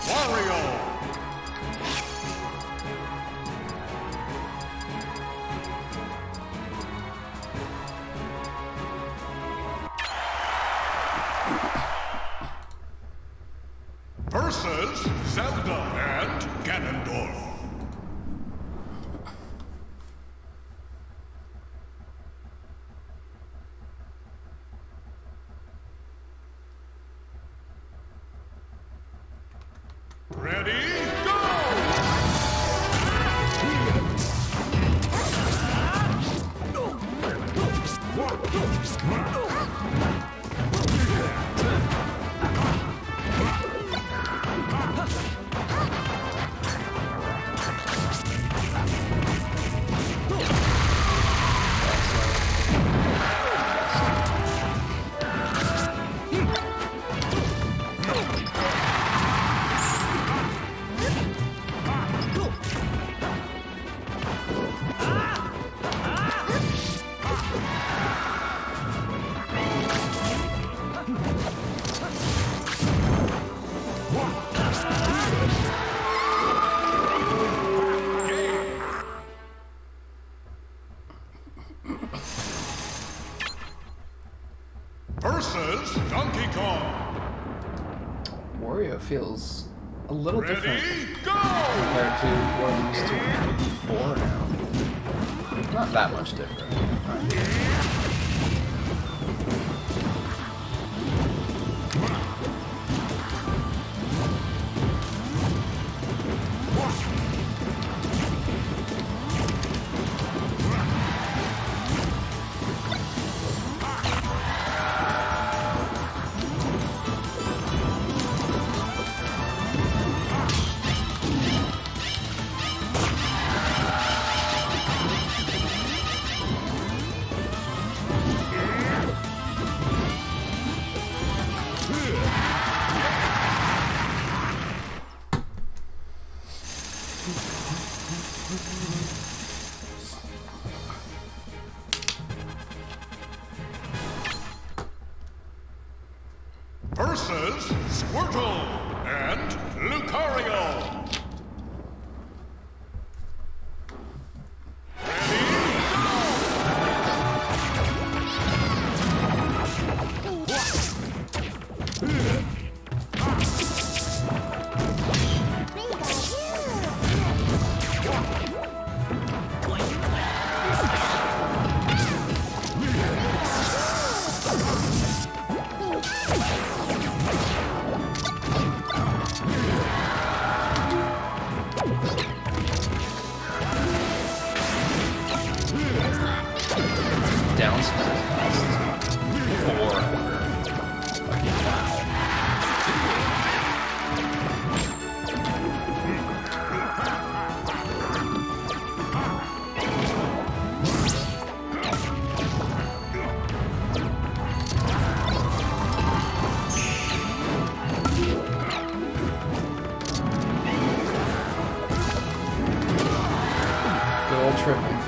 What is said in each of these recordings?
Wario. Versus Zelda and Ganondorf. Ready, go! Versus Donkey Kong. Wario feels a little different Go! compared to what I'm used to before now. Not that much different. Versus Squirtle and Lucario. Down smash costs 400. Wow. Good old tripping.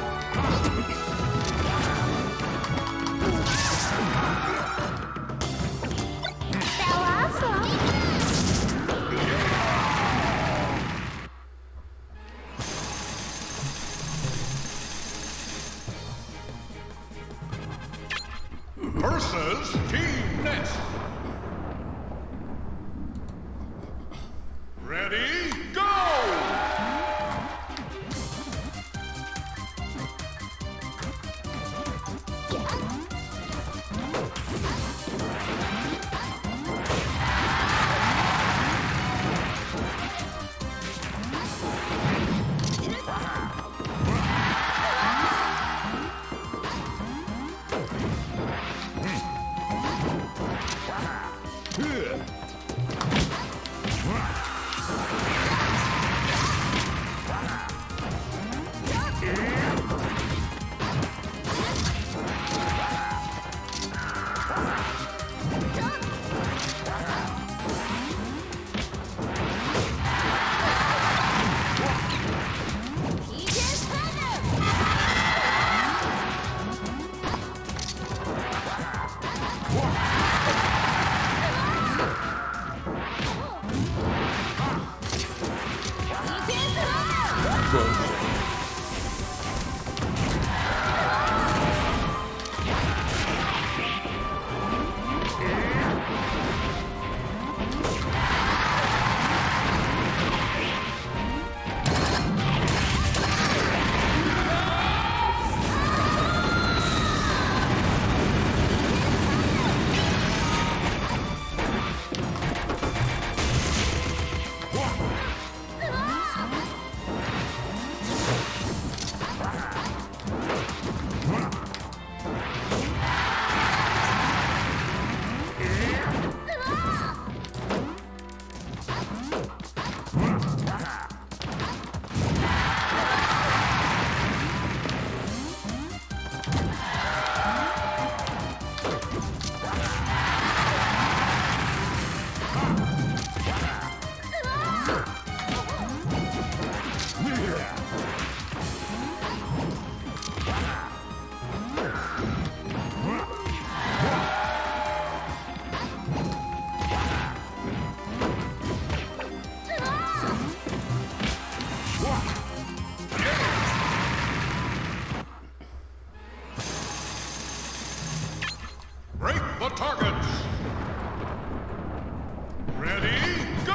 Versus Team Ness. Ready, go! Break the targets. Ready, go!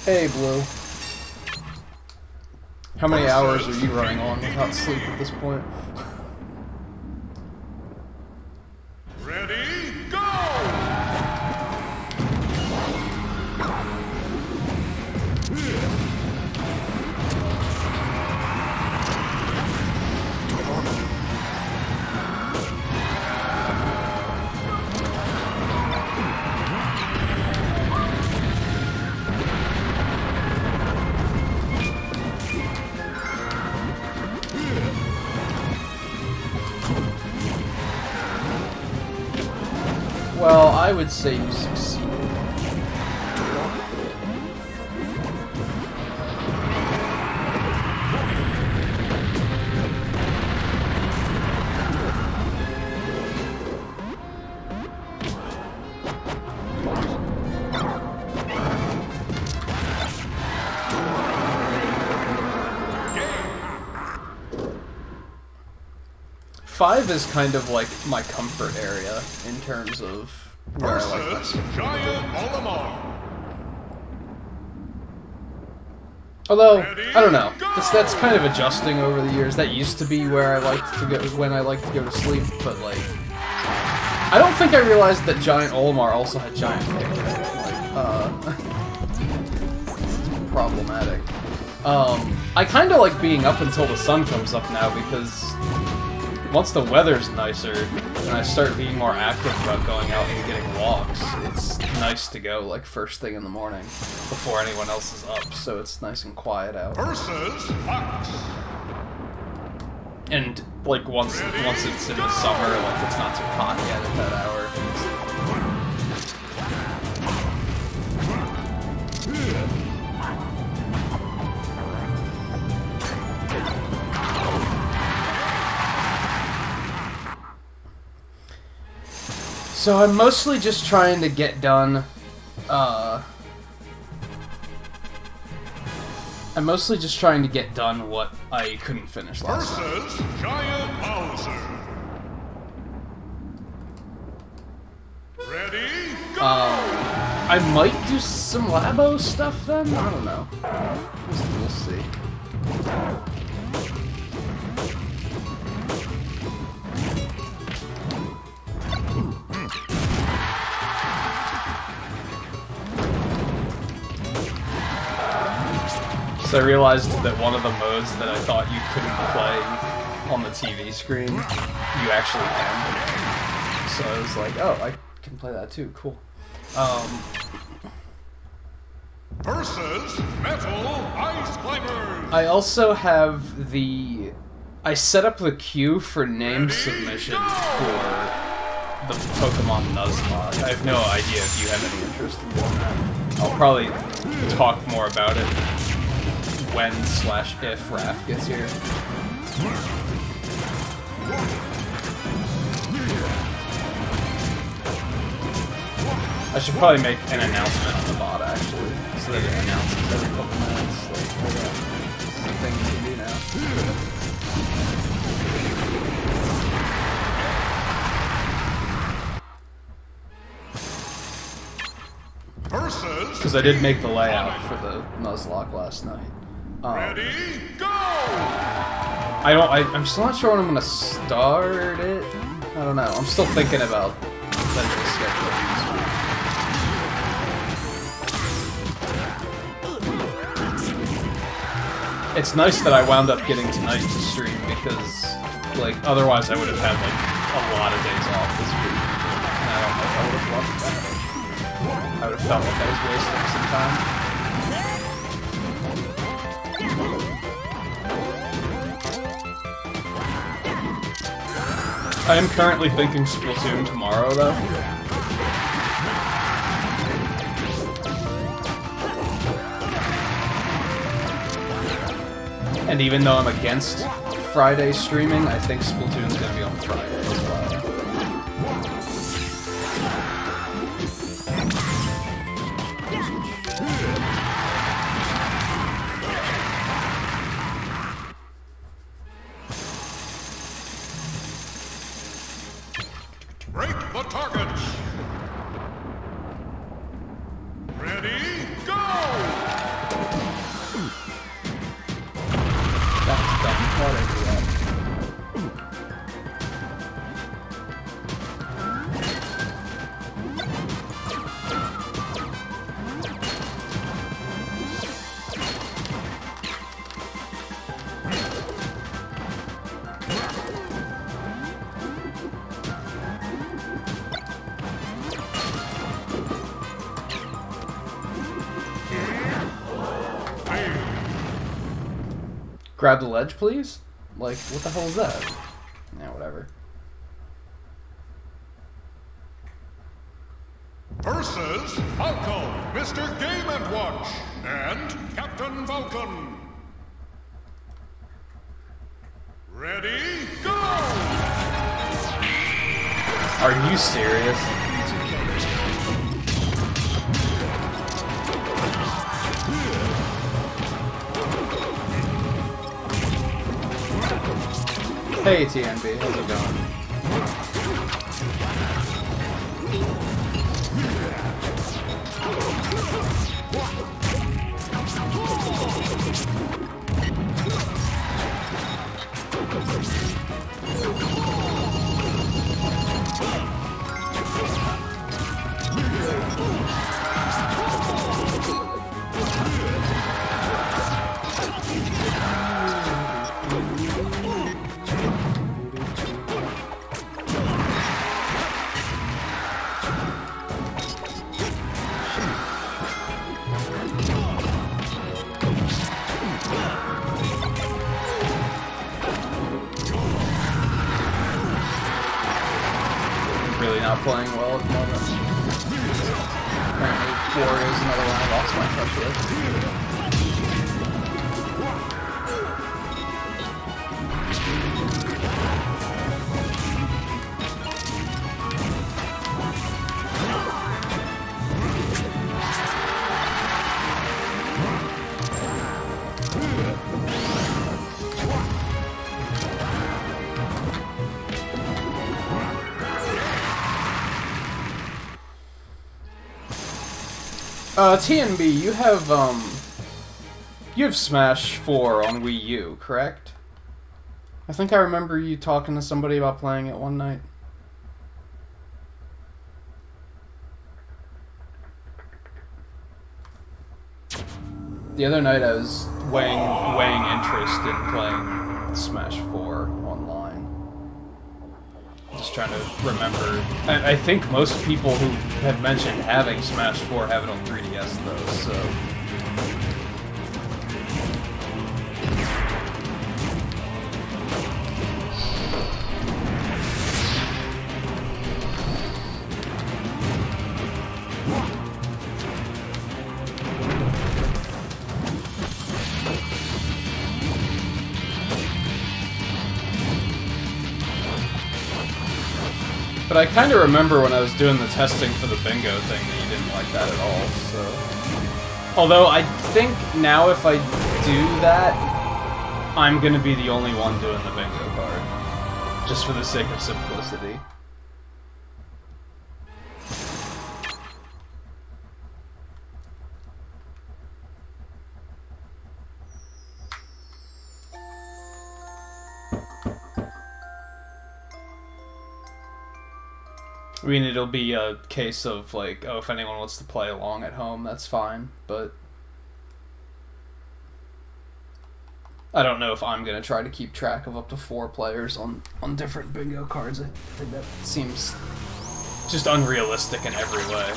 Hey, Blue. How many hours are you running on without sleep at this point? Ready, go! Well, I would say you succeeded. Five is kind of like my comfort area in terms of where I like my skill. Giant Olimar. Although, I don't know. That's kind of adjusting over the years. That used to be where I liked to go when I liked to go to sleep, but like I don't think I realized that Giant Olimar also had giant kick. Like, problematic. I kinda like being up until the sun comes up now because once the weather's nicer and I start being more active about going out and getting walks, it's nice to go like first thing in the morning before anyone else is up, so it's nice and quiet out. Versus Fox. And like once it's in the summer, like it's not too hot yet at that hour. So I'm mostly just trying to get done, what I couldn't finish last time. Versus Giant Bowser. Ready, go! I might do some Labo stuff then? I don't know. We'll see. So I realized that one of the modes that I thought you couldn't play on the TV screen, you actually can. So I was like, oh, I can play that too, cool. versus Metal Ice Climbers. I also have the... I set up the queue for name submissions for the Pokemon Nuzlocke. I have no idea if you have any interest in doing that. I'll probably talk more about it when/if Raph gets here. I should probably make an announcement on the bot, actually, so that it announces every couple minutes. Like, hold on. This is a thing you can do now. Because I did make the layout for the Nuzlocke last night. Ready, go! I'm still not sure when I'm gonna start it. I don't know. I'm still thinking about potential scheduling this week. It's nice that I wound up getting tonight to stream because, like, otherwise I would have had like a lot of days off this week, and I don't know if I would have loved that. I would have felt like I was wasting some time. I am currently thinking Splatoon tomorrow, though. And even though I'm against Friday streaming, I think Splatoon's gonna be on Friday as well. Break the targets. Ready, go! That's dumb. Why did I do that? Grab the ledge, please? Like, what the hell is that? Yeah, whatever. Versus Falco, Mr. Game & Watch, and Captain Vulcan. Ready, go! Are you serious? Hey TNB, how's it going? Really not playing well at the moment. Apparently, Wario is another one I lost my touch with. TNB, you have Smash 4 on Wii U, correct? I think I remember you talking to somebody about playing it one night. The other night I was weighing interest in playing Smash 4 online. Just trying to remember. I think most people who have mentioned having Smash 4 have it on 3DS though, so But I kind of remember when I was doing the testing for the bingo thing that you didn't like that at all, so... Although, I think now if I do that, I'm gonna be the only one doing the bingo card. Just for the sake of simplicity. I mean, it'll be a case of, like, oh, if anyone wants to play along at home, that's fine, but... I don't know if I'm going to try to keep track of up to 4 players on different bingo cards. I think that seems just unrealistic in every way.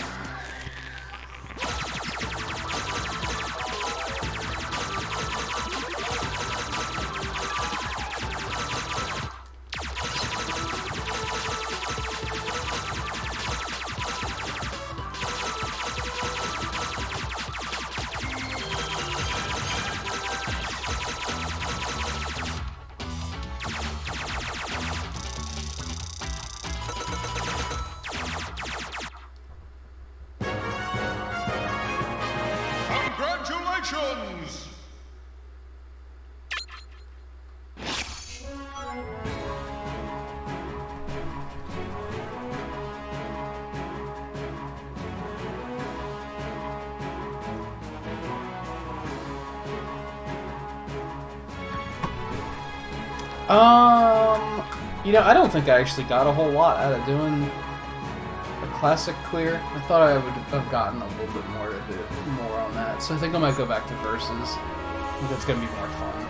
Congratulations! You know, I don't think I actually got a whole lot out of doing a classic clear. I thought I would have gotten a little bit more to do more on that. So I think I might go back to versus. I think that's gonna be more fun.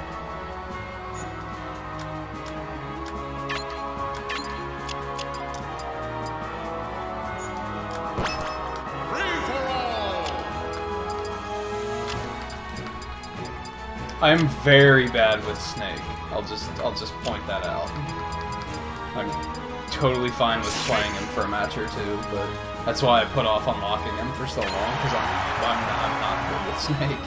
I'm very bad with Snake. I'll just point that out. I'm totally fine with playing him for a match or two, but that's why I put off unlocking him for so long, because I'm not good with Snake.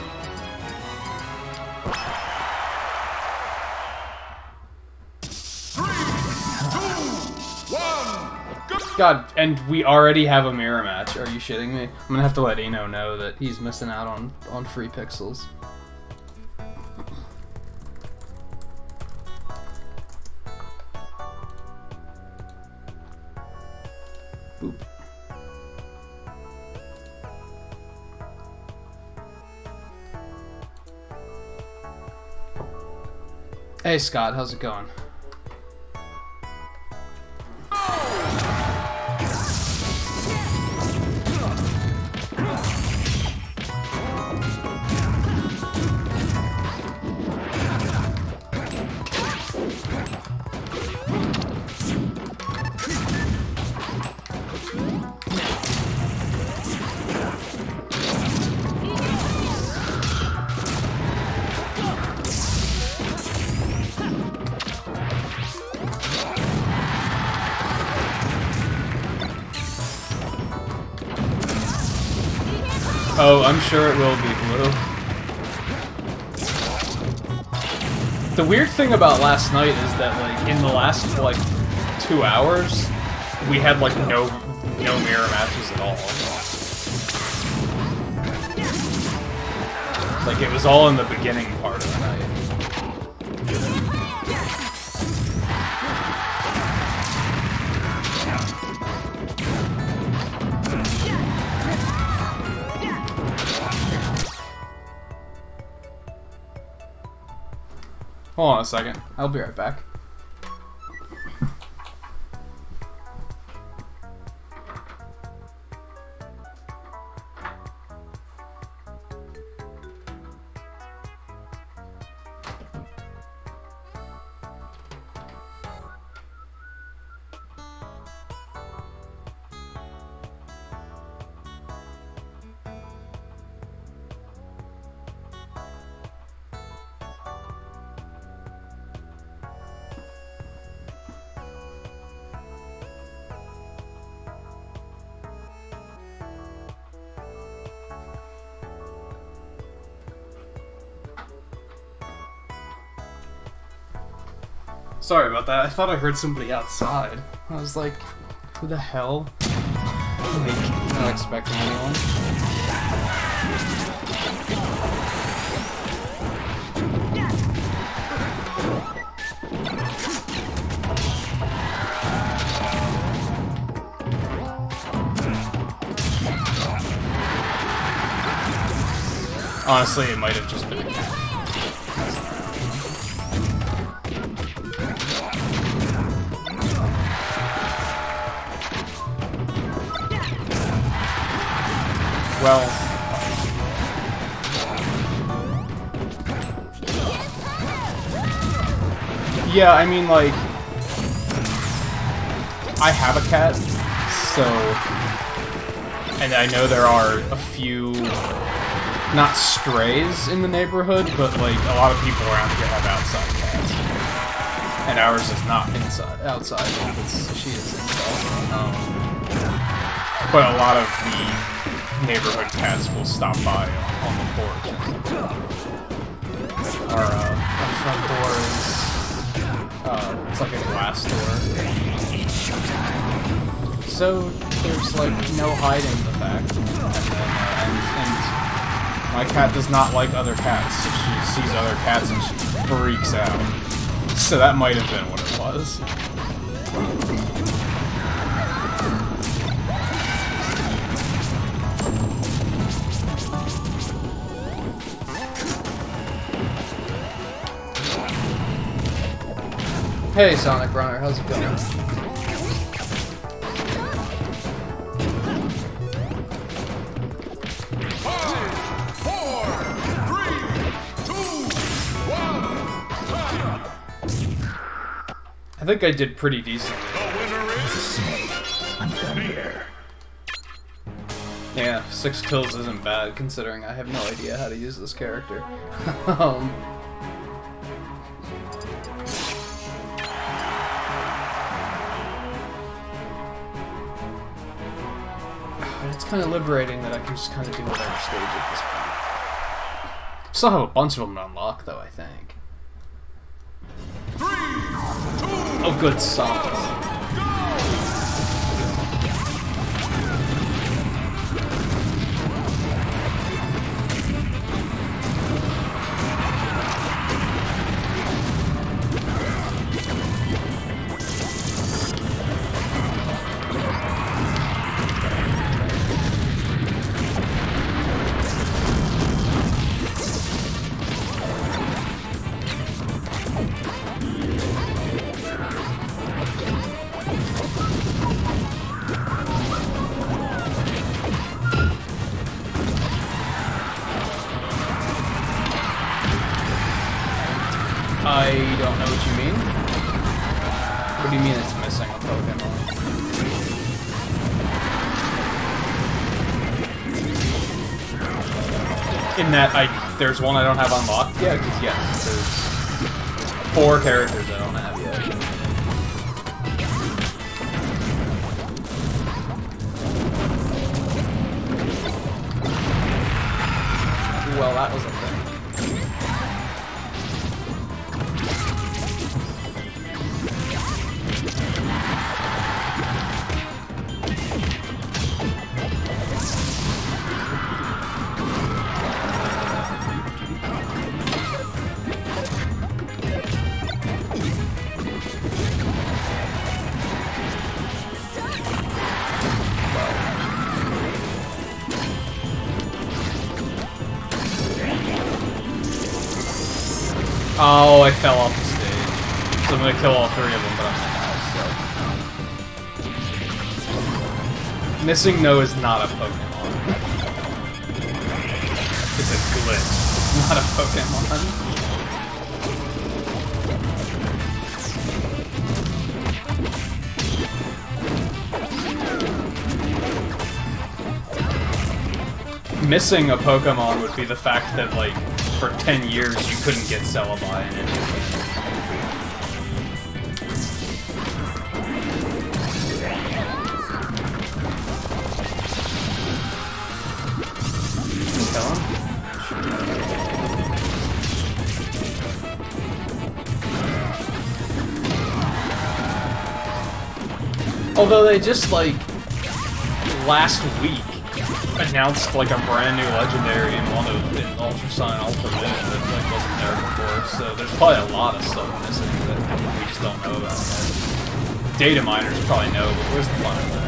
God, and we already have a mirror match. Are you shitting me? I'm gonna have to let Eno know that he's missing out on free pixels. Boop. Hey Scott, how's it going? Oh, I'm sure it will be blue. The weird thing about last night is that, like, in the last, like, 2 hours, we had, like, no mirror matches at all. Like, it was all in the beginning part of the night. Hold on a second. I'll be right back. Sorry about that. I thought I heard somebody outside. I was like, who the hell? Like, not expecting anyone. Honestly, it might have just been a cat. Well, yeah, I mean, like, I have a cat, so, and I know there are a few, not strays in the neighborhood, but, like, a lot of people around here have outside cats, and ours is not outside, because she is inside. But a lot of the neighborhood cats will stop by on the porch. Our front door is it's like a glass door, so there's like no hiding the fact. And my cat does not like other cats. She sees other cats and she freaks out. So that might have been what it was. Hey, Sonic Runner, how's it going? 5, 4, 3, 2, 1. I think I did pretty decently. The winner is... I'm done here. Yeah, 6 kills isn't bad, considering I have no idea how to use this character. It's kind of liberating that I can just kind of do whatever stage at this point. Still have a bunch of them to unlock, though, I think. 3, 2, Oh, good songs. I don't know what you mean. What do you mean it's missing a Pokemon? In that there's one I don't have unlocked? Yeah, because yes, there's 4 characters I don't have yet. Well, that was a thing. Oh, I fell off the stage. So I'm gonna kill all 3 of them, but I'm not, so... Missing No is not a Pokemon. It's a glitch. It's not a Pokemon. Missing a Pokemon would be the fact that, like, for 10 years you couldn't get Celebi in it. Kill him? Although they just, like, last week announced, like, a brand new legendary in one of Ultra Sun and Ultra Moon that, like, wasn't there before. So there's probably a lot of stuff missing that we just don't know about yet. Data miners probably know, but where's the fun in that?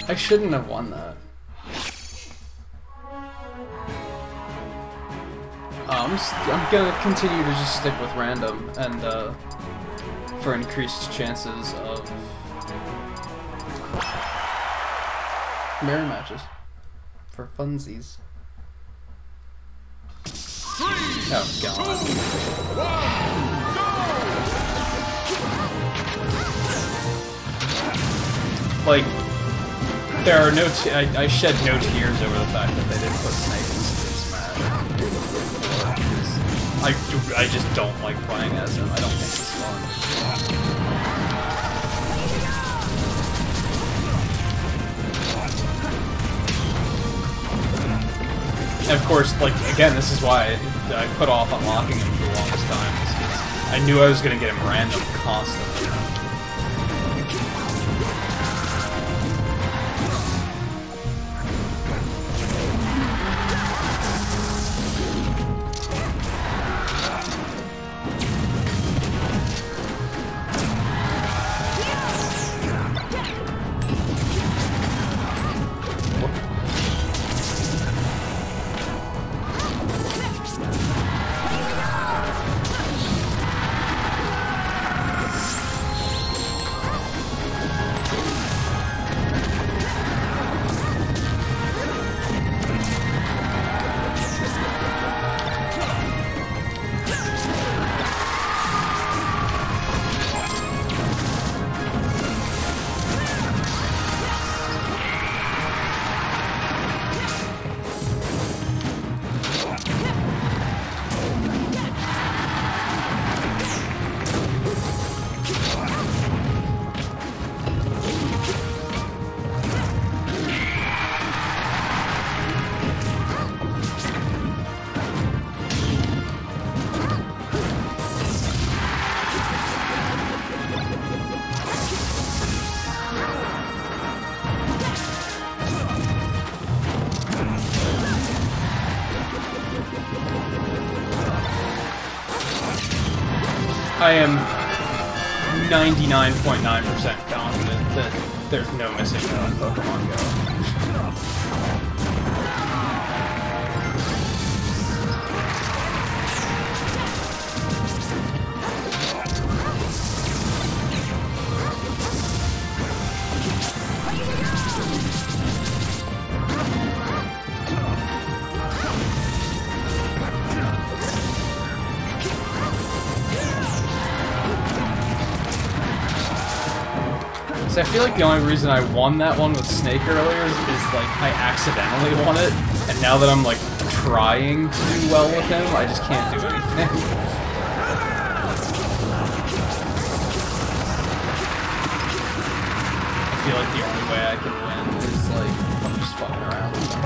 I shouldn't have won that. I'm gonna continue to just stick with random and for increased chances of mirror matches for funsies. Oh god. Like, there are no I shed no tears over the fact that they didn't put Snake in Smash. I just don't like playing as him. I don't think it's fun. And of course, like, again, this is why I put off unlocking him for the longest time. I knew I was going to get him random constantly. I am 99.9% confident that there's no missing no in Pokemon Go. I feel like the only reason I won that one with Snake earlier is like I accidentally won it, and now that I'm like trying to do well with him, I just can't do anything. I feel like the only way I can win is like if I'm just fucking around with him.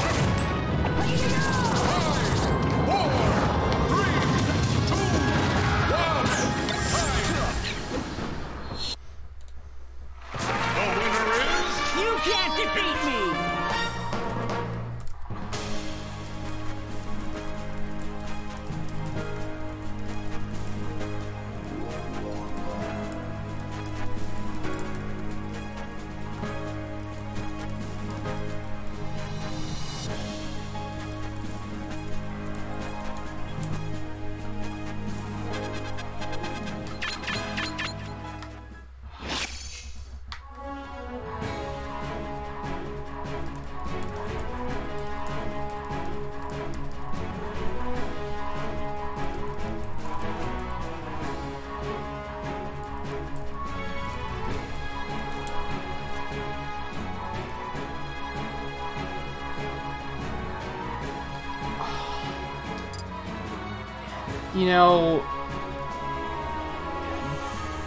You know,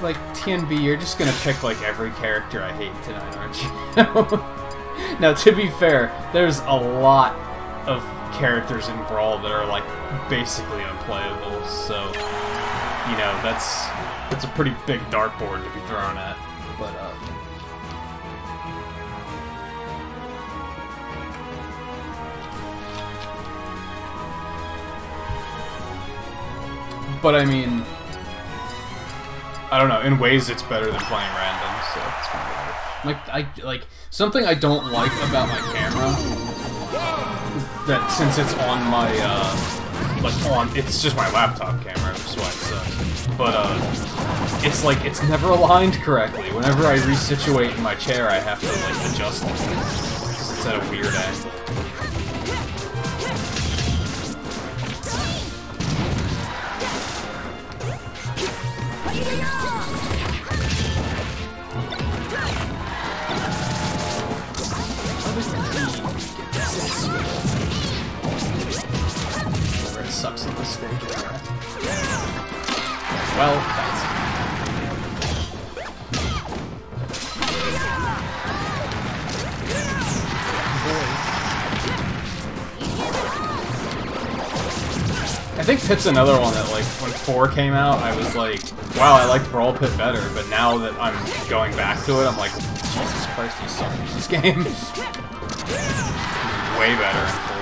like, TNB, you're just gonna pick, like, every character I hate tonight, aren't you? Now, to be fair, there's a lot of characters in Brawl that are, like, basically unplayable, so, you know, that's a pretty big dartboard to be thrown at, but I mean, I don't know, in ways it's better than playing random, so it's kind of weird. Like, something I don't like about my camera is that since it's on my, it's just my laptop camera, which is why it sucks. But, it's like, it's never aligned correctly. Whenever I resituate in my chair, I have to, like, adjust it. Because it's at a weird angle. It sucks on this stage. Well, that's I think Pit's another one that, like, when 4 came out, I was like, wow, I liked Brawl Pit better, but now that I'm going back to it, I'm like, Jesus Christ, you suck at this game. Way better in 4.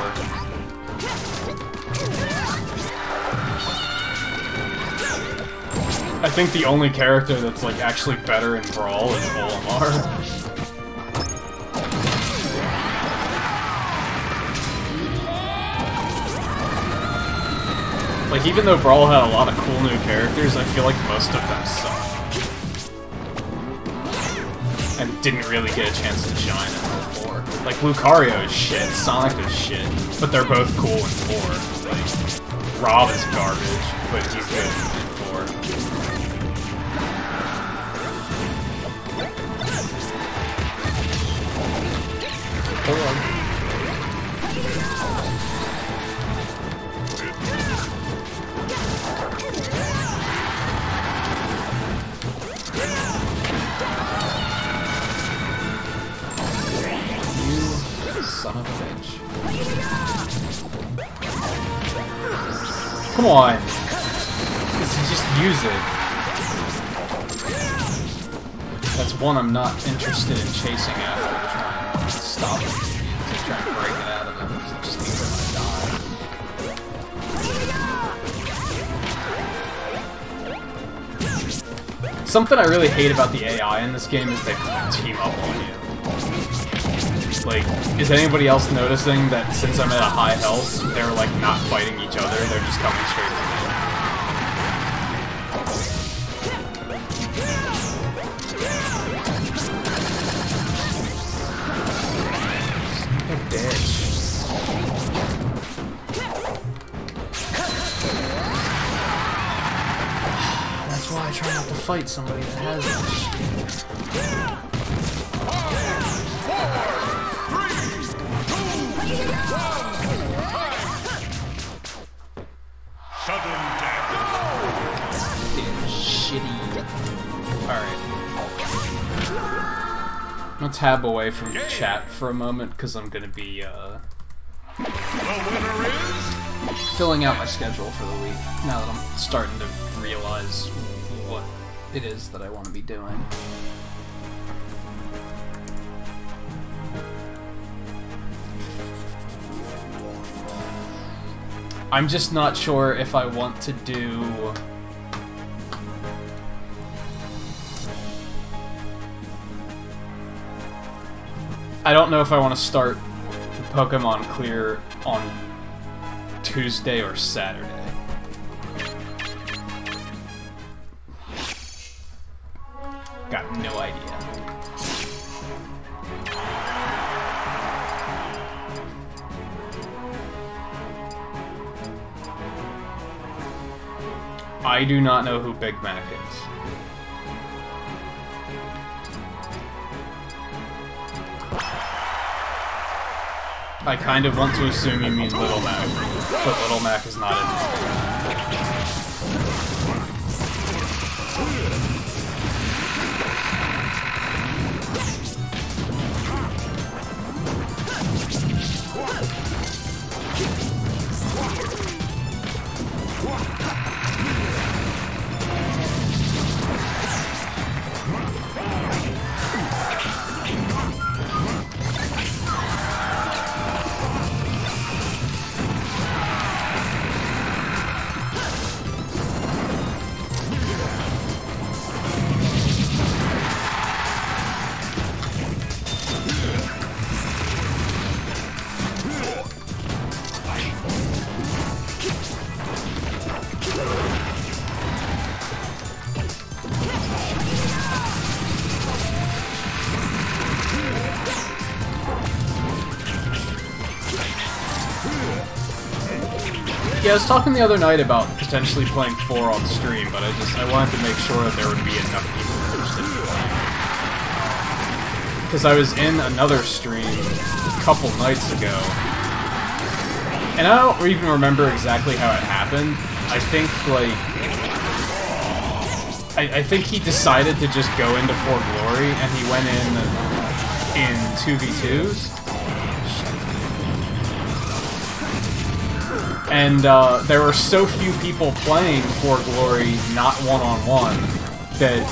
I think the only character that's, like, actually better in Brawl is Olimar. Like, even though Brawl had a lot of cool new characters, I feel like most of them suck. And didn't really get a chance to shine in 4. Like, Lucario is shit, Sonic is shit, but they're both cool in 4. Like, Rob is garbage, but he's good in 4. Hold on. Son of a bitch. Come on! Just use it. That's one I'm not interested in chasing after to try and stop it. To try and break it out of him. It just means I'm gonna die. Something I really hate about the AI in this game is they team up on you. Like, is anybody else noticing that since I'm at a high health, they're, like, not fighting each other, they're just coming straight at me? Son of a bitch. That's why I try not to fight somebody that has that shit. Sudden death. Damn shitty. Alright. I'm gonna tab away from chat for a moment because I'm gonna be The winner is filling out my schedule for the week now that I'm starting to realize what it is that I want to be doing. I'm just not sure if I want to do... I don't know if I want to start Pokemon Clear on Tuesday or Saturday. Got no idea. I do not know who Big Mac is. I kind of want to assume you mean Little Mac, but Little Mac is not in this game. Yeah, I was talking the other night about potentially playing 4 on stream, but I wanted to make sure that there would be enough people interested in playing. Because I was in another stream a couple nights ago, and I don't even remember exactly how it happened. I think, like... I think he decided to just go into For Glory, and he went in 2v2s. And there were so few people playing For Glory, not one-on-one, that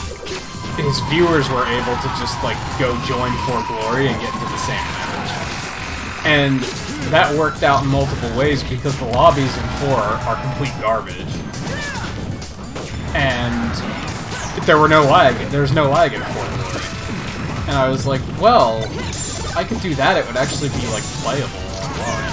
his viewers were able to just, like, go join For Glory and get into the same match. And that worked out in multiple ways because the lobbies in 4 are complete garbage. And there's no lag in For Glory. And I was like, well, I could do that, it would actually be, like, playable online.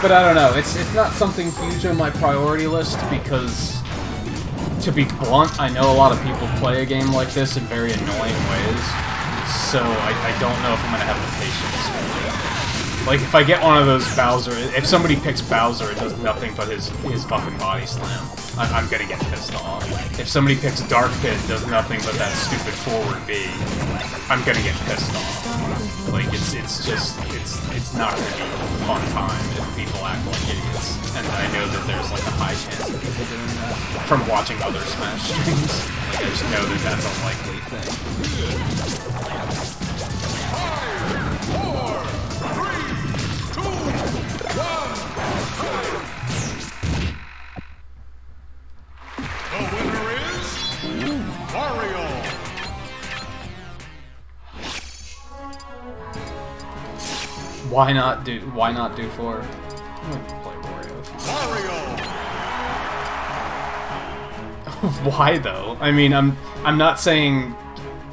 But I don't know, it's not something huge on my priority list because, to be blunt, I know a lot of people play a game like this in very annoying ways, so I don't know if I'm going to have the patience for it. Like, if I get one of those Bowser, if somebody picks Bowser, it does nothing but his fucking body slam. I'm going to get pissed off. If somebody picks Dark Pit, it does nothing but that stupid forward B, I'm going to get pissed off. Like, it's not going to be a fun time if people act like idiots. And I know that there's, like, a high chance of people doing that from watching other Smash streams. Like, I just know that that's a likely thing. 5, 4, 3, 2, 1. The winner is Mario. Why not do 4? I'm gonna play Wario. Why though? I mean, I'm not saying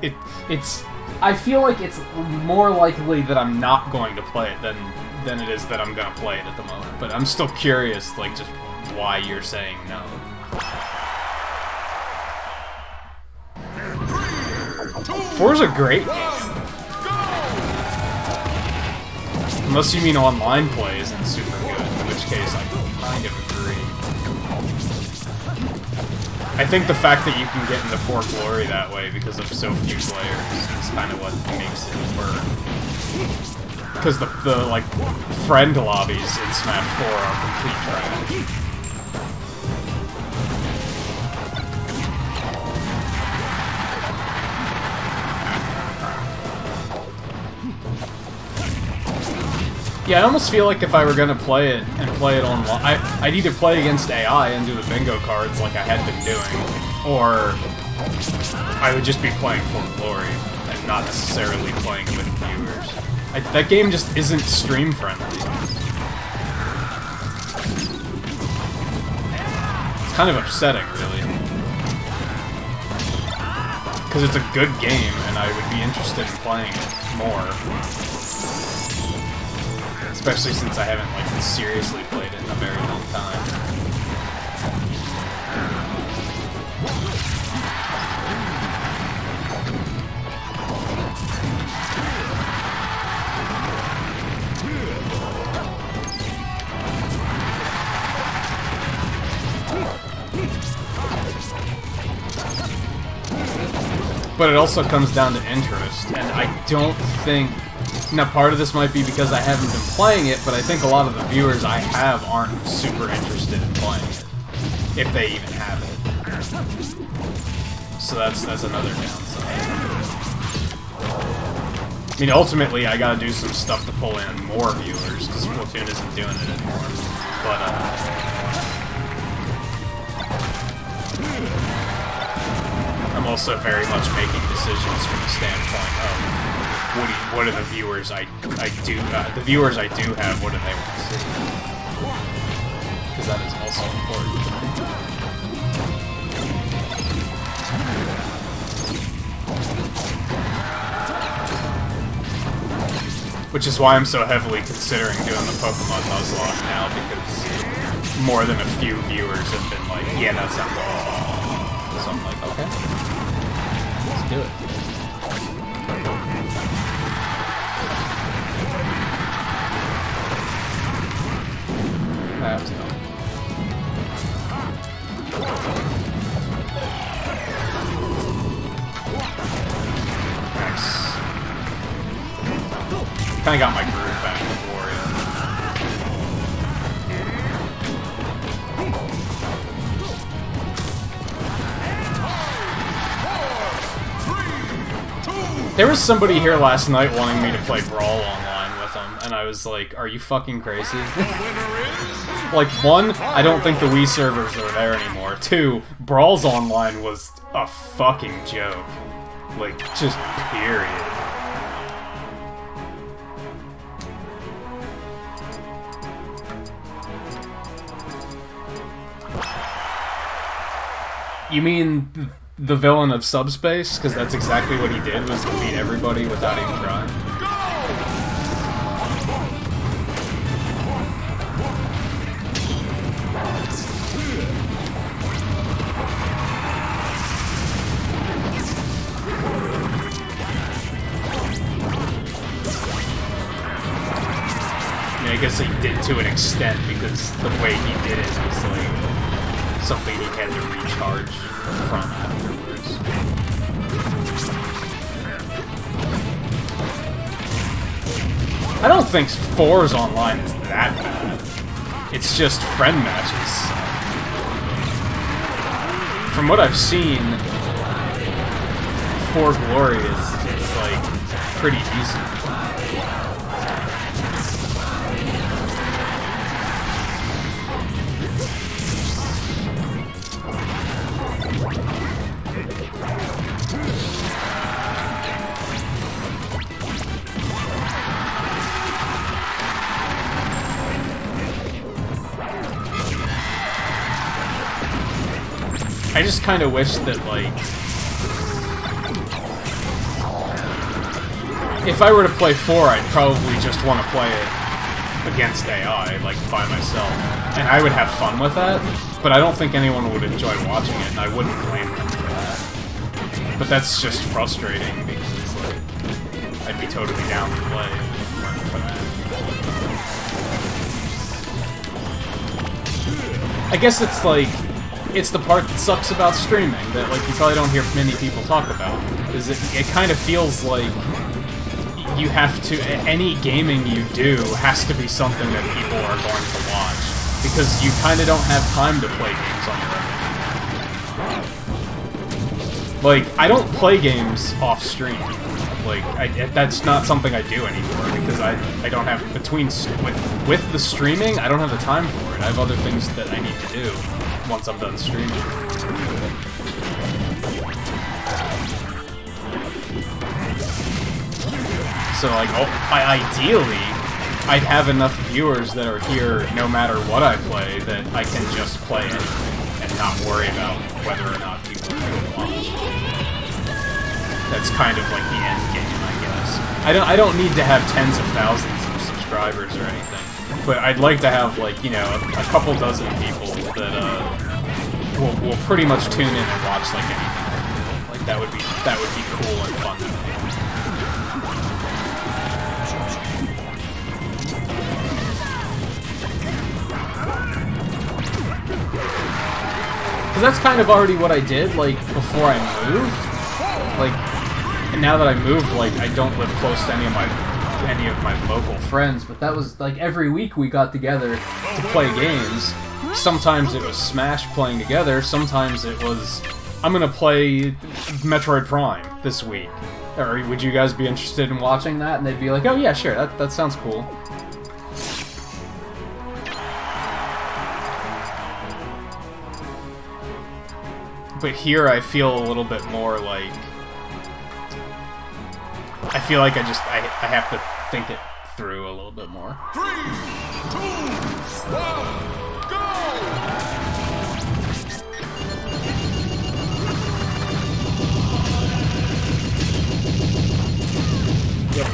it's I feel like it's more likely that I'm not going to play it than it is that I'm gonna play it at the moment. But I'm still curious, like, just why you're saying no. 4's a great game. Unless you mean online play isn't super good, in which case I kind of agree. I think the fact that you can get into For Glory that way because of so few players is kind of what makes it work. Because the like, friend lobbies in Smash 4 are complete trash. Yeah, I almost feel like if I were gonna play it and play it online, I'd either play against AI and do the bingo cards like I had been doing, or I would just be playing For Glory and not necessarily playing with viewers. That game just isn't stream friendly. It's kind of upsetting, really. Because it's a good game and I would be interested in playing it more. Especially since I haven't, like, seriously played it in a very long time. But it also comes down to interest, and I don't think... Now, part of this might be because I haven't been playing it, but I think a lot of the viewers I have aren't super interested in playing it, if they even have it. So that's another downside. I mean, ultimately, I gotta do some stuff to pull in more viewers, because Splatoon isn't doing it anymore. But, I'm also very much making decisions from the standpoint of what are the viewers I do have, what do they want to see? Because that is also important. Which is why I'm so heavily considering doing the Pokemon Nuzlocke now, because more than a few viewers have been like, yeah, that sounds awesome. So I'm like, okay, let's do it. I have to. Nice. Kinda got my groove back before it. There was somebody here last night wanting me to play Brawl online with them, and I was like, are you fucking crazy? Like, one, I don't think the Wii servers are there anymore. Two, Brawl's online was a fucking joke. Like, just period. You mean the villain of Subspace? Because that's exactly what he did, was defeat everybody without even trying. I mean, I guess he did to an extent, because the way he did it was like something he had to recharge from afterwards. I don't think 4's online is that bad. It's just friend matches. From what I've seen, 4 Glory is like pretty decent. I just kind of wish that, like, if I were to play 4, I'd probably just want to play it against AI, like, by myself. And I would have fun with that, but I don't think anyone would enjoy watching it, and I wouldn't blame them for that. But that's just frustrating, because it's like, I'd be totally down to play if it weren't for that. I guess it's like, it's the part that sucks about streaming, that, like, you probably don't hear many people talk about, is it kind of feels like you have to, any gaming you do has to be something that people are going to watch, because you kind of don't have time to play games on your own. Like, I don't play games off stream. Like, that's not something I do anymore, because I don't have, with the streaming, I don't have the time for it. I have other things that I need to do once I'm done streaming. So, like, ideally, I'd have enough viewers that are here no matter what I play that I can just play it and not worry about whether or not people are going to watch. That's kind of like the end game, I guess. I don't need to have tens of thousands of subscribers or anything. But I'd like to have, like, you know, a couple dozen people that will pretty much tune in and watch, like, anything. Like, that would be cool and fun to me. Because that's kind of already what I did, like, before I moved. Like, and now that I moved, like, I don't live close to any of my local friends, but that was, like, every week we got together to play games. Sometimes it was Smash playing together, sometimes it was, I'm gonna play Metroid Prime this week. Or would you guys be interested in watching that? And they'd be like, oh yeah, sure, that sounds cool. But here I feel a little bit more like, I feel like I have to think it through a little bit more. 3, 2, 1, Yep.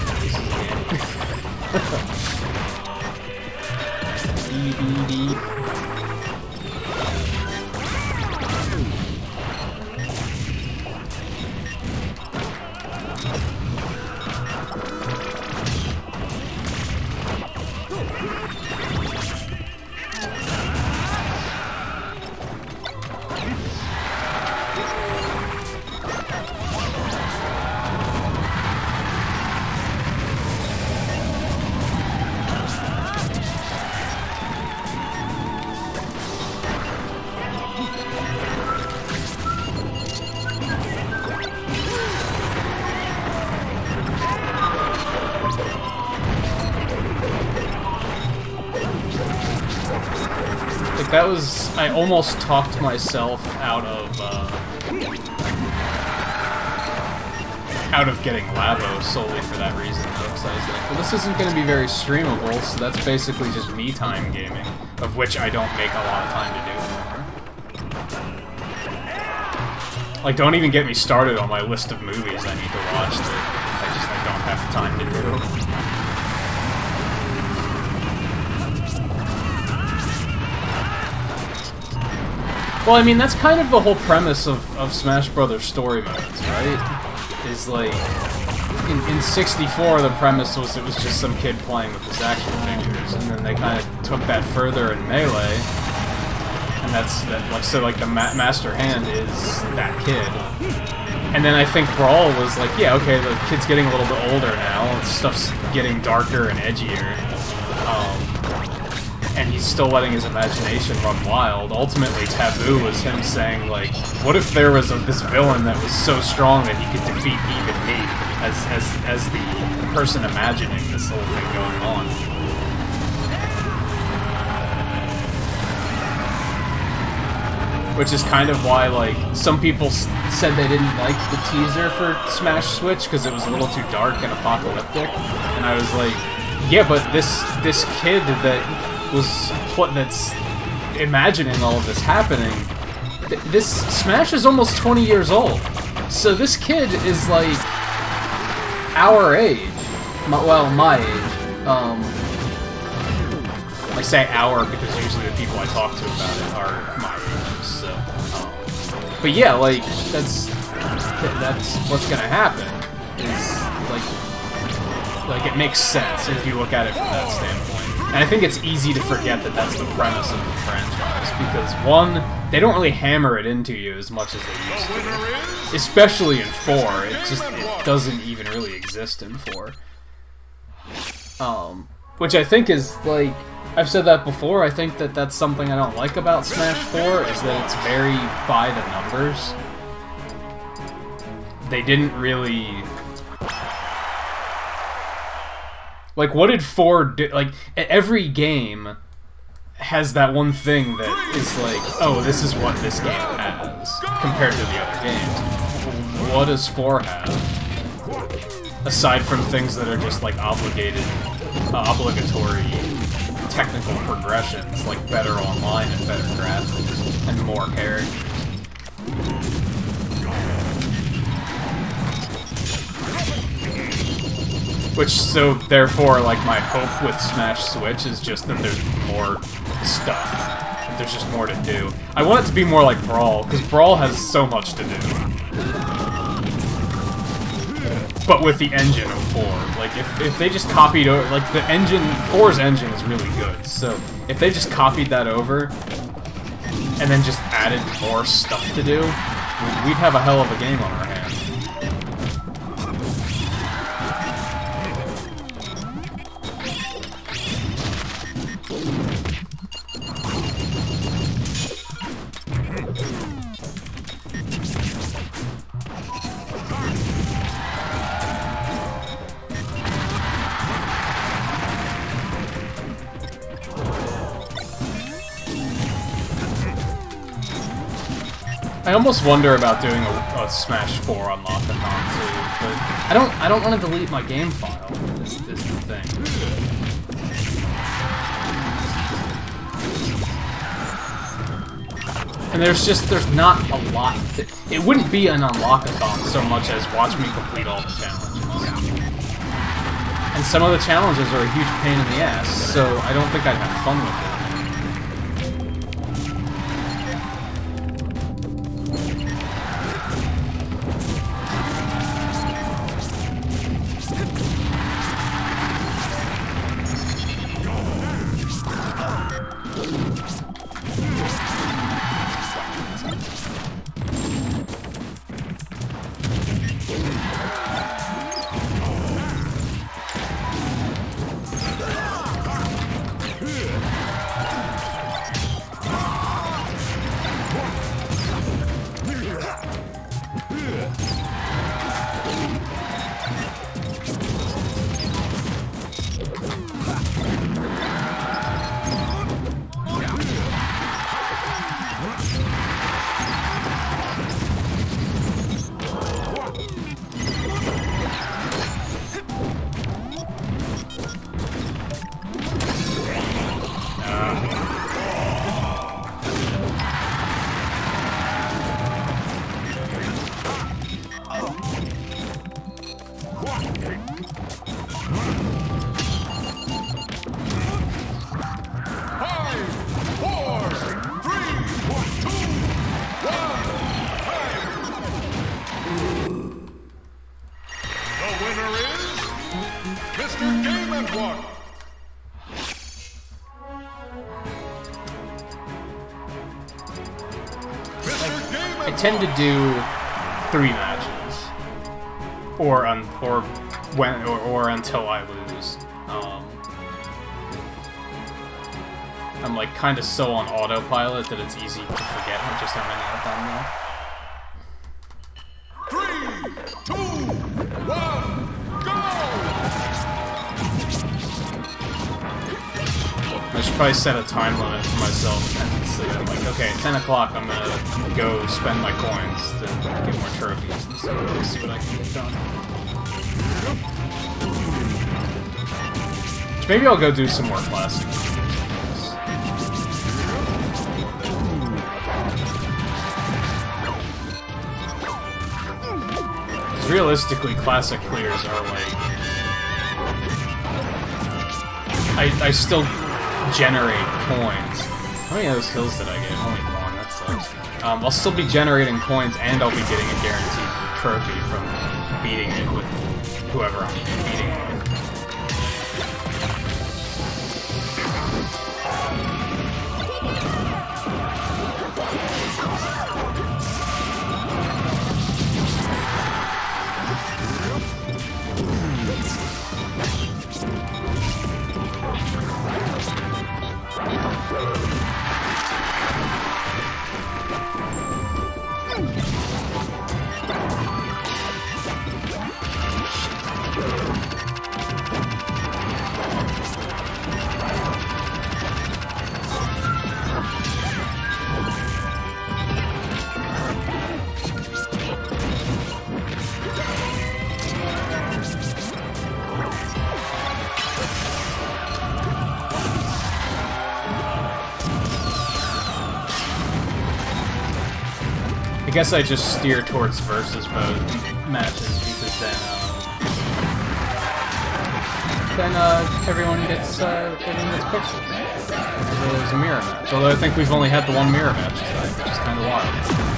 that was... I almost talked myself out of getting Labo solely for that reason, though, because I was like, well, this isn't going to be very streamable, so that's basically just me time gaming, of which I don't make a lot of time to do anymore. Like, don't even get me started on my list of movies I need to watch that I don't have time to do. Well, I mean, that's kind of the whole premise of Smash Brothers story modes, right? Is like, in 64, the premise was it was just some kid playing with his action figures, and then they kind of took that further in Melee, and like the Master Hand is that kid. And then I think Brawl was like, yeah, okay, the kid's getting a little bit older now, and stuff's getting darker and edgier. And he's still letting his imagination run wild. Ultimately, Taboo was him saying, like, what if there was this villain that was so strong that he could defeat even me, as the person imagining this whole thing going on. Which is kind of why, like, some people said they didn't like the teaser for Smash Switch because it was a little too dark and apocalyptic. And I was like, yeah, but this kid that's imagining all of this happening, this Smash is almost 20 years old. So this kid is like our age. Well, my age. I say our because usually the people I talk to about it are my age. So, but yeah, like that's what's gonna happen. Is like it makes sense if you look at it from that standpoint. And I think it's easy to forget that that's the premise of the franchise, because one, they don't really hammer it into you as much as they used to. Especially in 4, it doesn't even really exist in 4. Which I think is, like, I've said that before, I think that that's something I don't like about Smash 4, is that it's very by the numbers. They didn't really... Like, what did 4 do? Like, every game has that one thing that is like, oh, this is what this game has, compared to the other games. What does 4 have? Aside from things that are just, like, obligatory technical progressions, like better online and better graphics, and more characters. Which, so, therefore, like, my hope with Smash Switch is just that there's more stuff. That there's just more to do. I want it to be more like Brawl, because Brawl has so much to do. But with the engine of 4. Like, if they just copied over... Like, the engine... 4's engine is really good, so if they just copied that over, and then just added more stuff to do, we'd have a hell of a game on our hands. I almost wonder about doing a Smash 4 Unlockathon too, but I don't want to delete my game file. This is the thing. And there's not a lot. It wouldn't be an Unlockathon so much as watch me complete all the challenges. And some of the challenges are a huge pain in the ass, so I don't think I'd have fun with it. winner is Mr. Game & Watch. I tend to do 3 matches, or until I lose. I'm like kind of so on autopilot that it's easy to forget just how many I've done now. 3, 2, 1, go! I should probably set a time limit for myself and say that, like, okay, at 10 o'clock I'm gonna go spend my coins to get more trophies and stuff, see what I can get done. So maybe I'll go do some more classic. Realistically, classic clears are like... I still generate coins. How many of those kills did I get? Only 1, that sucks. I'll still be generating coins, and I'll be getting a guaranteed trophy from beating it with whoever I'm beating it with. I guess I just steer towards versus mode matches because then everyone gets pixels. There's a mirror match. Although I think we've only had the one mirror match tonight, which is kind of wild.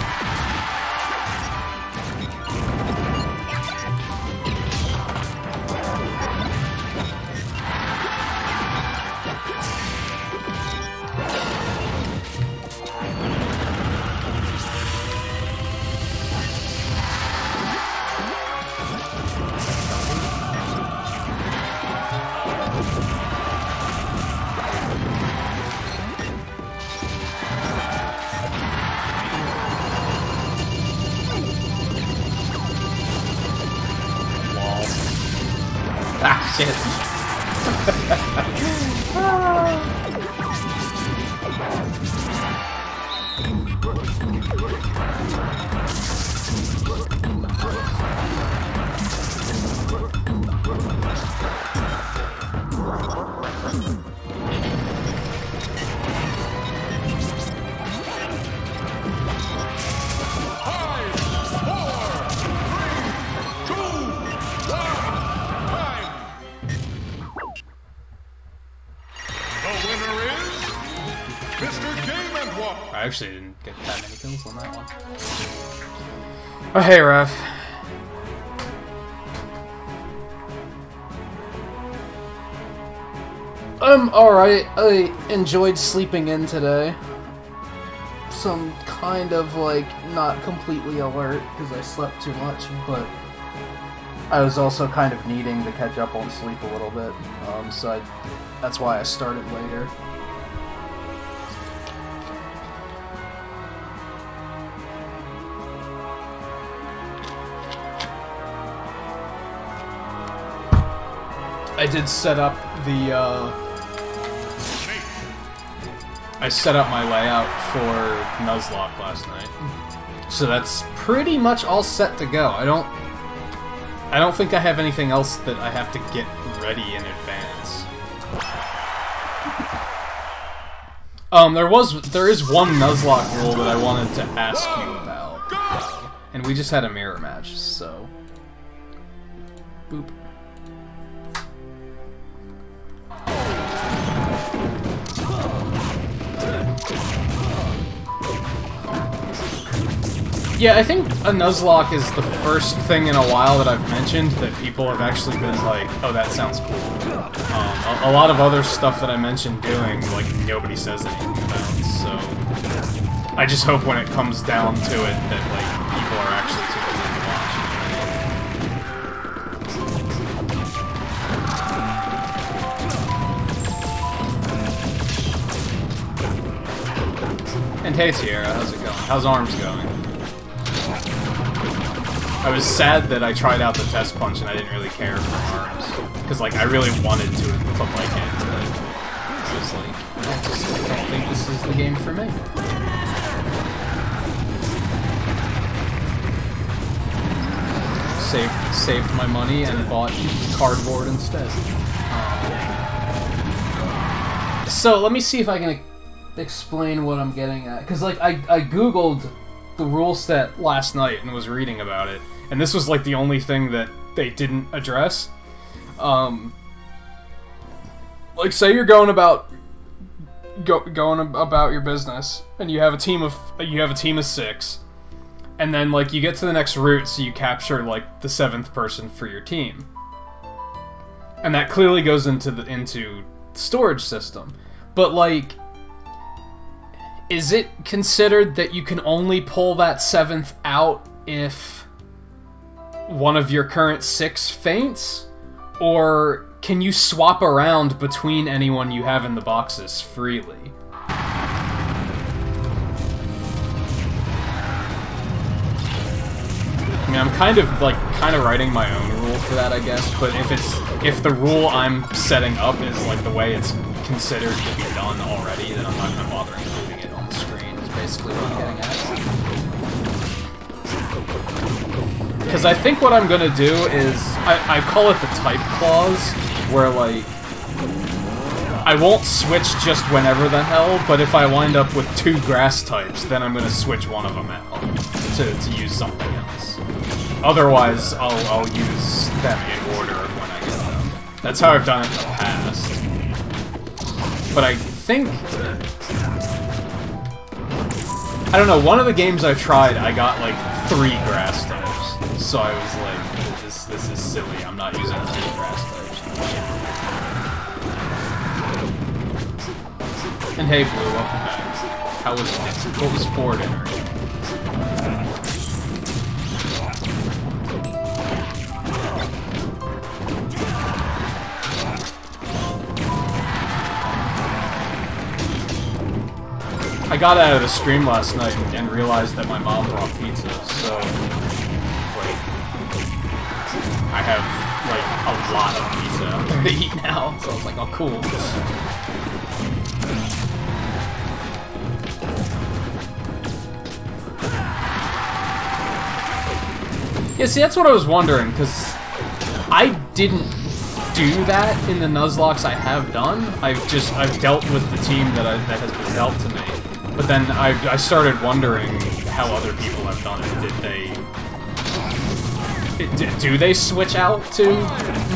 Ah, shit. I actually didn't get that many kills on that one. Oh, hey, Ref. I'm alright. I enjoyed sleeping in today. So I'm kind of, like, not completely alert because I slept too much, but I was also kind of needing to catch up on sleep a little bit. So that's why I started later. I did set up the, I set up my layout for Nuzlocke last night. So that's pretty much all set to go. I don't think I have anything else that I have to get ready in advance. There is one Nuzlocke rule that I wanted to ask you about. And we just had a mirror match, so... Boop. Yeah, I think a Nuzlocke is the first thing in a while that I've mentioned that people have actually been like, oh, that sounds cool. A lot of other stuff that I mentioned doing, like, nobody says anything about, so... I just hope when it comes down to it that, like, people are actually tuning in to watch. And hey, Sierra, how's it going? How's ARMS going? I was sad that I tried out the test punch and I didn't really care for ARMS. Because, like, I really wanted to put my hand to it. I was like, I just don't think this is the game for me. Saved my money and bought cardboard instead. So, let me see if I can explain what I'm getting at. Because, like, I googled the rule set last night and was reading about it. And this was, like, the only thing that they didn't address. Like, say you're going about your business, and you have a team of 6, and then, like, you get to the next route, so you capture, like, the 7th person for your team. And that clearly goes into the storage system. But, like, is it considered that you can only pull that 7th out if one of your current 6 faints? Or can you swap around between anyone you have in the boxes freely? I mean, I'm kind of writing my own rule for that, I guess, but if the rule I'm setting up is, like, the way it's considered to be done already, then I'm not gonna bother including it on the screen, is basically what I'm getting at. Because I think what I'm gonna do is, I call it the type clause, where, like, I won't switch just whenever the hell, but if I wind up with 2 grass types, then I'm gonna switch one of them out to use something else. Otherwise, I'll use them in order of when I get them. That's how I've done it in the past. But I think... I don't know, one of the games I tried, I got, like, 3 grass types. So I was like, this is silly, I'm not using 3 grass types. And hey, Blue, welcome back. How was it? What was for dinner? I got out of the stream last night and realized that my mom brought pizza, so... like... I have, like, a lot of pizza out there to eat now, so I was like, oh, cool. Yeah, see, that's what I was wondering, because I didn't do that in the Nuzlocks I have done. I've dealt with the team that has been dealt to me. But then I started wondering how other people have done it. Do they switch out to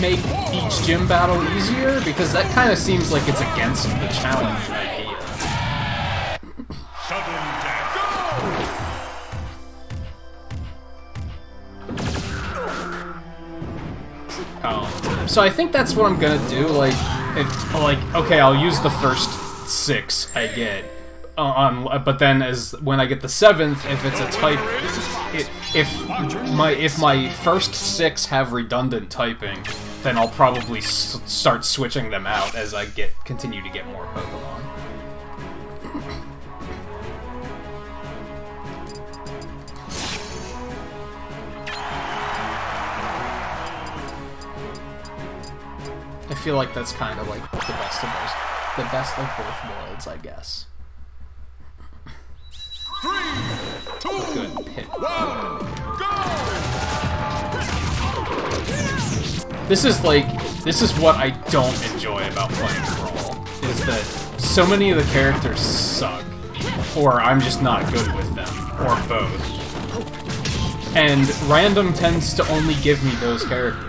make each gym battle easier? Because that kind of seems like it's against the challenge idea. So I think that's what I'm gonna do. Like, okay, I'll use the first 6 I get. But then when I get the 7th, if it's a type, if my first 6 have redundant typing, then I'll probably start switching them out as I continue to get more Pokemon. I feel like that's kind of like the best of both worlds, I guess. 3, 2, Good pit. 1, go! This is what I don't enjoy about playing Brawl, is that so many of the characters suck, or I'm just not good with them, or both. And random tends to only give me those characters.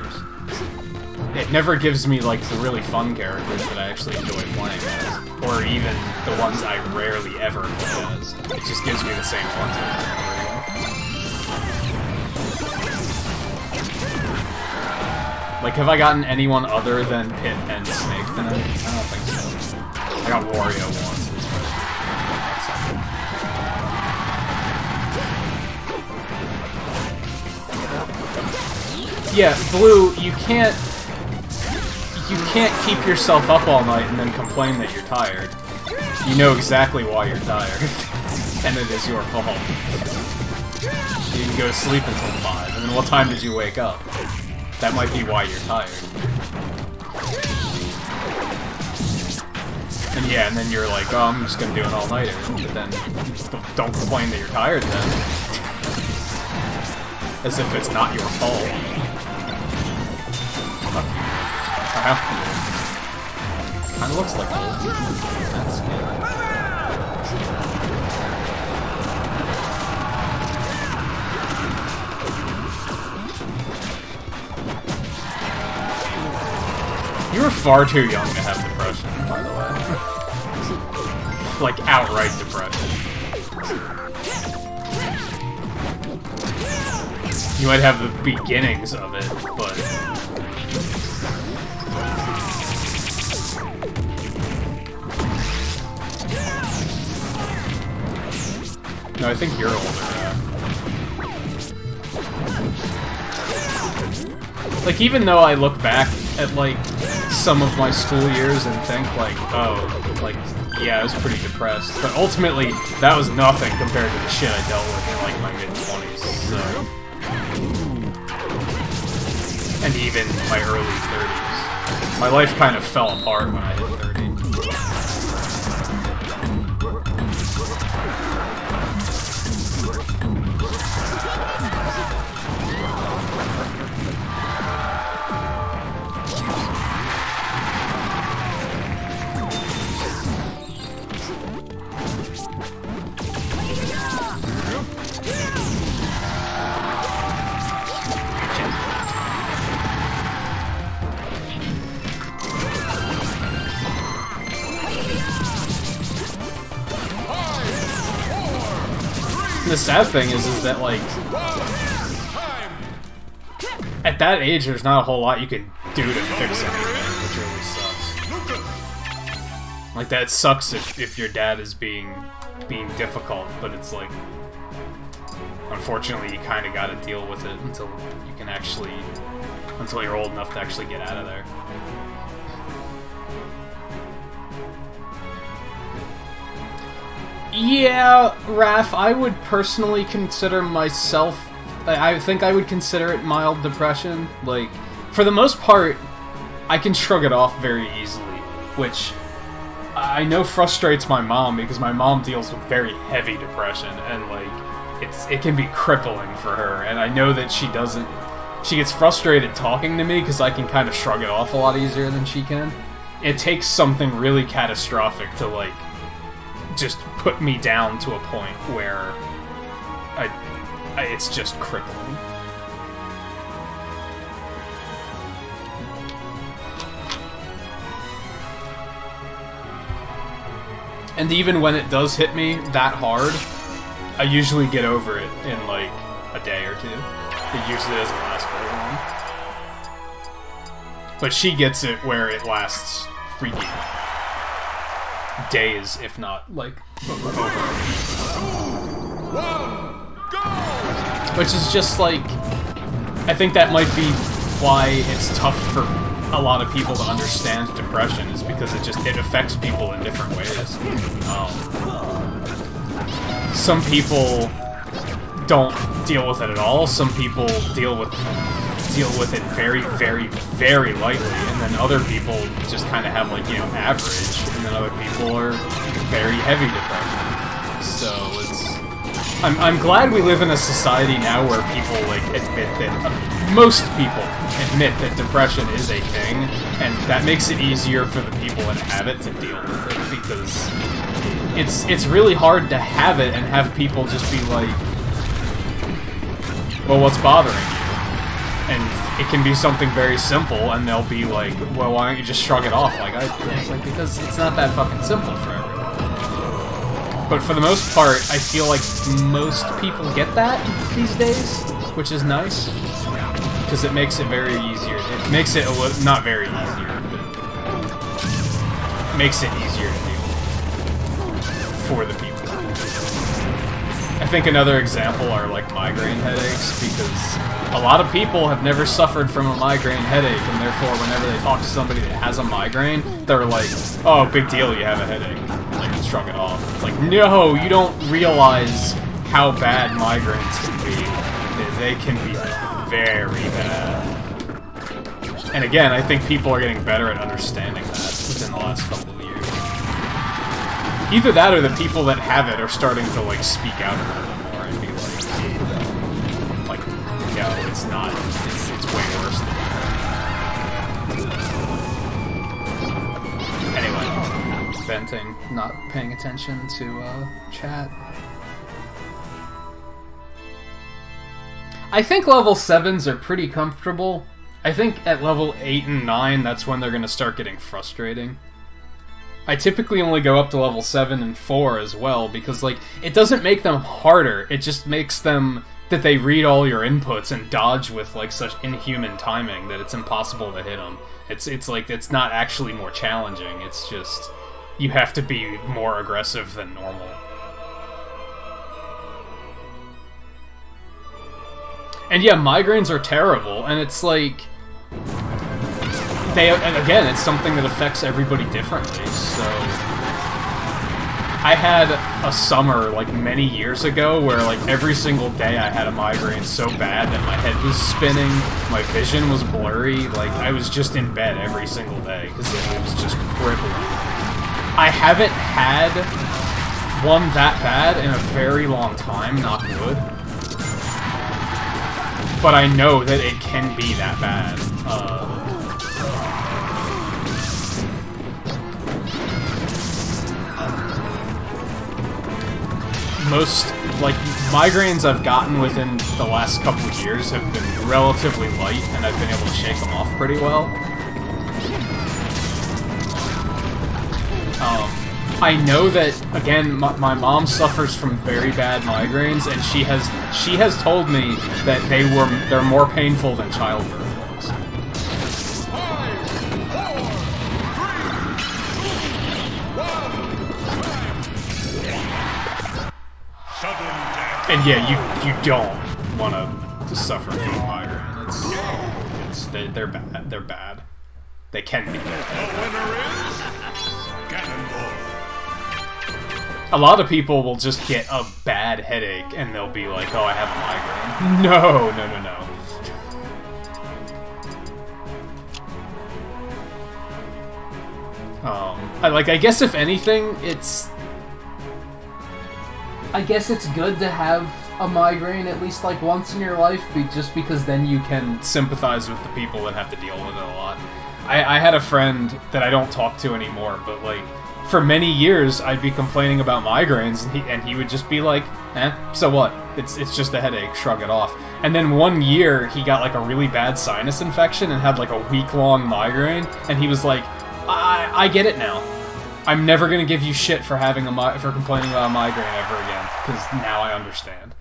it never gives me, like, the really fun characters that I actually enjoy playing as. Or even the ones I rarely ever play as. It just gives me the same ones over and over again. Like, have I gotten anyone other than Pit and Snake tonight? I don't think so. I got Wario once. Yeah, Blue, you can't keep yourself up all night and then complain that you're tired. You know exactly why you're tired, and it is your fault. You can go to sleep until 5, and then what time did you wake up? That might be why you're tired. And yeah, and then you're like, oh, I'm just gonna do an all-nighter, but then don't complain that you're tired then. As if it's not your fault. Kinda looks like gold. That's good. You were far too young to have depression, by the way. Like, outright depression. You might have the beginnings of it, but... No, I think you're older. Like, even though I look back at, like, some of my school years and think, like, oh, like, yeah, I was pretty depressed. But ultimately, that was nothing compared to the shit I dealt with in, like, my mid-20s, so... And even my early 30s. My life kind of fell apart when I hit 30. The sad thing is that, like, at that age, there's not a whole lot you can do to fix anything, which really sucks. Like, that sucks if your dad is being difficult, but it's like, unfortunately, you kind of got to deal with it until you can actually, until you're old enough to actually get out of there. Yeah, Raph, I would personally consider myself... I think I would consider it mild depression. Like, for the most part, I can shrug it off very easily, which I know frustrates my mom, because my mom deals with very heavy depression, and, like, it can be crippling for her, and I know that she doesn't... She gets frustrated talking to me, because I can kind of shrug it off a lot easier than she can. It takes something really catastrophic to, like, just put me down to a point where it's just crippling. And even when it does hit me that hard, I usually get over it in like a day or two. It usually doesn't last very long. But she gets it where it lasts freaking days, if not, like, over. Which is just, like, I think that might be why it's tough for a lot of people to understand depression, is because it affects people in different ways. Some people don't deal with it at all, some people deal with it very, very, very lightly, and then other people just kind of have, like, you know, average, and then other people are very heavy depression. So it's... I'm glad we live in a society now where people, like, admit that... most people admit that depression is a thing, and that makes it easier for the people that have it to deal with it, because it's really hard to have it and have people just be like, well, what's bothering you? And it can be something very simple, and they'll be like, well, why don't you just shrug it off? Like, it's like, because it's not that fucking simple for everyone. But for the most part, I feel like most people get that these days, which is nice, because it makes it very easier. It makes it not very easier, but it makes it easier to deal with for the people. I think another example are like migraine headaches, because a lot of people have never suffered from a migraine headache, and therefore whenever they talk to somebody that has a migraine, they're like, oh, big deal, you have a headache. Like, shrug it off. It's like, no, you don't realize how bad migraines can be. They can be very bad. And again, I think people are getting better at understanding that within the last couple of years. Either that or the people that have it are starting to, like, speak out a little bit more and be like, no, it's not, it's way worse than that. Anyway, venting, not paying attention to, chat. I think level 7s are pretty comfortable. I think at level 8 and 9, that's when they're gonna start getting frustrating. I typically only go up to level 7 and 4 as well, because, like, it doesn't make them harder, it just makes them that they read all your inputs and dodge with, like, such inhuman timing that it's impossible to hit them. It's like, it's not actually more challenging, it's just, you have to be more aggressive than normal. And yeah, migraines are terrible, and it's like, and again, it's something that affects everybody differently, so... I had a summer, like, many years ago where, like, every single day I had a migraine so bad that my head was spinning, my vision was blurry, like, I was just in bed every single day, because it was just crippling. I haven't had one that bad in a very long time, knock wood. But I know that it can be that bad. Most, like, migraines I've gotten within the last couple of years have been relatively light, and I've been able to shake them off pretty well. I know that, again, my mom suffers from very bad migraines, and she has told me that they're more painful than childbirth was. And yeah, you don't want to suffer from a migraine. They're bad. They're bad. They can be bad. A lot of people will just get a bad headache and they'll be like, oh, I have a migraine. No, no, no, no. I guess if anything, I guess it's good to have a migraine at least, like, once in your life, just because then you can sympathize with the people that have to deal with it a lot. I had a friend that I don't talk to anymore, but, like, for many years, I'd be complaining about migraines, and he would just be like, so what? It's just a headache, shrug it off. And then one year, he got, like, a really bad sinus infection and had, like, a week-long migraine, and he was like, I get it now. I'm never gonna give you shit for for complaining about a migraine ever again, because now I understand.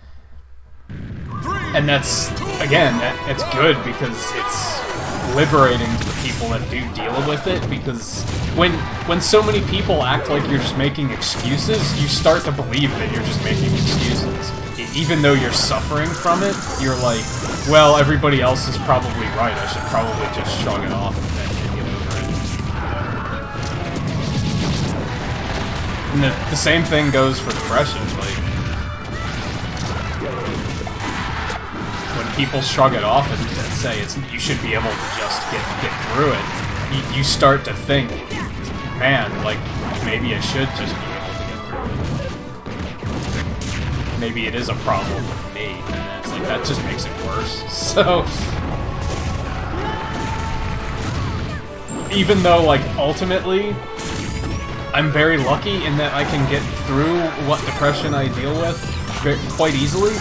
And that's, again, it's good, because it's liberating to the people that do deal with it, because when so many people act like you're just making excuses, you start to believe that you're just making excuses. Even though you're suffering from it, you're like, well, everybody else is probably right, I should probably just shrug it off and then get over it. And the same thing goes for depression, like, when people shrug it off and say you should be able to just get through it, you start to think, man, like, maybe I should just be able to get through it. Maybe it is a problem with me, and it's like, that just makes it worse. So, even though, like, ultimately, I'm very lucky in that I can get through what depression I deal with quite easily,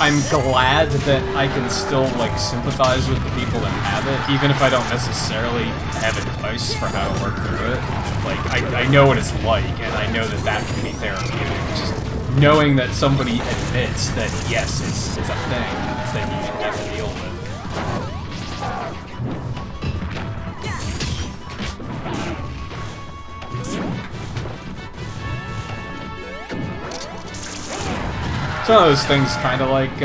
I'm glad that I can still, like, sympathize with the people that have it, even if I don't necessarily have advice for how to work through it. Like, I know what it's like, and I know that that can be therapeutic. Just knowing that somebody admits that, yes, it's a thing that you have to deal with. It's one of those things, kind of like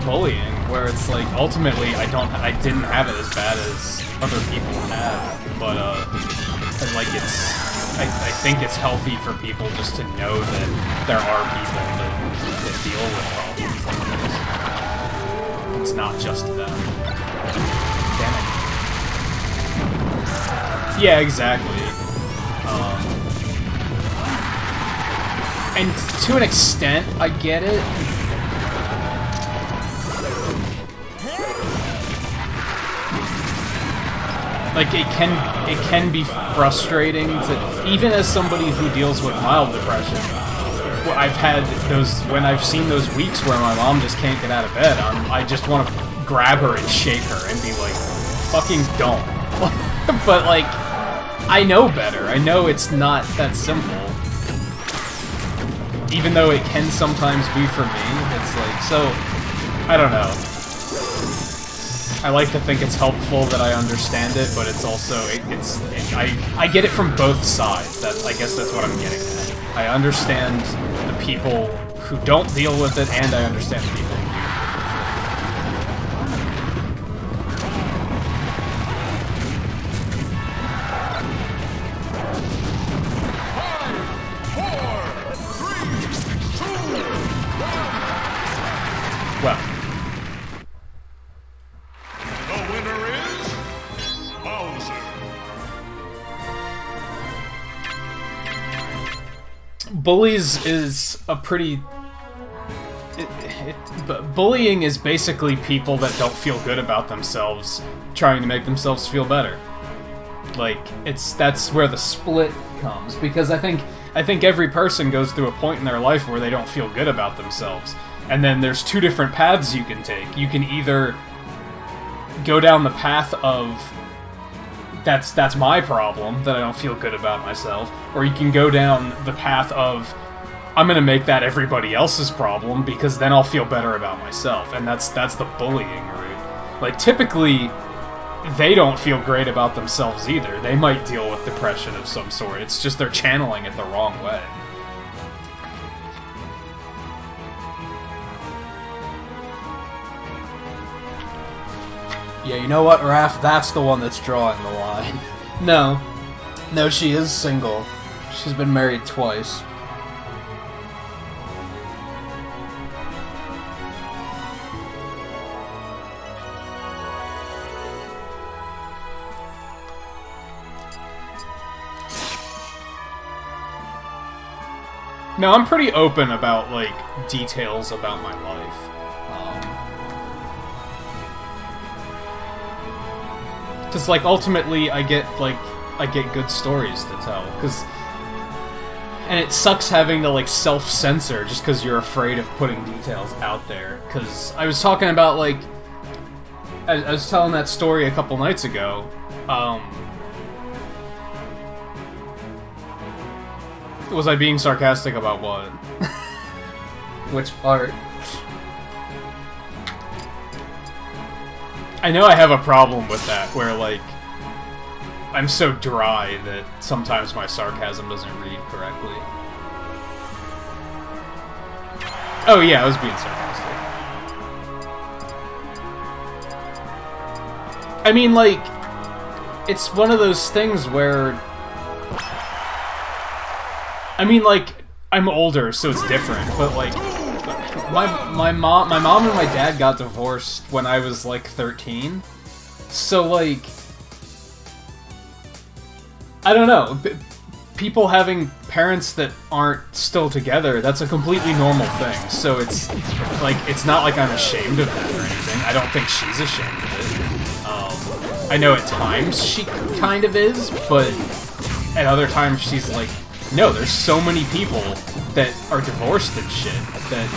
bullying, where it's like ultimately I didn't have it as bad as other people have, but and like I think it's healthy for people just to know that there are people that deal with problems like this. It's not just them. Damn it. Yeah, exactly. And to an extent, I get it. Like, it can be frustrating to, even as somebody who deals with mild depression, I've had those, when I've seen those weeks where my mom just can't get out of bed, I just want to grab her and shake her and be like, fucking don't. But, like, I know better. I know it's not that simple. Even though it can sometimes be for me, it's like, so, I don't know. I like to think it's helpful that I understand it, but it's also, I get it from both sides. I guess that's what I'm getting at. I understand the people who don't deal with it, and I understand the people who do. Well, The winner is Bowser. bullies is a pretty... bullying is basically people that don't feel good about themselves trying to make themselves feel better. Like, that's where the split comes, because I think every person goes through a point in their life where they don't feel good about themselves. And then there's two different paths you can take. You can either go down the path of that's my problem, that I don't feel good about myself, or you can go down the path of I'm gonna make that everybody else's problem because then I'll feel better about myself. And that's the bullying route. Like, typically they don't feel great about themselves either. They might deal with depression of some sort. It's just they're channeling it the wrong way. Yeah, you know what, Raph? That's the one that's drawing the line. No, she is single. She's been married twice. No, I'm pretty open about, like, details about my life. Because, like, ultimately, I get good stories to tell. And it sucks having to, like, self-censor just because you're afraid of putting details out there. Because I was talking about, like... I was telling that story a couple nights ago. Was I being sarcastic about what? Which part? I know I have a problem with that, where, like, I'm so dry that sometimes my sarcasm doesn't read correctly. Oh yeah, I was being sarcastic. I mean, like, it's one of those things where... I mean, like, I'm older, so it's different, but, like, my mom and my dad got divorced when I was, like, 13. So, like, I don't know. People having parents that aren't still together, that's a completely normal thing. So it's, like, it's not like I'm ashamed of that or anything. I don't think she's ashamed of it. I know at times she kind of is, but at other times she's, like, no, there's so many people that are divorced and shit that,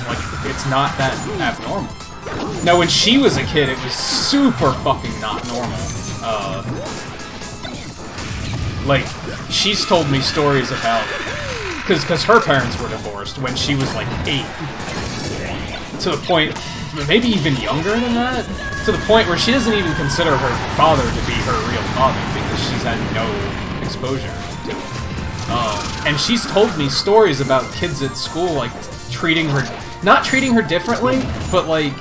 like, it's not that abnormal. Now, when she was a kid, it was super fucking not normal. Like, she's told me stories about... Because her parents were divorced when she was, like, 8. To the point... Maybe even younger than that? To the point where she doesn't even consider her father to be her real father because she's had no exposure to it. And she's told me stories about kids at school, like, treating her... Not treating her differently, but, like...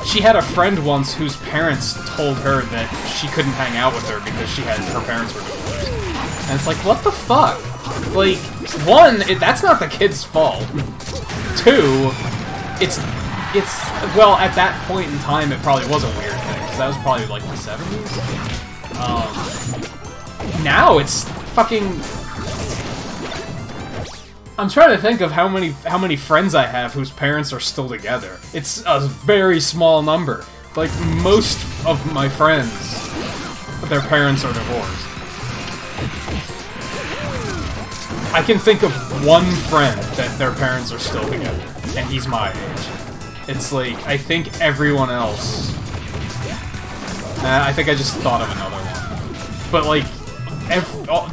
She had a friend once whose parents told her that she couldn't hang out with her because her parents were divorced. And it's like, what the fuck? Like, one, that's not the kid's fault. Two, it's... Well, at that point in time, it probably was a weird thing, because that was probably, like, the 70s? Now it's fucking... I'm trying to think of how many friends I have whose parents are still together. It's a very small number. Like, most of my friends, their parents are divorced. I can think of one friend that their parents are still together, and he's my age. It's like, I think everyone else... I think I just thought of another one. But, like,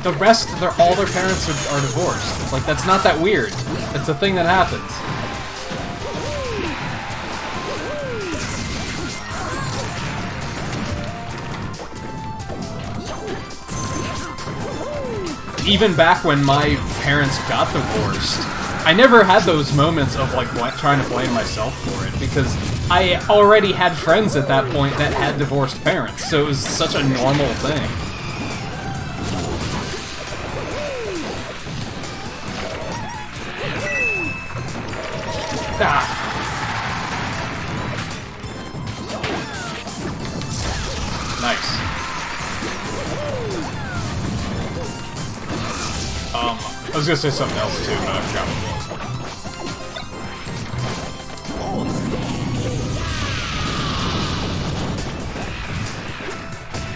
the rest, all their parents are divorced. It's like, that's not that weird. It's a thing that happens. Even back when my parents got divorced, I never had those moments of, like, trying to blame myself for it, because I already had friends at that point that had divorced parents, so it was such a normal thing. Ah. Nice. I was gonna say something else too, but I forgot what it was.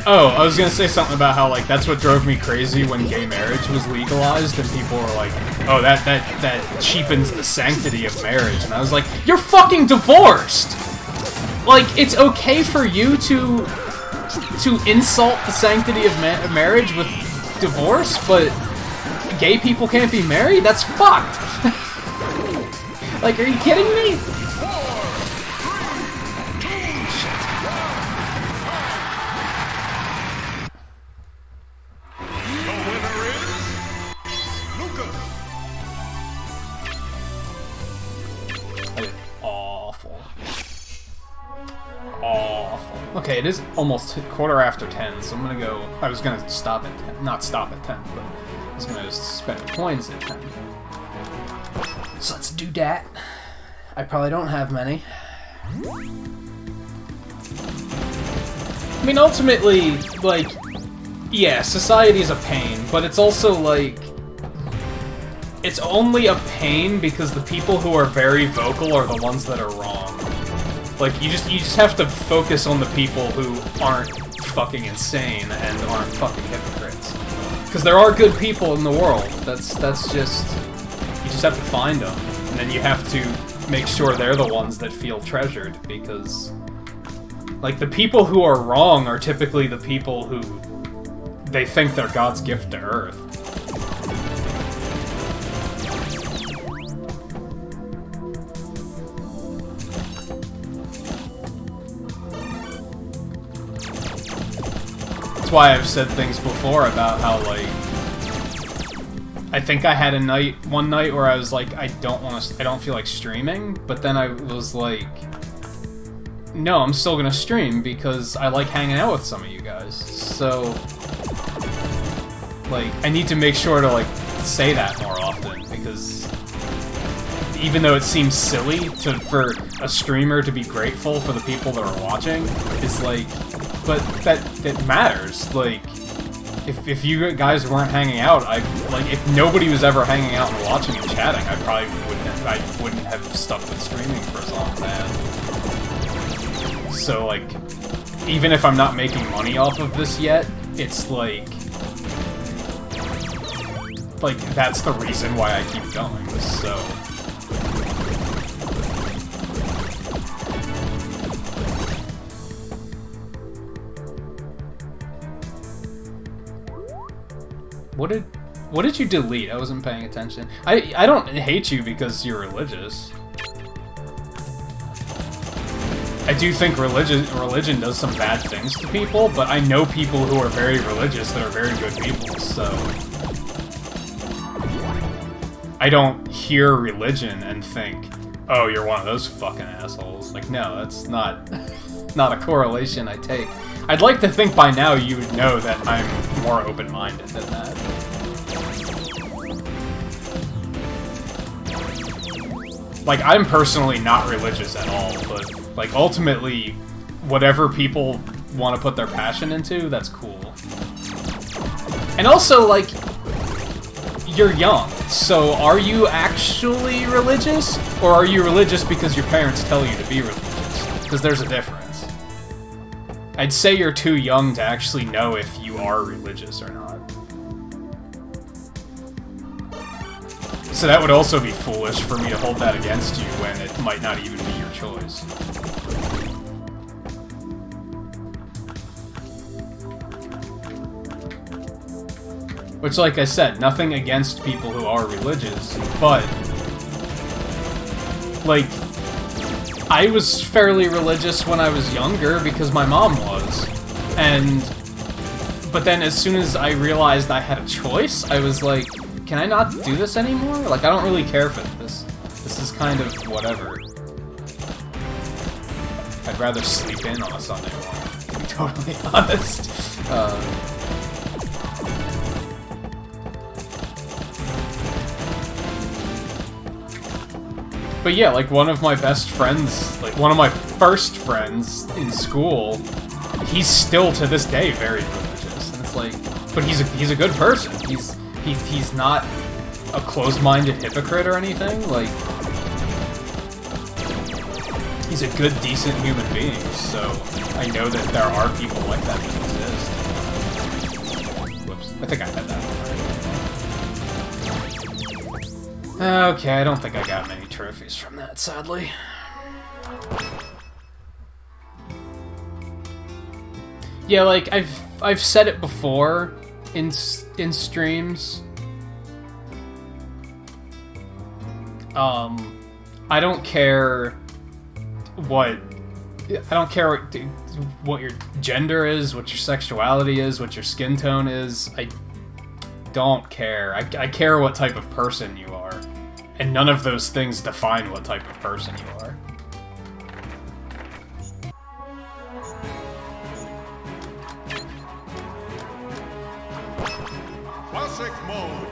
Oh, I was gonna say something about how, like, that's what drove me crazy when gay marriage was legalized, and people were like, oh, that cheapens the sanctity of marriage, and I was like, you're fucking divorced! Like, it's okay for you to insult the sanctity of marriage with divorce, but gay people can't be married? That's fucked! Like, are you kidding me? Okay, it is almost 10:15, so I'm gonna go... I was gonna stop at 10. Not stop at 10, but I was gonna just spend coins at 10. So let's do that. I probably don't have many. I mean, ultimately, like... Yeah, society is a pain, but it's also, like... It's only a pain because the people who are very vocal are the ones that are wrong. Like, you just have to focus on the people who aren't fucking insane and aren't fucking hypocrites. Because there are good people in the world. That's just... You just have to find them. And then you have to make sure they're the ones that feel treasured, because... Like, the people who are wrong are typically the people who... They think they're God's gift to Earth. That's why I've said things before about how, like, I think I had one night where I was like, I don't feel like streaming, but then I was like, no, I'm still gonna stream because I like hanging out with some of you guys. So, like, I need to make sure to, like, say that more often, because even though it seems silly for a streamer to be grateful for the people that are watching, it's like, but that matters. Like, if you guys weren't hanging out, if nobody was ever hanging out and watching and chatting, I probably wouldn't have stuck with streaming for as long as I had. So, like, even if I'm not making money off of this yet, it's like, like, that's the reason why I keep going, so... What did you delete? I wasn't paying attention. I don't hate you because you're religious. I do think religion does some bad things to people, but I know people who are very religious that are very good people, so... I don't hear religion and think, oh, you're one of those fucking assholes. Like, no, that's not a correlation I take. I'd like to think by now you would know that I'm more open-minded than that. Like, I'm personally not religious at all, but, like, ultimately, whatever people want to put their passion into, that's cool. And also, like, you're young, so are you actually religious? Or are you religious because your parents tell you to be religious? Because there's a difference. I'd say you're too young to actually know if you are religious or not. So that would also be foolish for me to hold that against you when it might not even be your choice. Which, like I said, nothing against people who are religious, but... like, I was fairly religious when I was younger because my mom was. But then as soon as I realized I had a choice, I was like, can I not do this anymore? Like, I don't really care for this. This is kind of whatever. I'd rather sleep in on a Sunday morning, to be totally honest. But yeah, like, one of my best friends, like, one of my first friends in school, he's still, to this day, very religious. And it's like, but he's a good person. He's not a closed-minded hypocrite or anything. Like, he's a good, decent human being, so I know that there are people like that exist. Whoops. I think I had that. Okay, I don't think I got many trophies from that, sadly. Yeah, like, I've said it before in streams. I don't care what your gender is, what your sexuality is, what your skin tone is. I don't care. I care what type of person you are. And none of those things define what type of person you are. Classic mode.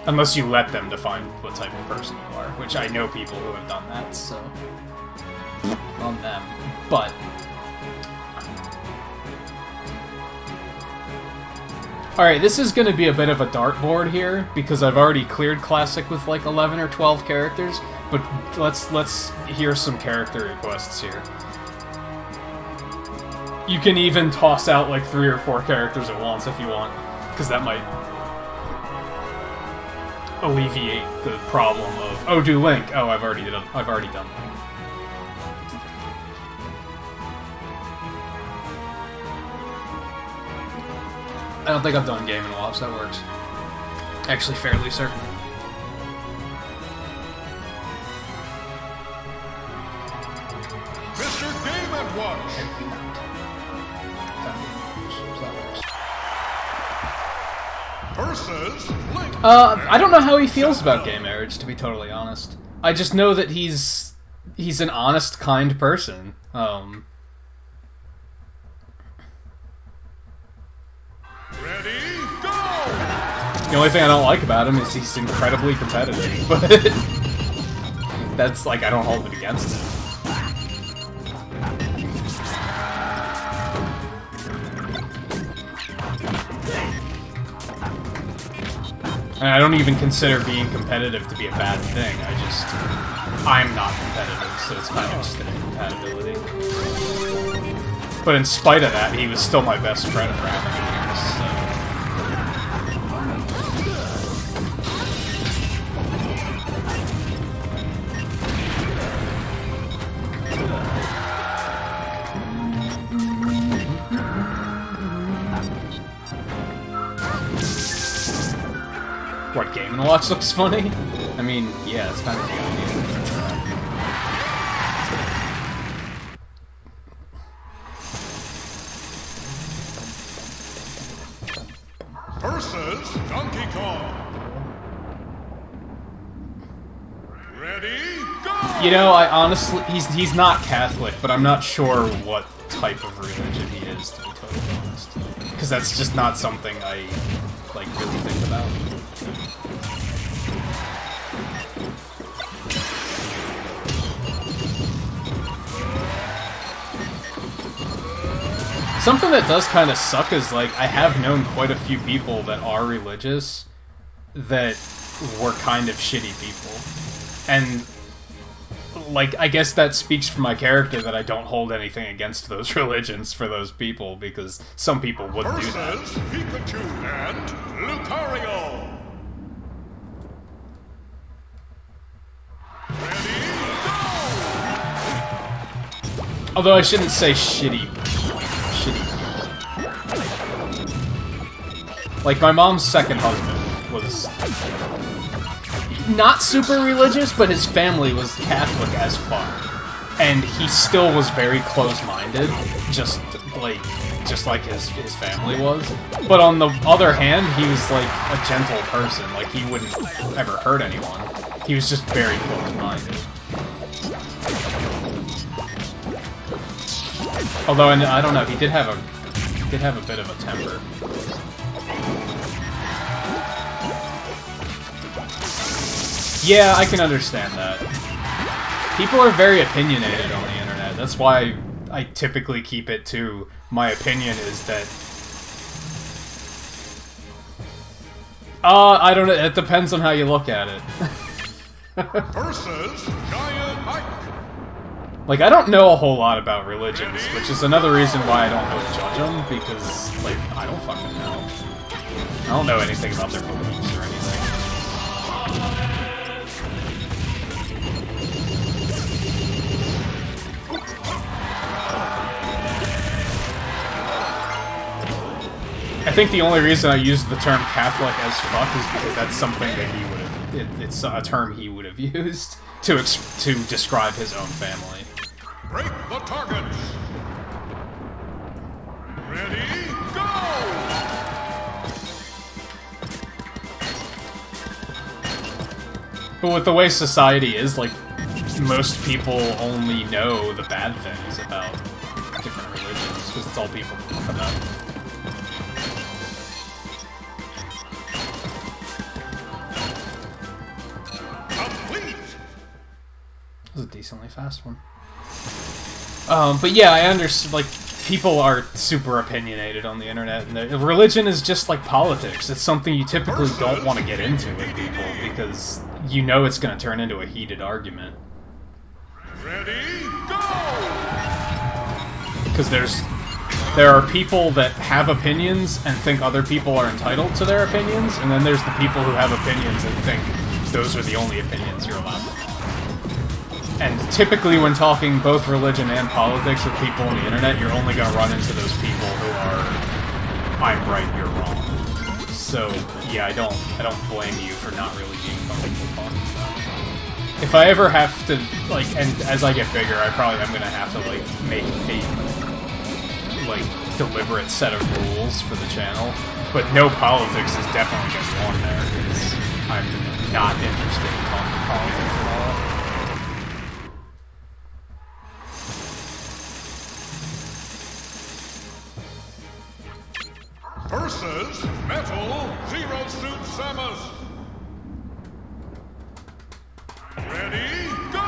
Unless you let them define what type of person you are, which I know people who have done that, so... on them. But... Alright, this is gonna be a bit of a dartboard here, because I've already cleared Classic with like 11 or 12 characters, but let's hear some character requests here. You can even toss out like 3 or 4 characters at once if you want, because that might alleviate the problem of, oh, do Link. Oh, I've already done that. I don't think I've done Game & Watch, that works. Actually, fairly certain. Mr. Game & Watch. Versus Link. I don't know how he feels about gay marriage, to be totally honest. I just know that he's an honest, kind person. Ready, go! The only thing I don't like about him is he's incredibly competitive, but that's like, I don't hold it against him. And I don't even consider being competitive to be a bad thing. I'm not competitive, so it's kind of just an incompatibility. But in spite of that, he was still my best friend for how many years, so... What, Game & Watch looks funny? I mean, yeah, it's kind of the idea. Versus Donkey Kong. Ready, go! You know, I honestly, he's not Catholic, but I'm not sure what type of religion he is, to be totally honest. Because that's just not something I, like, really think about. Something that does kind of suck is, like, I have known quite a few people that are religious that were kind of shitty people. And, like, I guess that speaks for my character that I don't hold anything against those religions for those people, because some people would do that. Versus Pikachu and Lucario. Ready, go! Although I shouldn't say shitty. Like, my mom's second husband was not super religious, but his family was Catholic as fuck. And he still was very close-minded, just like his family was. But on the other hand, he was like a gentle person, like he wouldn't ever hurt anyone. He was just very close-minded. Although, I don't know, he did have a bit of a temper. Yeah, I can understand that. People are very opinionated on the internet. That's why I typically keep it to my opinion is that... I don't know, it depends on how you look at it. Versus Giant Mike. Like, I don't know a whole lot about religions, which is another reason why I don't really judge them, because, like, I don't fucking know. I don't know anything about their beliefs or anything. I think the only reason I used the term Catholic as fuck is because that's something that he would have... It's a term he would have used to describe his own family. Break the targets. Ready, go! But with the way society is, like, most people only know the bad things about different religions, because it's all people talk about. That was a decently fast one. But yeah, I understand, like, people are super opinionated on the internet, and religion is just like politics. It's something you typically don't want to get into with people, because you know it's going to turn into a heated argument. Ready, go! Because there are people that have opinions and think other people are entitled to their opinions, and then there's the people who have opinions and think those are the only opinions you're allowed to have. And typically when talking both religion and politics with people on the internet, you're only going to run into those people who are, I'm right, you're wrong. So, yeah, I don't blame you for not really being comfortable talking about it. If I ever have to, like, and as I get bigger, I probably am going to have to, like, make a, like, deliberate set of rules for the channel. But no politics is definitely going to be on there, because I'm not interested in talking politics at all. Versus Metal Zero Suit Samus. Ready, go!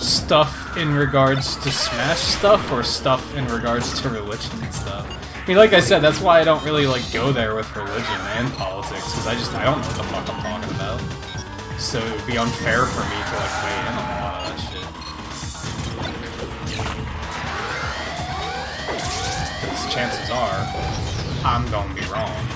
Stuff in regards to Smash stuff, or stuff in regards to religion and stuff? I mean, like I said, that's why I don't really, like, go there with religion and politics, because I don't know what the fuck I'm talking about. so it would be unfair for me to like weigh in on a lot of that shit. Because chances are, I'm gonna be wrong.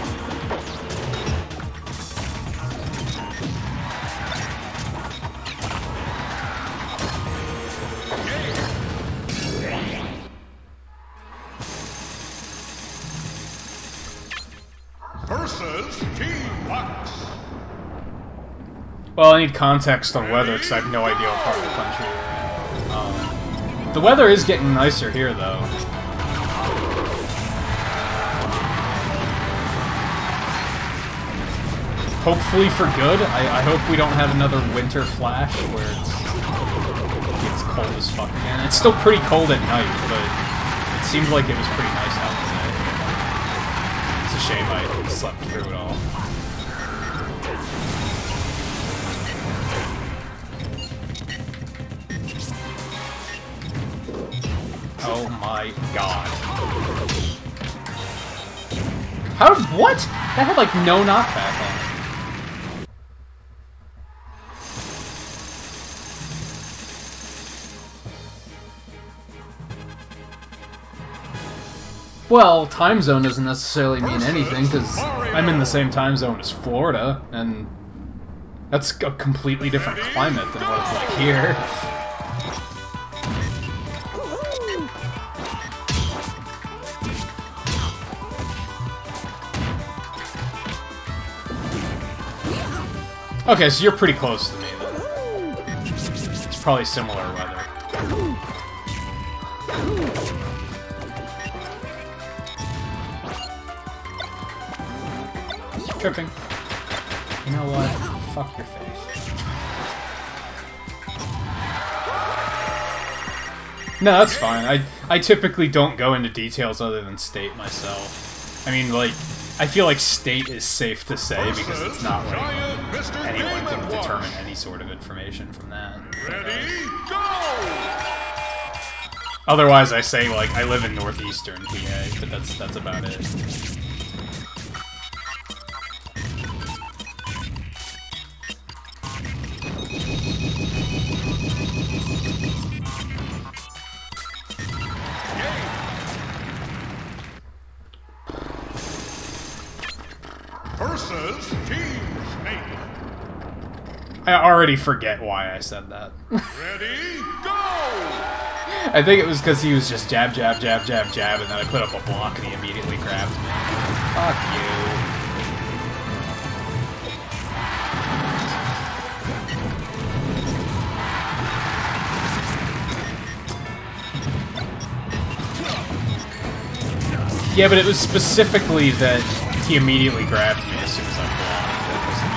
Versus Team Lux. Well, I need context on weather because I have no idea what part of the country we're in. The weather is getting nicer here, though. Hopefully for good. I hope we don't have another winter flash where it's cold as fuck again. It's still pretty cold at night, but it seemed like it was pretty nice out today. It's a shame I slept through it all. Oh my god. How? What? That had like no knockback on it. Well, time zone doesn't necessarily mean anything, because I'm in the same time zone as Florida, and that's a completely different climate than what it's like here. Okay, so you're pretty close to me, then. It's probably similar weather. Tripping. You know what? Fuck your face. No, that's fine. I typically don't go into details other than state myself. I mean, like, I feel like state is safe to say because it's not like anyone can determine any sort of information from that. Ready, go! Otherwise, I say, like, I live in northeastern PA, but that's about it. Versus Team Snake. I already forget why I said that. Ready, go! I think it was because he was just jab, jab, jab, jab, jab, and then I put up a block and he immediately grabbed me. Fuck you. Yeah, but it was specifically that he immediately grabbed me as soon as I blocked. That pissed me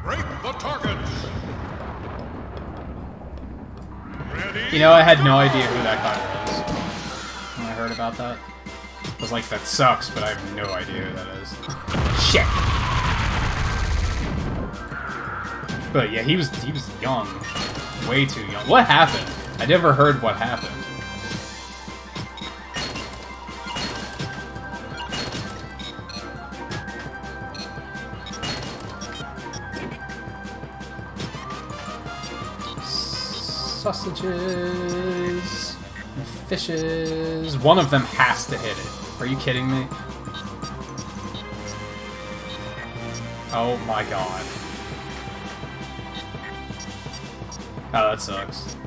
Break the targets. Ready, You know, I had no idea who that guy was when I heard about that. I was like, that sucks, but I have no idea who that is. Shit! But yeah, he was young. Way too young. What happened? I never heard what happened. Sausages and fishes. One of them has to hit it. Are you kidding me? Oh my god. Oh, that sucks.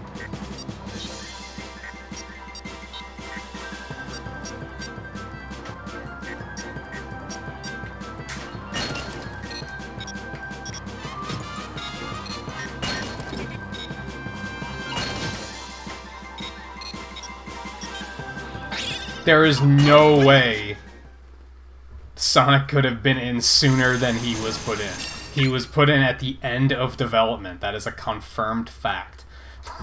There is no way Sonic could have been in sooner than he was put in. He was put in at the end of development. That is a confirmed fact.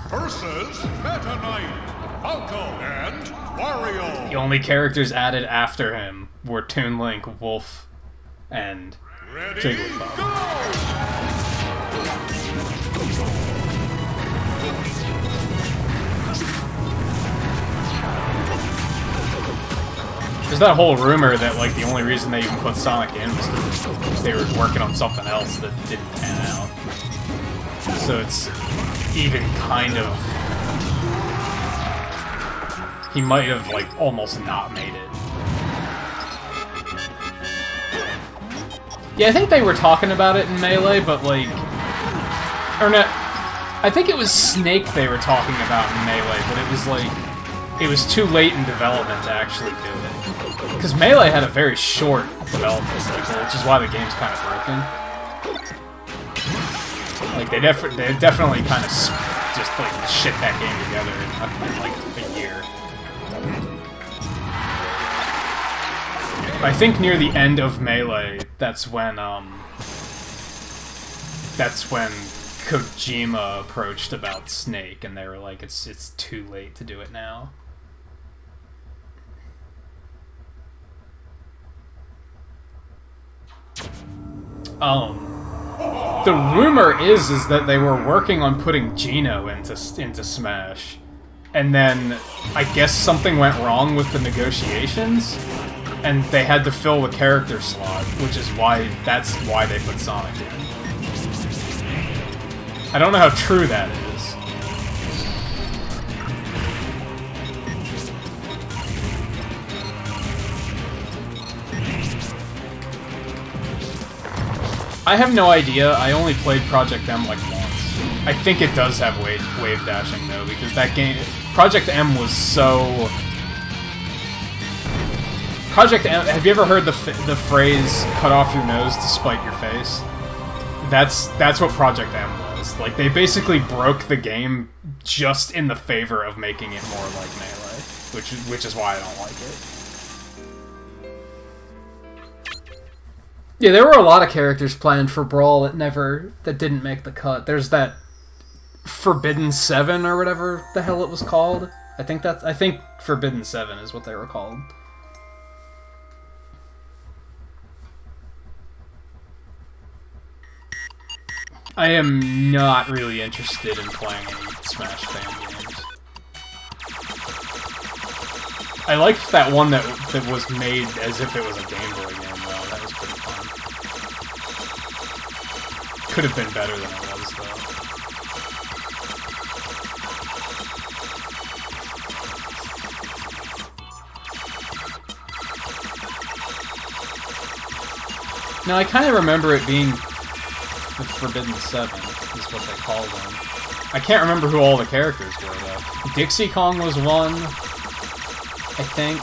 Versus Meta Knight, Falco, and Wario. The only characters added after him were Toon Link, Wolf, and Jigglypuff. There's that whole rumor that, like, the only reason they even put Sonic in was because they were working on something else that didn't pan out. So it's even kind of... He might have, like, almost not made it. Yeah, I think they were talking about it in Melee, but, like... Or no... I think it was Snake they were talking about in Melee, but it was, like... It was too late in development to actually do it. Because Melee had a very short development cycle, which is why the game's kind of broken. Like, they definitely kind of just, like, shit that game together in like, a year. I think near the end of Melee, that's when Kojima approached about Snake, and they were like, it's too late to do it now. The rumor is that they were working on putting Geno into Smash, and then I guess something went wrong with the negotiations, and they had to fill the character slot, which is why they put Sonic in. I don't know how true that is. I have no idea. I only played Project M like once. I think it does have wave dashing though, because that game, Project M was so. Project M. Have you ever heard the phrase "cut off your nose to spite your face"? That's what Project M was. Like, they basically broke the game just in the favor of making it more like Melee, which is why I don't like it. Yeah, there were a lot of characters planned for Brawl that didn't make the cut. There's that Forbidden 7 or whatever the hell it was called. I think Forbidden 7 is what they were called. I am not really interested in playing any Smash fan games. I liked that one that was made as if it was a Game Boy game, though. That was pretty fun. Could have been better than it was, though. Now, I kind of remember it being the Forbidden 7, is what they called them. I can't remember who all the characters were, though. Dixie Kong was one, I think.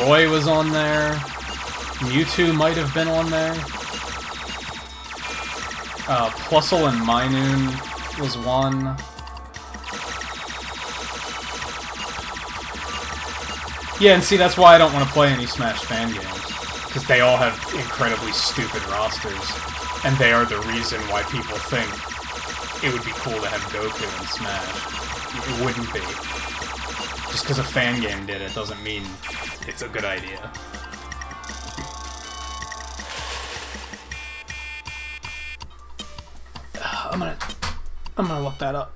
Roy was on there. Mewtwo might have been on there. Plusle and Minun was one. Yeah, and see, that's why I don't want to play any Smash fan games. Because they all have incredibly stupid rosters. And they are the reason why people think it would be cool to have Goku in Smash. It wouldn't be. Just because a fan game did it doesn't mean it's a good idea. I'm gonna look that up.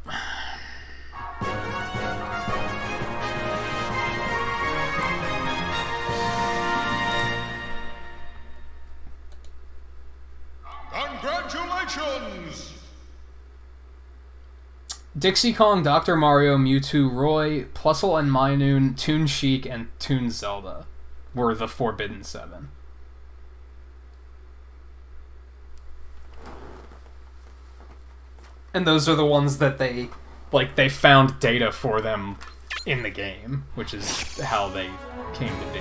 Congratulations! Dixie Kong, Dr. Mario, Mewtwo, Roy, Plusle and Minun, Toon Sheik, and Toon Zelda were the Forbidden 7. And those are the ones that they found data for them in the game, which is how they came to be.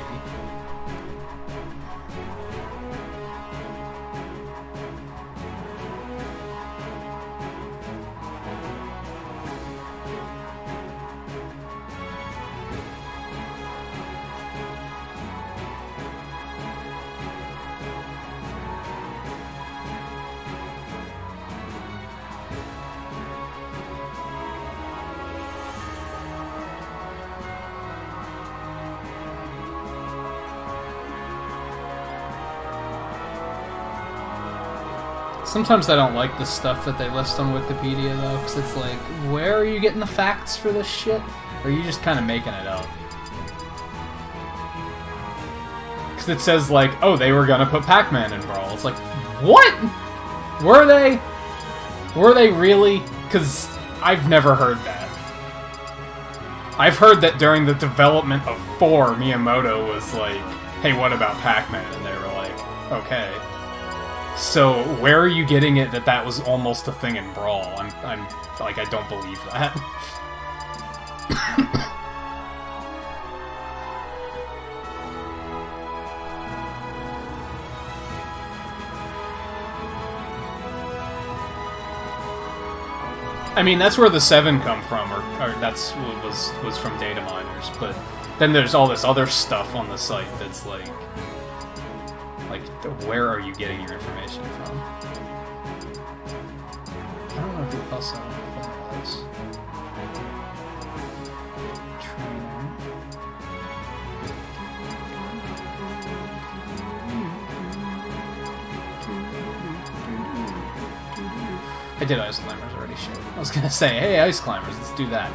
Sometimes I don't like the stuff that they list on Wikipedia, though, because it's like, where are you getting the facts for this shit? Or are you just kind of making it up? Because it says, like, oh, they were gonna put Pac-Man in Brawl. It's like, what? Were they? Were they really? Because I've never heard that. I've heard that during the development of 4, Miyamoto was like, hey, what about Pac-Man? And they were like, okay. So, where are you getting it that that was almost a thing in Brawl? I'm like, I don't believe that. I mean, that's where the 7 come from, or that's what was from data miners, but then there's all this other stuff on the site that's like, where are you getting your information from? I don't know who else I want to play this. Trainer. I did Ice Climbers already, shit. I was gonna say, hey, Ice Climbers, let's do that.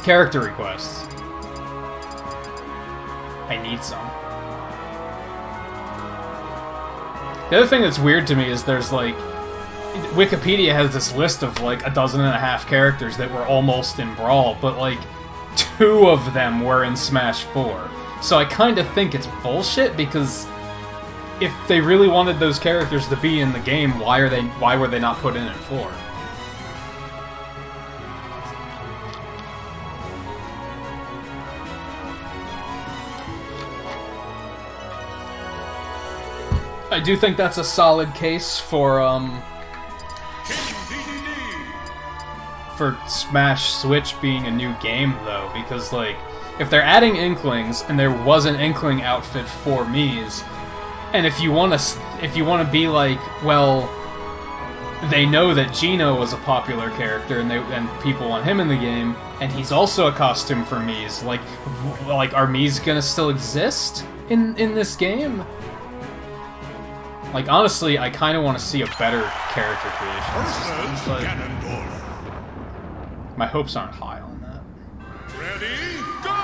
Character requests. I need some. The other thing that's weird to me is there's like... Wikipedia has this list of like 12.5 characters that were almost in Brawl, but like 2 of them were in Smash 4. So I kind of think it's bullshit, because if they really wanted those characters to be in the game, why were they not put in 4? I do think that's a solid case for Smash Switch being a new game, though, because like if they're adding Inklings and there was an Inkling outfit for Mii's, and if you want to be like, well, they know that Geno was a popular character and people want him in the game, and he's also a costume for Mii's, like are Mii's gonna still exist in this game? Like, honestly, I kind of want to see a better character creation system, but my hopes aren't high on that. Ready, go!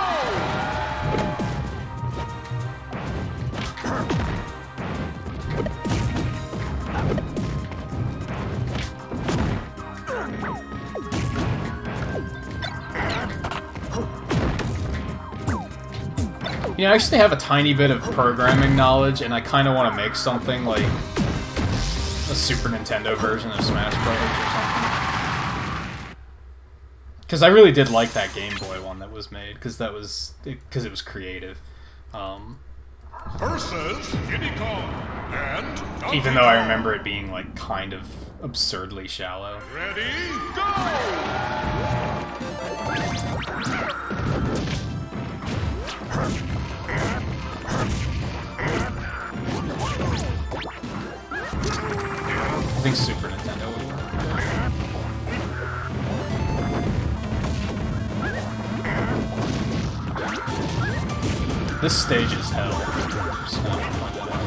You know, I actually have a tiny bit of programming knowledge, and I kind of want to make something like a Super Nintendo version of Smash Bros. Or something. Because I really did like that Game Boy one that was made, because it was creative. Versus Diddy Kong and Donkey Even though I Kong. remember it being like kind of absurdly shallow. Ready, go! I think Super Nintendo would work. This stage is hell. Just gonna point that out.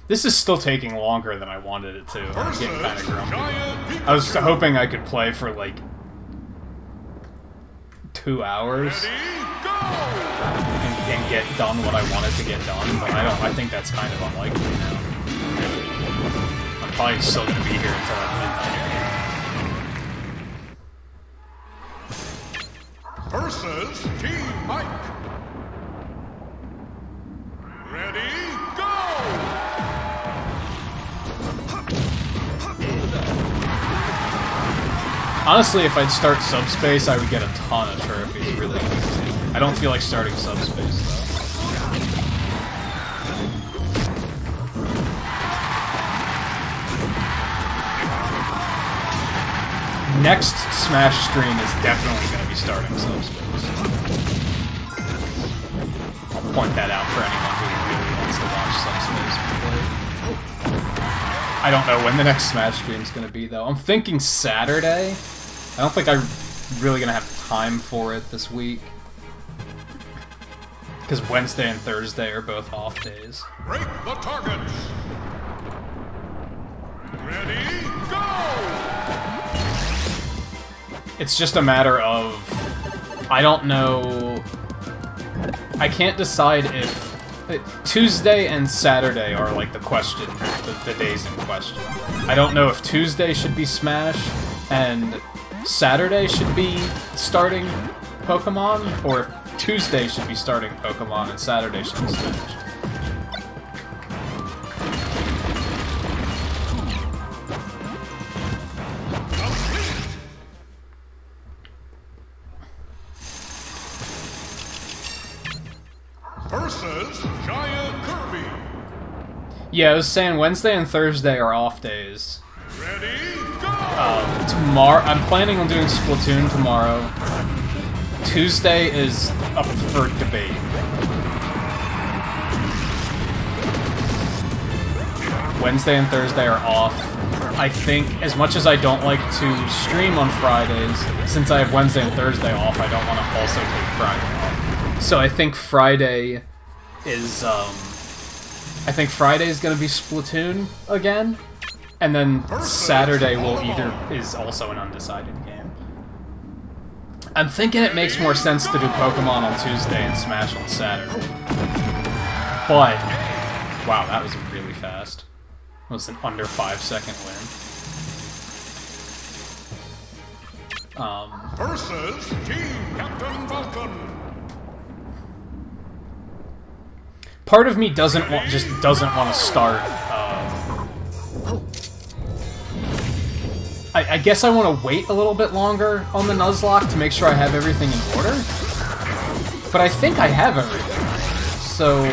This is still taking longer than I wanted it to. I'm getting kind of grumpy. I was hoping I could play for like 2 hours and get done what I wanted to get done, but I think that's kind of unlikely now. I'm probably still gonna be here until like midnight. Versus Team Mike. Ready, go! Honestly, if I'd start Subspace, I would get a ton of trophies really easy. I don't feel like starting Subspace, though. Next Smash stream is definitely going to be starting Subspace. point that out for anyone who really wants to watch Subspace play. I don't know when the next Smash stream's gonna be, though. I'm thinking Saturday. I don't think I'm really gonna have time for it this week. Because Wednesday and Thursday are both off days. Break the targets. Ready, go! It's just a matter of... I don't know... I can't decide if... Tuesday and Saturday are like the question, the days in question. I don't know if Tuesday should be Smash, and Saturday should be starting Pokemon, or if Tuesday should be starting Pokemon, and Saturday should be Smash. Versus Giant Kirby. Yeah, I was saying Wednesday and Thursday are off days. Ready, go! Tomorrow, I'm planning on doing Splatoon tomorrow. Tuesday is up for debate. Wednesday and Thursday are off. I think, as much as I don't like to stream on Fridays, since I have Wednesday and Thursday off, I don't want to also take Friday off. So I think Friday is, I think Friday is going to be Splatoon again, and then Saturday is also an undecided game. I'm thinking it makes more sense to do Pokemon on Tuesday and Smash on Saturday. But, wow, that was really fast. It was an under 5-second win. Versus Team Captain Vulcan. Part of me doesn't want to start. I guess I want to wait a little bit longer on the Nuzlocke to make sure I have everything in order. But I think I have everything. So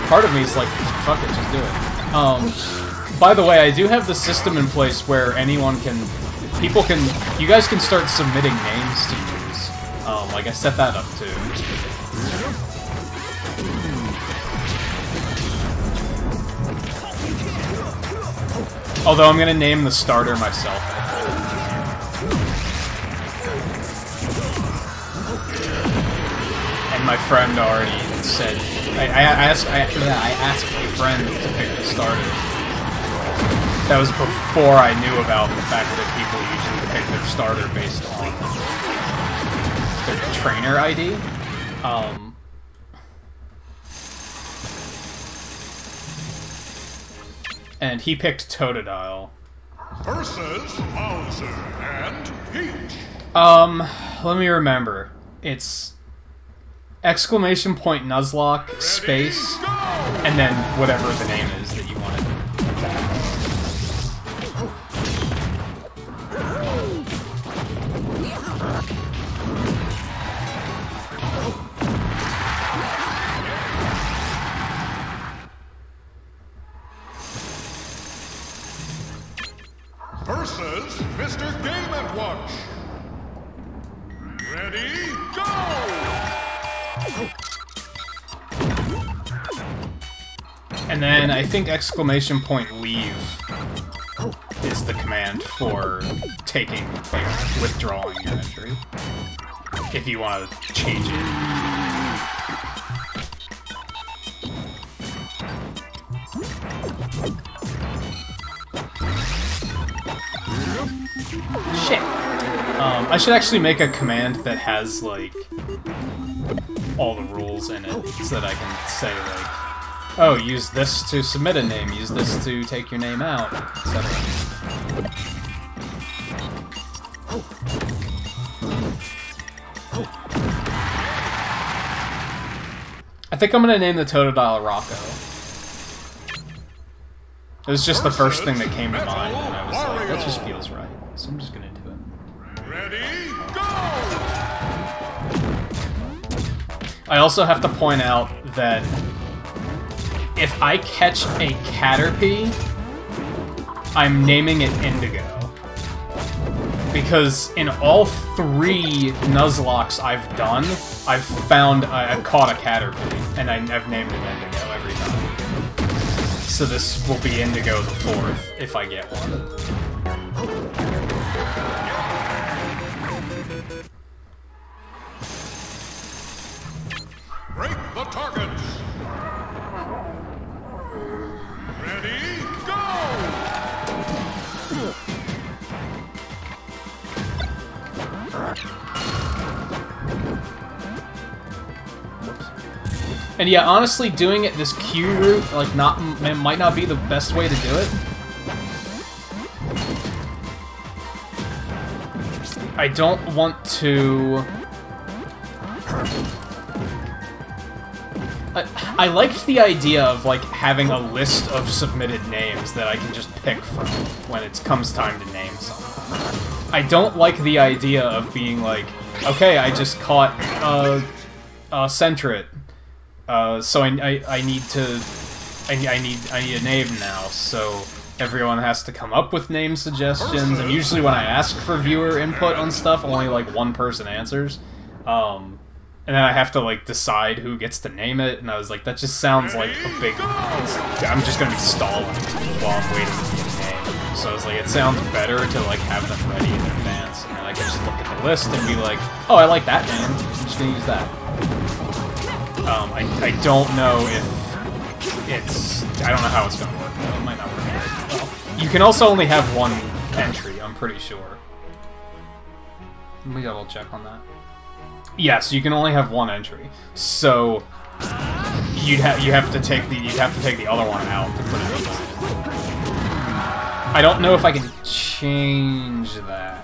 part of me is like, fuck it, just do it. By the way, I do have the system in place where you guys can start submitting names to use. Like I set that up too. Although I'm gonna name the starter myself. And my friend already said I asked my friend to pick the starter. That was before I knew about the fact that people usually pick their starter based on their trainer ID. And he picked Totodile. Versus Bowser and Peach. Let me remember. It's exclamation point Nuzlocke, space, and then whatever the name is that you wanted. Versus Mr. Game & Watch. Ready, go! And then I think exclamation point leave is the command for taking, like, withdrawing your entry. If you want to change it. Shit. I should actually make a command that has, like, all the rules in it, so that I can say, like, oh, use this to submit a name, use this to take your name out, etc. I think I'm gonna name the Totodile Rocco. It was just the first thing that came to mind, and I was like, that just feels right, so I'm just gonna do it. Ready, go! I also have to point out that if I catch a Caterpie, I'm naming it Indigo. Because in all 3 Nuzlockes I've done, I've caught a Caterpie, and I've named it Indigo every time. So this will be Indigo the 4th, if I get one. Break the targets. Ready, go! And yeah, honestly, doing it this Q route, like, might not be the best way to do it. I don't want to... I liked the idea of, like, having a list of submitted names that I can just pick from when it comes time to name something. I don't like the idea of being like, okay, I just caught, Centret. So I need a name now, so everyone has to come up with name suggestions, and usually when I ask for viewer input on stuff, only, like, one person answers. And then I have to, like, decide who gets to name it, and I was like, that just sounds like a big... I'm just gonna be stalling while I'm waiting to get a name. So I was like, it sounds better to, like, have them ready in advance, and then I can just look at the list and be like, oh, I like that name, I'm just gonna use that. I don't know if it's... I don't know how it's gonna work, though. It might not work. Well, you can also only have one entry, I'm pretty sure. Let me double check on that. Yes, you can only have one entry, so you have to take the other one out to put it in. I don't know if I can change that.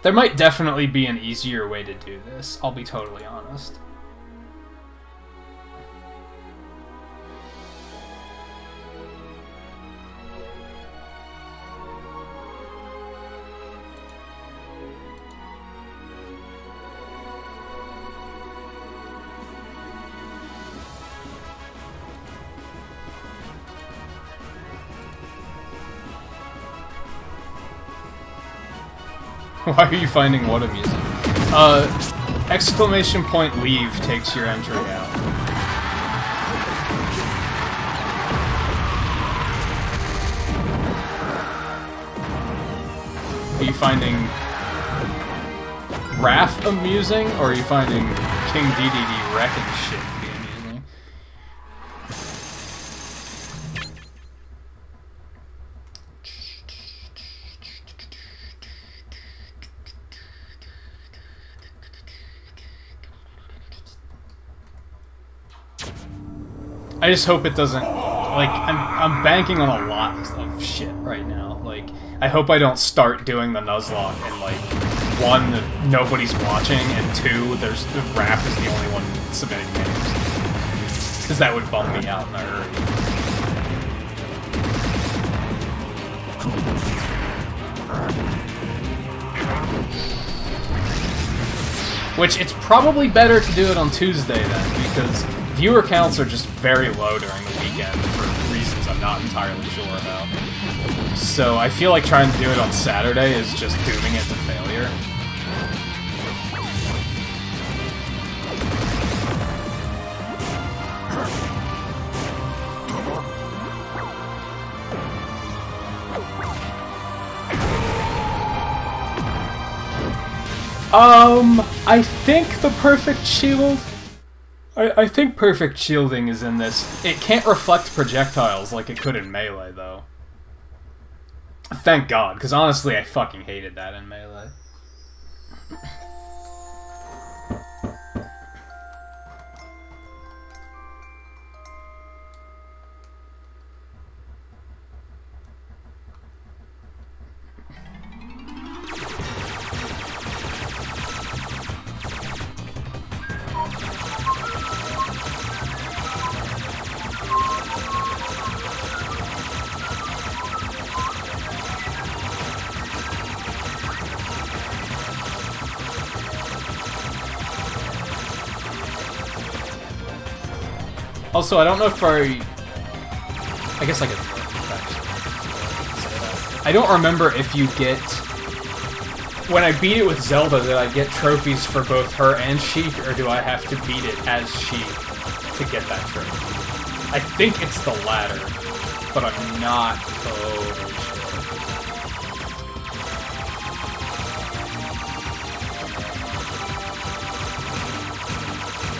There might definitely be an easier way to do this, I'll be totally honest. Why are you finding what amusing? Exclamation point leave takes your entry out. Are you finding Raph amusing, or are you finding King DDD wrecking shit to be amusing? I just hope it doesn't, like, I'm banking on a lot of shit right now. Like, I hope I don't start doing the Nuzlocke and, like, 1, nobody's watching, and 2, Raph is the only one submitting names. Because that would bum me out in a hurry. Which, it's probably better to do it on Tuesday then, because viewer counts are just very low during the weekend for reasons I'm not entirely sure about. So I feel like trying to do it on Saturday is just dooming it to failure. I think the perfect shield... I think perfect shielding is in this. It can't reflect projectiles like it could in Melee, though. Thank God, because honestly, I fucking hated that in Melee. Also, I don't know if I guess I could... I don't remember if you get... When I beat it with Zelda, did I get trophies for both her and Sheik, or do I have to beat it as Sheik to get that trophy? I think it's the latter, but I'm not totally sure.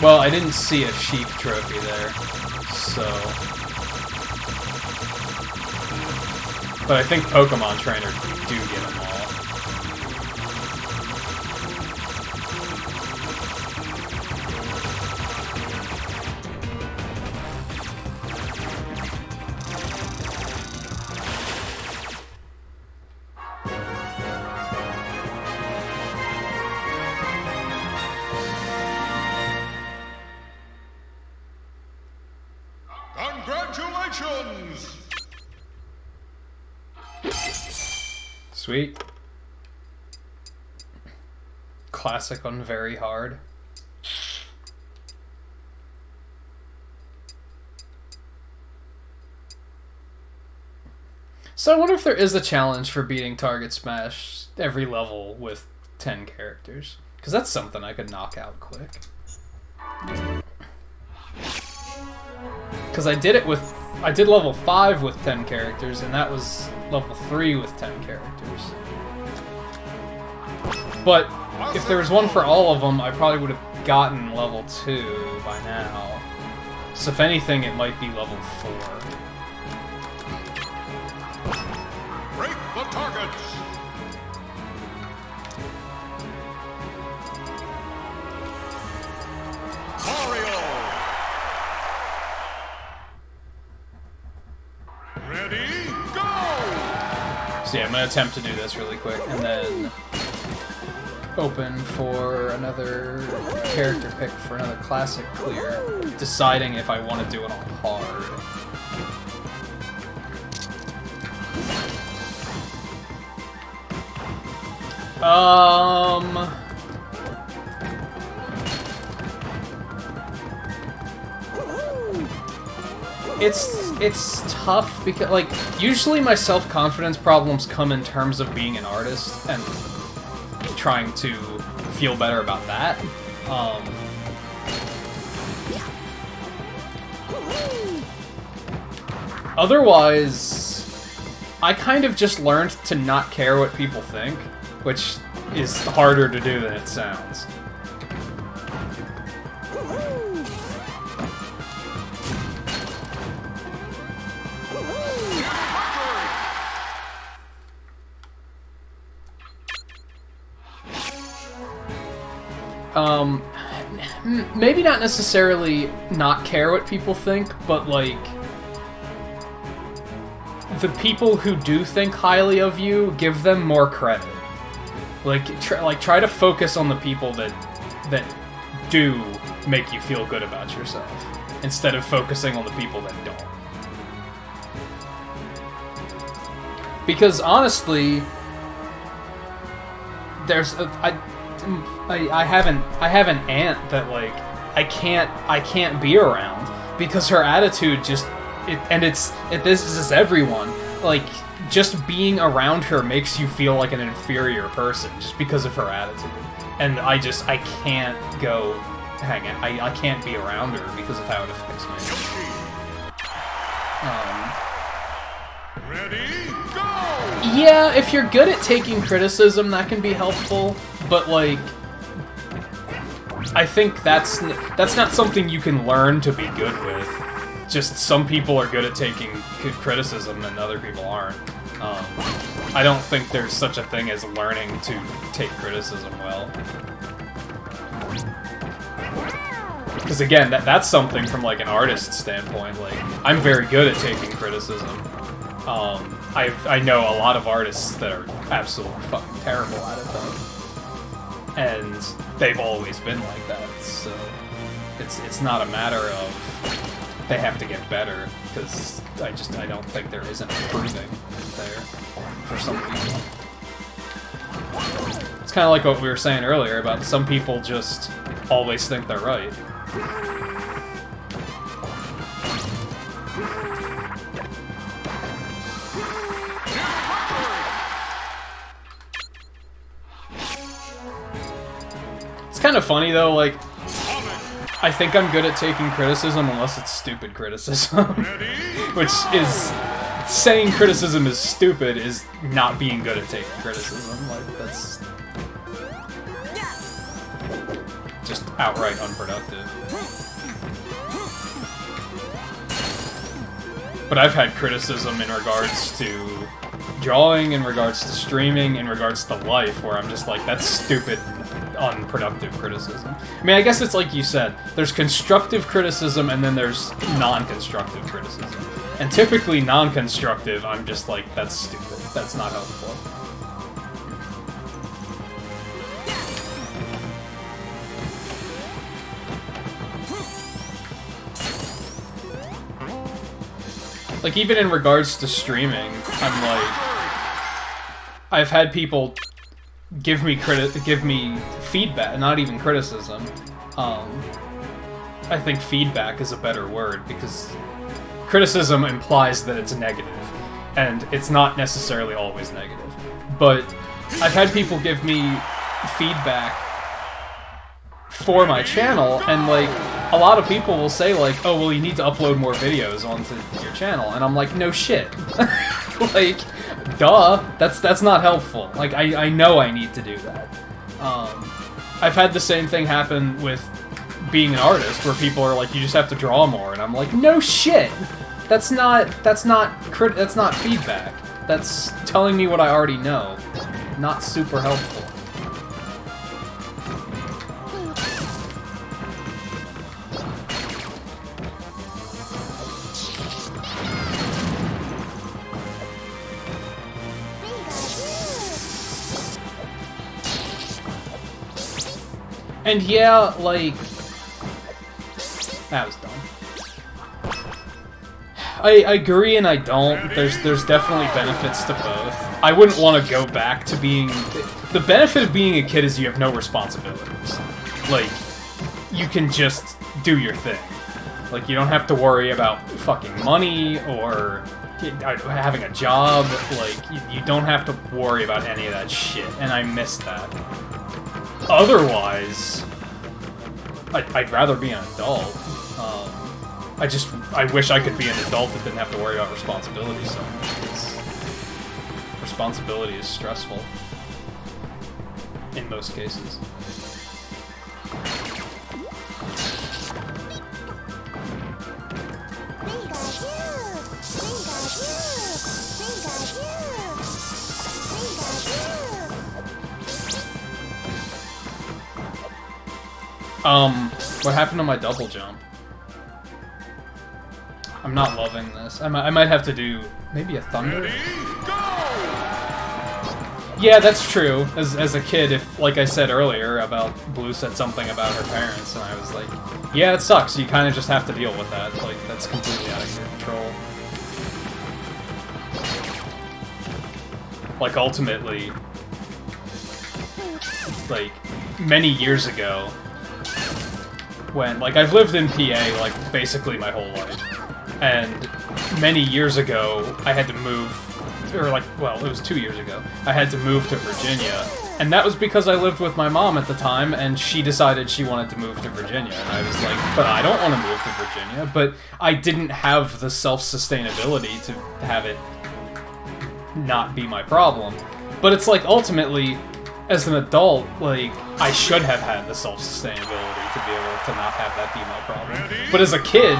Well, I didn't see a Sheik trophy there, so... But I think Pokemon Trainer, you do get them all. Congratulations! Sweet. Classic on very hard. So I wonder if there is a challenge for beating Target Smash every level with 10 characters. Because that's something I could knock out quick. Because I did level 5 with 10 characters, and that was level 3 with 10 characters. But if there was one for all of them, I probably would have gotten level 2 by now. So if anything, it might be level 4. Break the targets! Mario! Ready, go! So yeah, I'm going to attempt to do this really quick, and then open for another character pick for another classic clear, deciding if I want to do it on hard. It's tough because, like, usually my self-confidence problems come in terms of being an artist and trying to feel better about that. Otherwise, I kind of just learned to not care what people think, which is harder to do than it sounds. Maybe not necessarily not care what people think, but, like, the people who do think highly of you, give them more credit. Like, try to focus on the people that do make you feel good about yourself, instead of focusing on the people that don't. Because honestly, there's I have an aunt that, like, I can't be around because her attitude just this is everyone, like, just being around her makes you feel like an inferior person just because of her attitude, and I can't go hang out. I can't be around her because of how it affects me. Ready, go! Yeah, if you're good at taking criticism, that can be helpful, but, like, I think that's not something you can learn to be good with. Just some people are good at taking good criticism and other people aren't. I don't think there's such a thing as learning to take criticism well. Because again, that's something from, like, an artist's standpoint. Like, I'm very good at taking criticism. I know a lot of artists that are absolutely fucking terrible at it, though. And they've always been like that, so it's not a matter of they have to get better, because I don't think there is an improving there for some people. It's kind of like what we were saying earlier about some people just always think they're right. kind of funny though, like, I think I'm good at taking criticism unless it's stupid criticism. Which is... saying criticism is stupid is not being good at taking criticism. Like, that's... just outright unproductive. But I've had criticism in regards to drawing, in regards to streaming, in regards to life, where I'm just like, that's stupid, unproductive criticism. I mean, I guess it's like you said, there's constructive criticism and then there's non-constructive criticism. And typically non-constructive, I'm just like, that's stupid, that's not helpful. Like, even in regards to streaming, I'm like... I've had people give me feedback, not even criticism. I think feedback is a better word, because criticism implies that it's negative, and it's not necessarily always negative. But I've had people give me feedback for my channel, and like, a lot of people will say like, oh, well, you need to upload more videos onto your channel, and I'm like, no shit. Like, duh, that's not helpful. Like, I know I need to do that. I've had the same thing happen with being an artist, where people are like, you just have to draw more, and I'm like, no shit. That's not feedback. That's telling me what I already know. Not super helpful. And yeah, like... that was dumb. I agree and I don't. There's definitely benefits to both. I wouldn't want to go back to being... the benefit of being a kid is you have no responsibilities. Like, you can just do your thing. Like, you don't have to worry about fucking money or having a job. Like, you don't have to worry about any of that shit, and I miss that. Otherwise, I'd rather be an adult. I wish I could be an adult that didn't have to worry about responsibility so much, because responsibility is stressful. In most cases. What happened to my double jump? I'm not loving this. I might have to do maybe a thunder. Yeah, that's true. As a kid, if, like I said earlier, about Blue said something about her parents, and I was like, yeah, it sucks. You kind of just have to deal with that. Like, that's completely out of your control. Like, ultimately, like, many years ago, when, like, I've lived in PA, like, basically my whole life. And many years ago, I had to move, or like, well, it was 2 years ago, I had to move to Virginia. And that was because I lived with my mom at the time, and she decided she wanted to move to Virginia. And I was like, but I don't want to move to Virginia. But I didn't have the self-sustainability to have it not be my problem. But it's like, ultimately, as an adult, like, I should have had the self-sustainability to be able to not have that be my problem. But as a kid,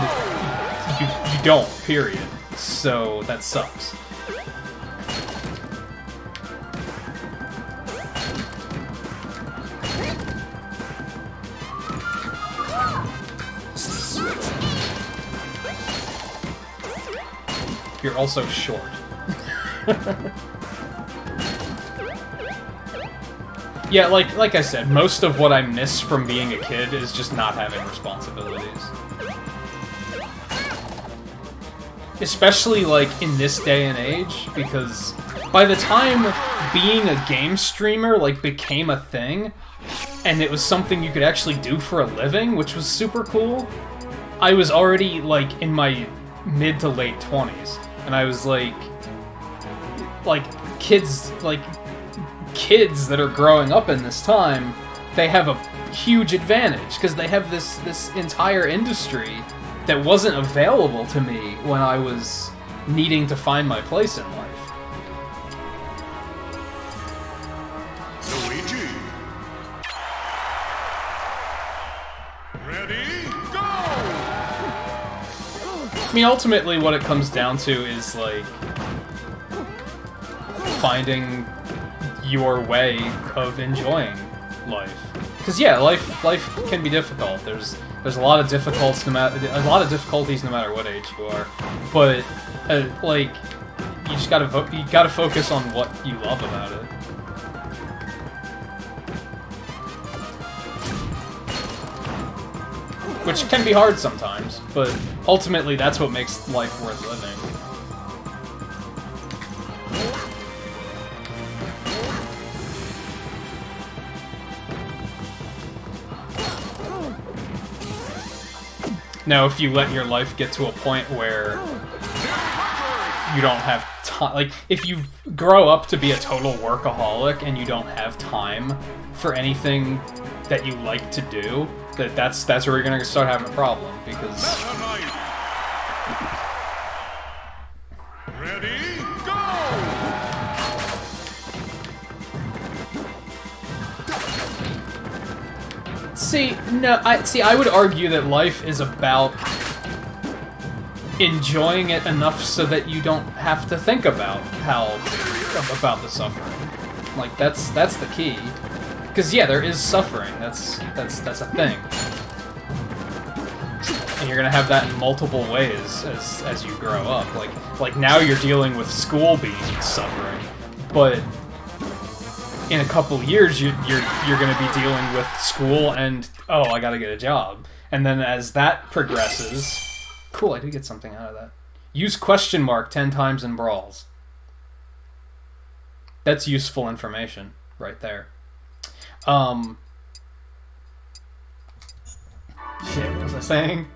you don't, period. So that sucks. You're also short. Yeah, like I said, most of what I miss from being a kid is just not having responsibilities. Especially, like, in this day and age, because by the time being a game streamer, like, became a thing, and it was something you could actually do for a living, which was super cool, I was already, like, in my mid to late 20s. And I was like, kids that are growing up in this time, they have a huge advantage, because they have this entire industry that wasn't available to me when I was needing to find my place in life. Luigi. Ready, go! I mean, ultimately what it comes down to is, like, finding your way of enjoying life. Because yeah, life can be difficult. There's a lot of difficulties no matter what age you are. But like, you just gotta focus on what you love about it. Which can be hard sometimes, but ultimately that's what makes life worth living. Now, if you let your life get to a point where you don't have time, like, if you grow up to be a total workaholic and you don't have time for anything that you like to do, that's where you're gonna start having a problem, because... Ready, go! I would argue that life is about enjoying it enough so that you don't have to think about the suffering. Like, that's the key. Because yeah, there is suffering. That's a thing. And you're gonna have that in multiple ways as you grow up. Like now you're dealing with school being suffering, but in a couple years you're gonna be dealing with school and, oh, I gotta get a job. And then as that progresses, cool, I did get something out of that. Use question mark 10 times in Brawls. That's useful information right there. Shit, what was I saying?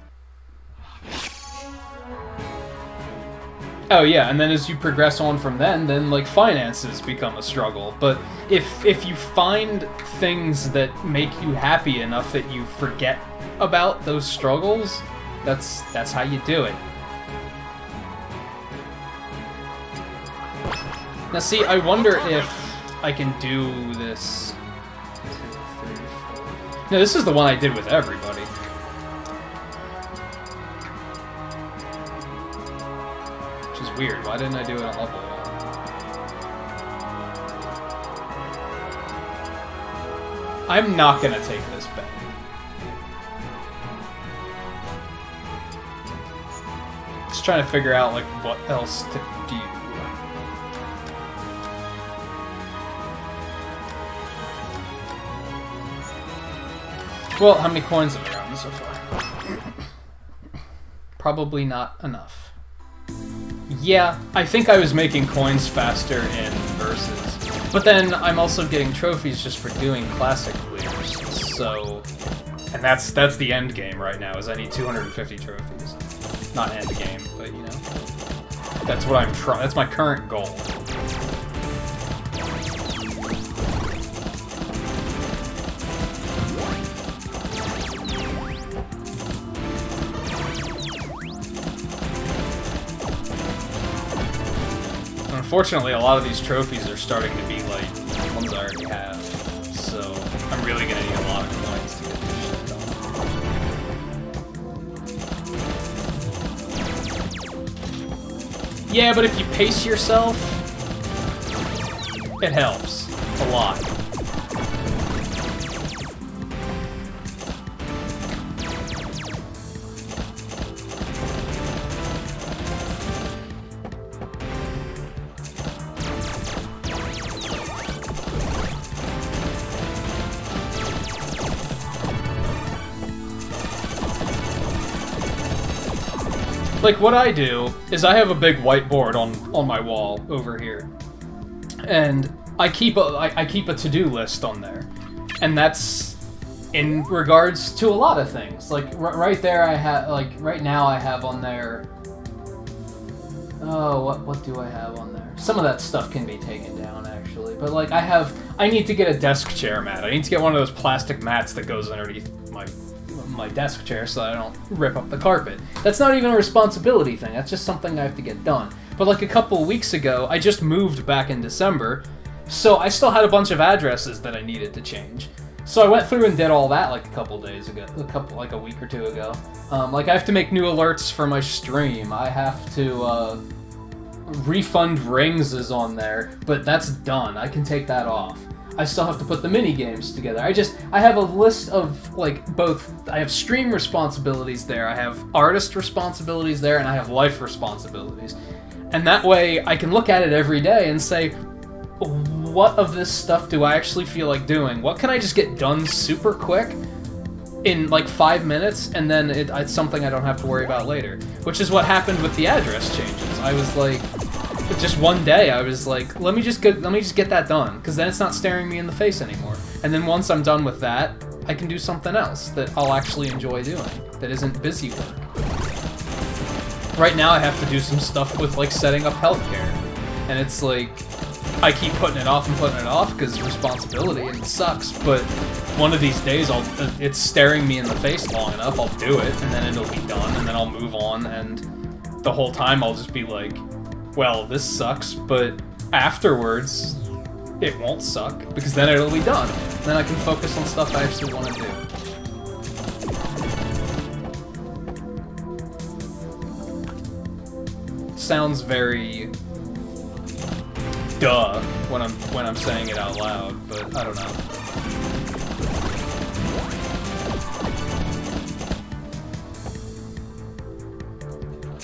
Oh yeah, and then as you progress on from then like finances become a struggle. But if you find things that make you happy enough that you forget about those struggles, that's how you do it. Now see, I wonder if I can do this. 2, 3, 4. No, this is the one I did with everybody. Which is weird. Why didn't I do it on level 1? I'm not gonna take this bet. Just trying to figure out like what else to do. Well, how many coins have I gotten so far? Probably not enough. Yeah, I think I was making coins faster in Versus. But then I'm also getting trophies just for doing classic clears, so... And that's the end game right now, is I need 250 trophies. Not end game, but you know. That's what I'm trying, that's my current goal. Unfortunately, a lot of these trophies are starting to be like ones I already have, so I'm really gonna need a lot of coins to get this shit done. Yeah, but if you pace yourself, it helps a lot. Like, what I do is I have a big whiteboard on my wall over here, and I keep a to-do list on there, and that's in regards to a lot of things. Like right there, I have right now I have on there. Oh, what do I have on there? Some of that stuff can be taken down actually, but like I have I need to get a desk chair mat. I need to get one of those plastic mats that goes underneath my desk chair so that I don't rip up the carpet. That's not even a responsibility thing. That's just something I have to get done. But like a couple weeks ago, I just moved back in December, so I still had a bunch of addresses that I needed to change. So I went through and did all that like a couple days ago, like a week or two ago. Like I have to make new alerts for my stream. I have to refund rings is on there, but that's done. I can take that off. I still have to put the mini games together. I have a list of like both. I have stream responsibilities there. I have artist responsibilities there, and I have life responsibilities. And that way, I can look at it every day and say, what of this stuff do I actually feel like doing? What can I just get done super quick in like 5 minutes, and then it's something I don't have to worry about later? Which is what happened with the address changes. I was like, just one day, I was like, let me just get that done, because then it's not staring me in the face anymore. And then once I'm done with that, I can do something else that I'll actually enjoy doing, that isn't busy work. Right now, I have to do some stuff with like setting up healthcare, and it's like, I keep putting it off and putting it off because responsibility and it sucks, but one of these days it's staring me in the face long enough, I'll do it, and then it'll be done, and then I'll move on, and the whole time I'll just be like, well, this sucks, but afterwards it won't suck, because then it'll be done. And then I can focus on stuff I actually want to do. Sounds very duh when I'm saying it out loud, but I don't know.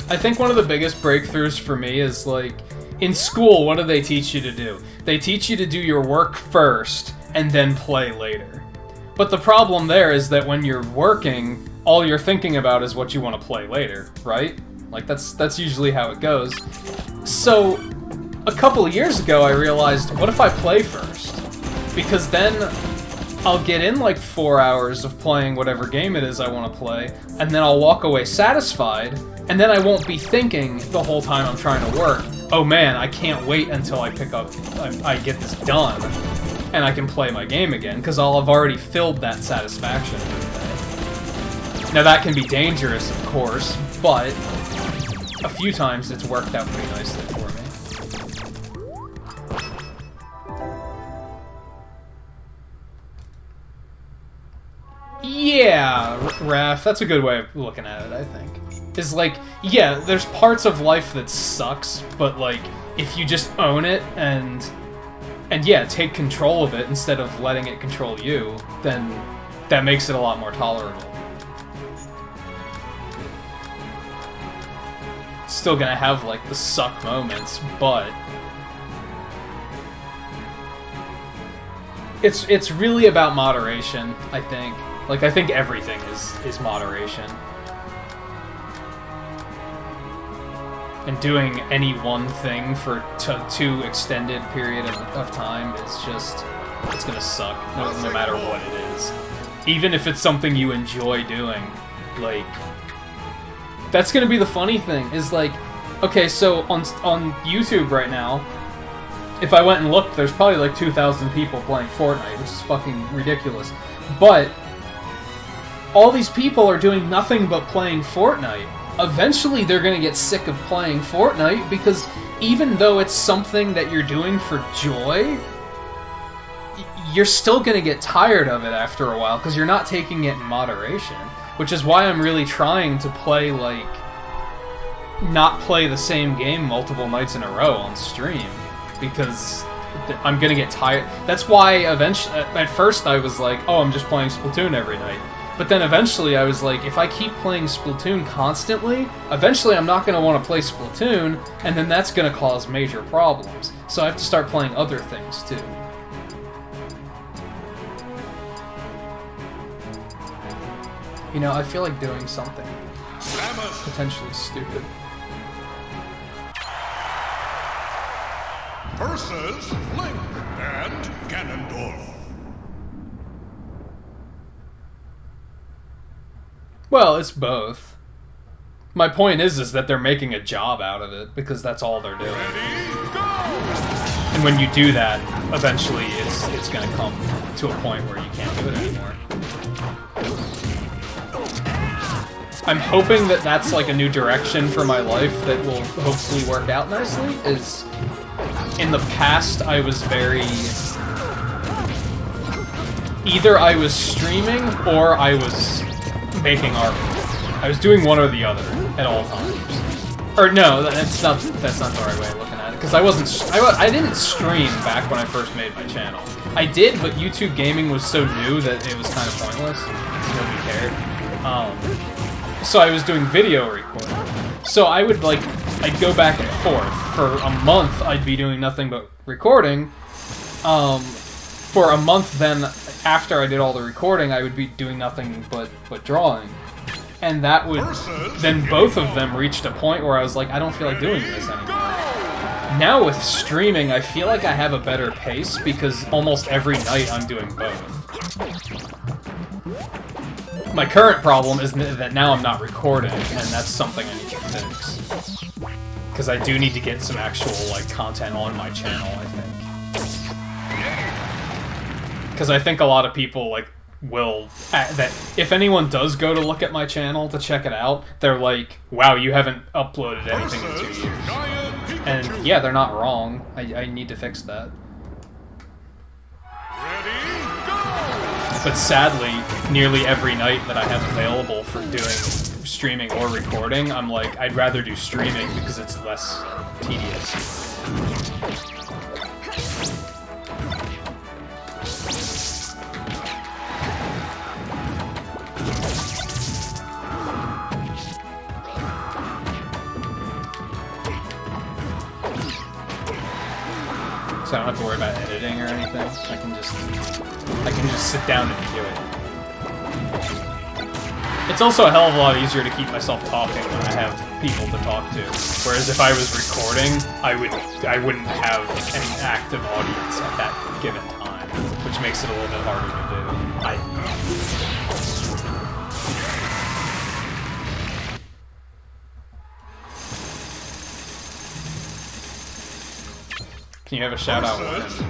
I think one of the biggest breakthroughs for me is like, in school, what do they teach you to do? They teach you to do your work first and then play later. But the problem there is that when you're working, all you're thinking about is what you want to play later, right? Like that's usually how it goes. So a couple of years ago, I realized, what if I play first? Because then I'll get in like 4 hours of playing whatever game it is I want to play, and then I'll walk away satisfied, and then I won't be thinking the whole time I'm trying to work, oh man, I can't wait until I get this done, and I can play my game again, because I'll have already filled that satisfaction for the day. Now that can be dangerous, of course, but a few times it's worked out pretty nicely for me. Yeah, Raph, that's a good way of looking at it, I think. Is like, yeah, there's parts of life that sucks, but like, if you just own it and yeah, take control of it instead of letting it control you, then that makes it a lot more tolerable. It's still gonna have like the suck moments, but it's really about moderation, I think. Like, I think everything is moderation. And doing any one thing for too extended period of time is just, it's gonna suck, no matter what it is. Even if it's something you enjoy doing, like, that's gonna be the funny thing, is like, okay, so on YouTube right now, if I went and looked, there's probably like 2,000 people playing Fortnite, which is fucking ridiculous. But all these people are doing nothing but playing Fortnite. Eventually they're gonna get sick of playing Fortnite, because even though it's something that you're doing for joy, you're still gonna get tired of it after a while, because you're not taking it in moderation. Which is why I'm really trying to play, like, not play the same game multiple nights in a row on stream, because I'm gonna get tired. That's why eventually, at first I was like, oh, I'm just playing Splatoon every night. But then eventually I was like, if I keep playing Splatoon constantly, eventually I'm not going to want to play Splatoon, and then that's going to cause major problems. So I have to start playing other things too. You know, I feel like doing something potentially stupid. Versus Link and Ganondorf. Well, it's both. My point is that they're making a job out of it, because that's all they're doing. Ready, go! And And when you do that, eventually it's gonna come to a point where you can't do it anymore. I'm hoping that that's like a new direction for my life that will hopefully work out nicely. Is in the past I was very... Either I was streaming or I was making art. I was doing one or the other at all times. Or no, that's not the right way of looking at it. Because I didn't stream back when I first made my channel. I did, but YouTube gaming was so new that it was kind of pointless. Nobody cared. So I was doing video recording. So I would I'd go back and forth. For a month, I'd be doing nothing but recording. For a month then, after I did all the recording, I would be doing nothing but drawing. And that would... Then both of them reached a point where I was like, I don't feel like doing this anymore. Now with streaming, I feel like I have a better pace because almost every night I'm doing both. My current problem is that now I'm not recording, and that's something I need to fix. Because I do need to get some actual content on my channel, I think. Because I think a lot of people will that if anyone does go to look at my channel to check it out, they're like, wow, you haven't uploaded anything in 2 years. And yeah, they're not wrong. I need to fix that. But sadly, nearly every night that I have available for doing streaming or recording, I'm like, I'd rather do streaming because it's less tedious. So I don't have to worry about editing or anything. I can just sit down and do it. It's also a hell of a lot easier to keep myself talking when I have people to talk to. Whereas if I was recording, I wouldn't have any active audience at that given time, which makes it a little bit harder to do. Can you have a shout out with him?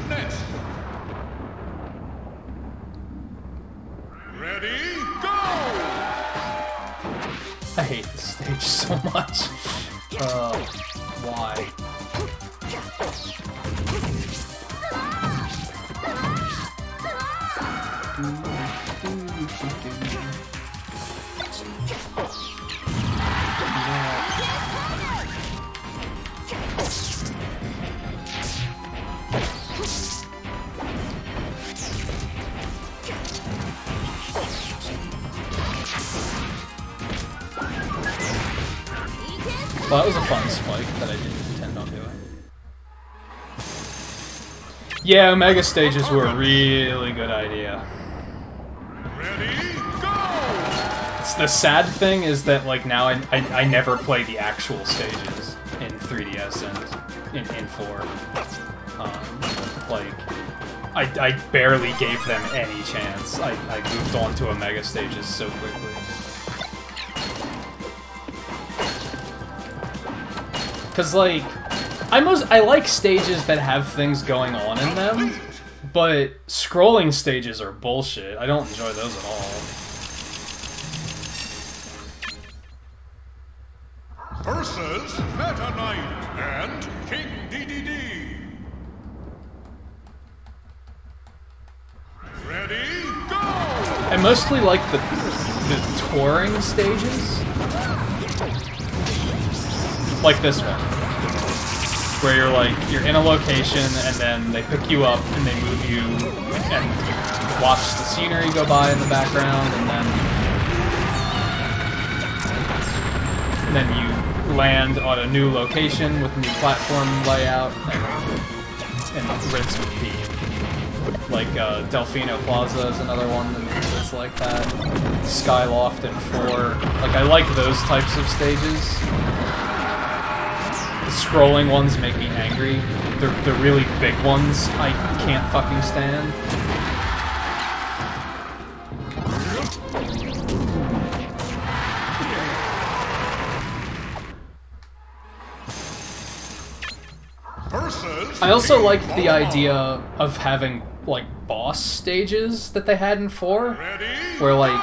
Ready, go! I hate this stage so much. Why? Well, that was a fun spike that I didn't intend on doing. Yeah, Omega stages were a really good idea. Ready, go! It's the sad thing is that now I never play the actual stages in 3DS and in 4. I barely gave them any chance. I moved on to Omega stages so quickly. Because, I like stages that have things going on in them, but scrolling stages are bullshit. I don't enjoy those at all. Versus Meta Knight and King DDD. Ready, go! I mostly like the touring stages. Like this one, where you're in a location and then they pick you up and they move you and you watch the scenery go by in the background and then you land on a new location with a new platform layout and rinse and repeat. Delfino Plaza is another one that's like that. Skyloft and 4. I like those types of stages. The scrolling ones make me angry. The really big ones I can't fucking stand. Versus I also liked the idea of having, like, boss stages that they had in 4, where, like,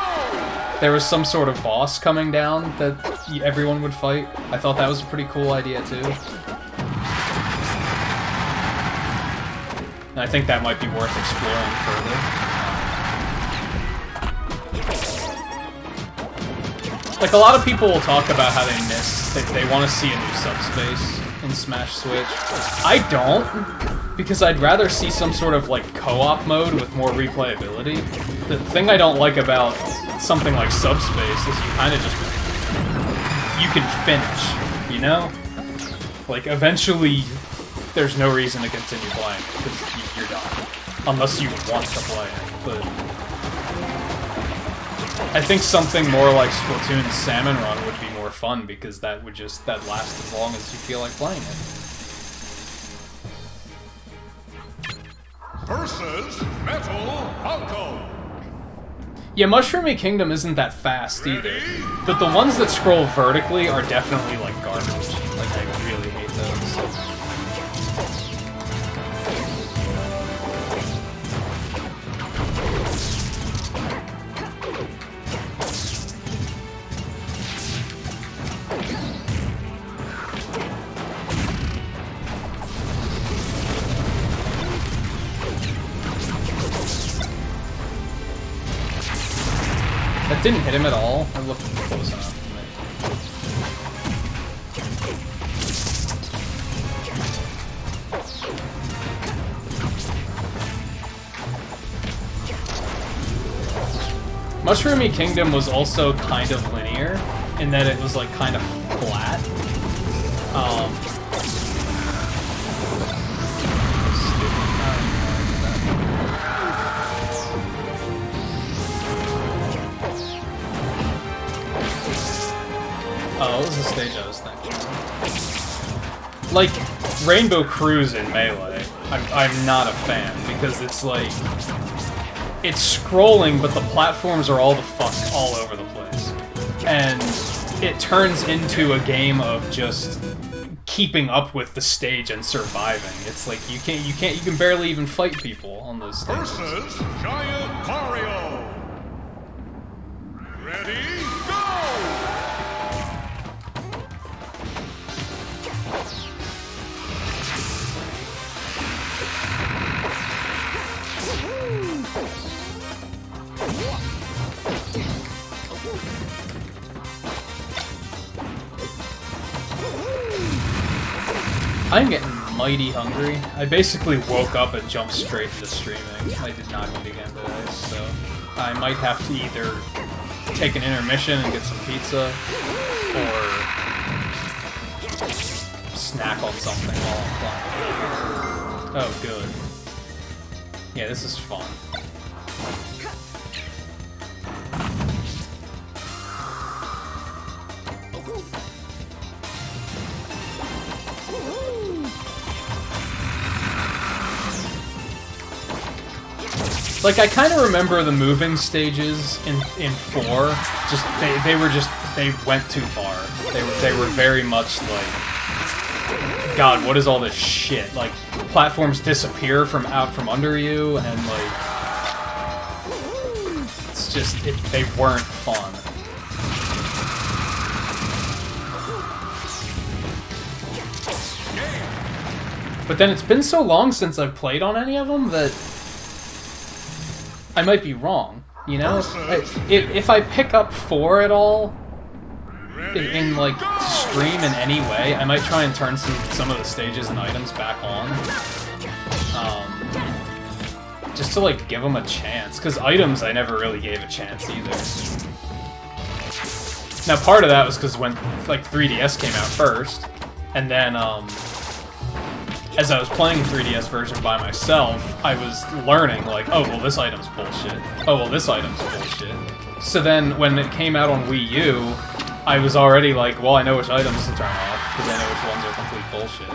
there was some sort of boss coming down that everyone would fight. I thought that was a pretty cool idea, too. And I think that might be worth exploring further. Like, a lot of people will talk about how they miss, they want to see a new subspace in Smash Switch. I don't, because I'd rather see some sort of, like, co-op mode with more replayability. The thing I don't like about something like Subspace is you kind of just... you can finish, you know? Like, eventually, there's no reason to continue playing it, because you're done. Unless you want to play it, but... I think something more like Splatoon's Salmon Run would be more fun, because that would just... that'd last as long as you feel like playing it. Versus Metal Falco. Yeah, Mushroomy Kingdom isn't that fast either, but the ones that scroll vertically are definitely, like, garbage. Like, I really hate those. That didn't hit him at all. I looked close enough to me. Mushroomy Kingdom was also kind of linear, in that it was, like, kind of flat. Oh, what was the stage I was thinking? Like, Rainbow Cruise in Melee, I'm not a fan, because it's like... it's scrolling, but the platforms are all the fuck all over the place. And it turns into a game of just keeping up with the stage and surviving. It's like, you can barely even fight people on those stages. Versus Giant Mario. Ready, go! I'm getting mighty hungry. I basically woke up and jumped straight into streaming. I did not eat again today, so I might have to either take an intermission and get some pizza, or snack on something while I'm playing. Oh, good. Yeah, this is fun. Like, I kind of remember the moving stages in 4. Just they went too far. They were very much like, God, what is all this shit? Like, platforms disappear from out from under you, and like, it's just they weren't fun. But then it's been so long since I've played on any of them that I might be wrong, you know? If I pick up 4 at all, in like, to stream in any way, I might try and turn some of the stages and items back on. Just to, like, give them a chance, because items I never really gave a chance either. Now, part of that was because when, like, 3DS came out first, and then, as I was playing the 3DS version by myself, I was learning, like, oh, well, this item's bullshit. Oh, well, this item's bullshit. So then, when it came out on Wii U, I was already like, well, I know which items to turn off, because I know which ones are complete bullshit.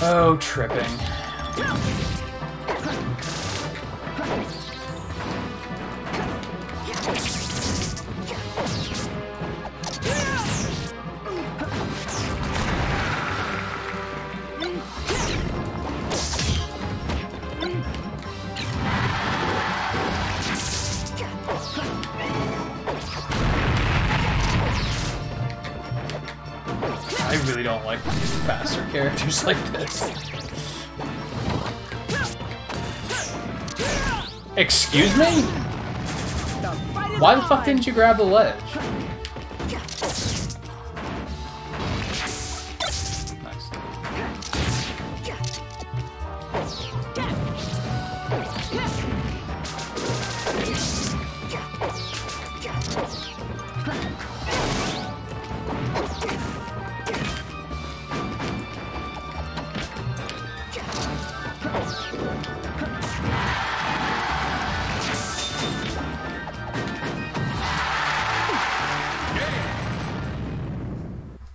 Oh, tripping. I really don't like faster characters like this. Excuse me? Why the fuck didn't you grab the ledge? Nice.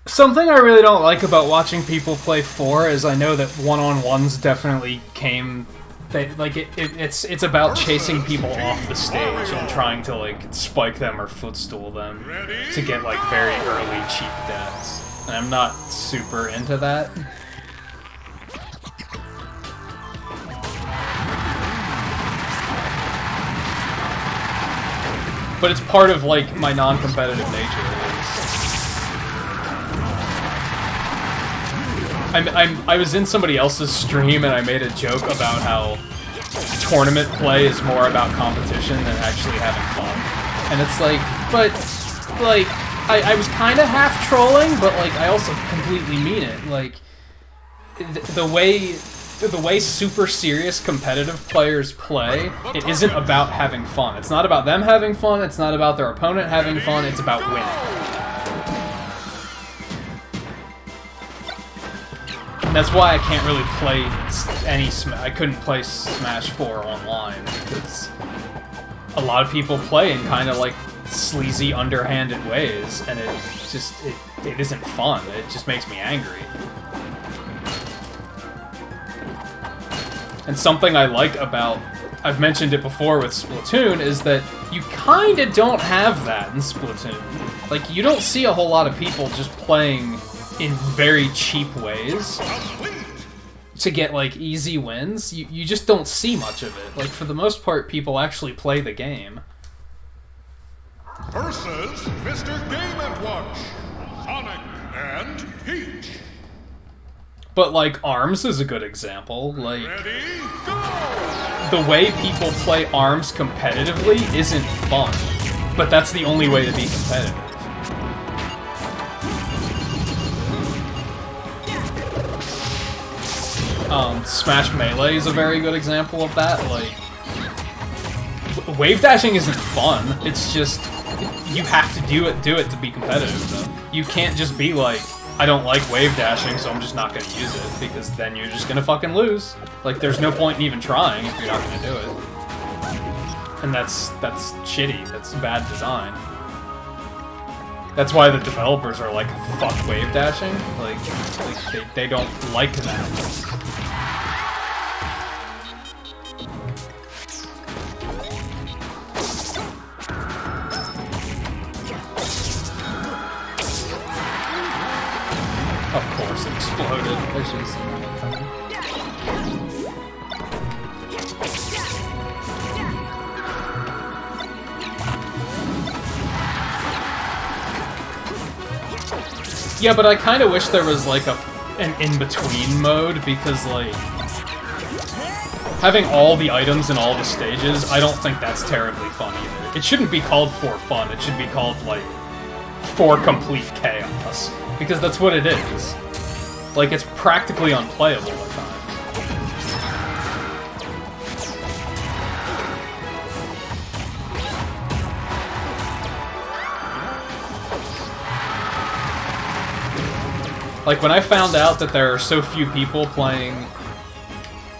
Something I really don't like about watching people play 4 is I know that one-on-ones definitely came... it's about chasing people off the stage and trying to, like, spike them or footstool them to get, like, very early cheap deaths. And I'm not super into that. But it's part of, like, my non-competitive nature. I was in somebody else's stream and I made a joke about how tournament play is more about competition than actually having fun. And it's like, but, like, I was kind of half trolling, but, like, I also completely mean it. Like, the way super serious competitive players play, it isn't about having fun. It's not about them having fun, it's not about their opponent having fun, it's about winning. That's why I can't really play I couldn't play Smash 4 online, because a lot of people play in kind of like sleazy, underhanded ways, and it isn't fun. It just makes me angry. And something I like about, I've mentioned it before with Splatoon, is that you kind of don't have that in Splatoon. Like, you don't see a whole lot of people just playing in very cheap ways to get, like, easy wins. You just don't see much of it. Like, for the most part, people actually play the game. Versus Mr. Game & Watch, Sonic and Peach. But, like, ARMS is a good example. Like, Ready, go! The way people play ARMS competitively isn't fun. But that's the only way to be competitive. Smash Melee is a very good example of that. Like, wave dashing isn't fun. It's just you have to do it to be competitive. Though. You can't just be like, I don't like wave dashing, so I'm just not gonna use it, because then you're just gonna fucking lose. Like, there's no point in even trying if you're not gonna do it. And that's shitty. That's bad design. That's why the developers are like, fuck wave dashing. Like they don't like that. Of course it exploded. I should have seen that coming. Yeah, but I kind of wish there was, like, an in-between mode, because, like, having all the items in all the stages, I don't think that's terribly fun either. It shouldn't be called for fun, it should be called, like, for complete chaos. Because that's what it is. Like, it's practically unplayable at times. Like, when I found out that there are so few people playing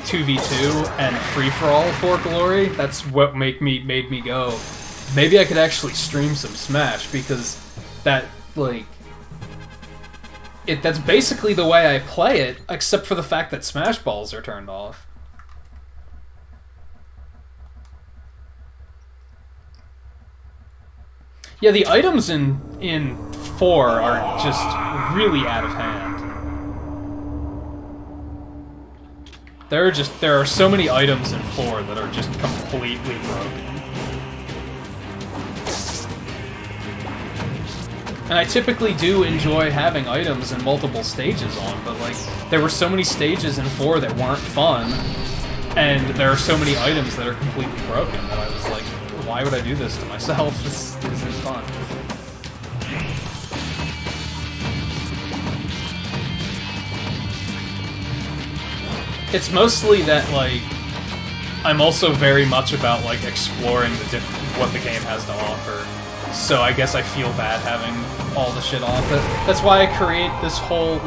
2v2 and free-for-all for Glory, that's what made me go, maybe I could actually stream some Smash, because that, like, that's basically the way I play it, except for the fact that smash balls are turned off. Yeah, the items in 4 are just really out of hand. There are so many items in 4 that are just completely broken. And I typically do enjoy having items in multiple stages on, but like, there were so many stages in 4 that weren't fun, and there are so many items that are completely broken that I was like, why would I do this to myself? This isn't fun. It's mostly that, like, I'm also very much about, like, exploring what the game has to offer. So I guess I feel bad having all the shit off it. That's why I create this whole,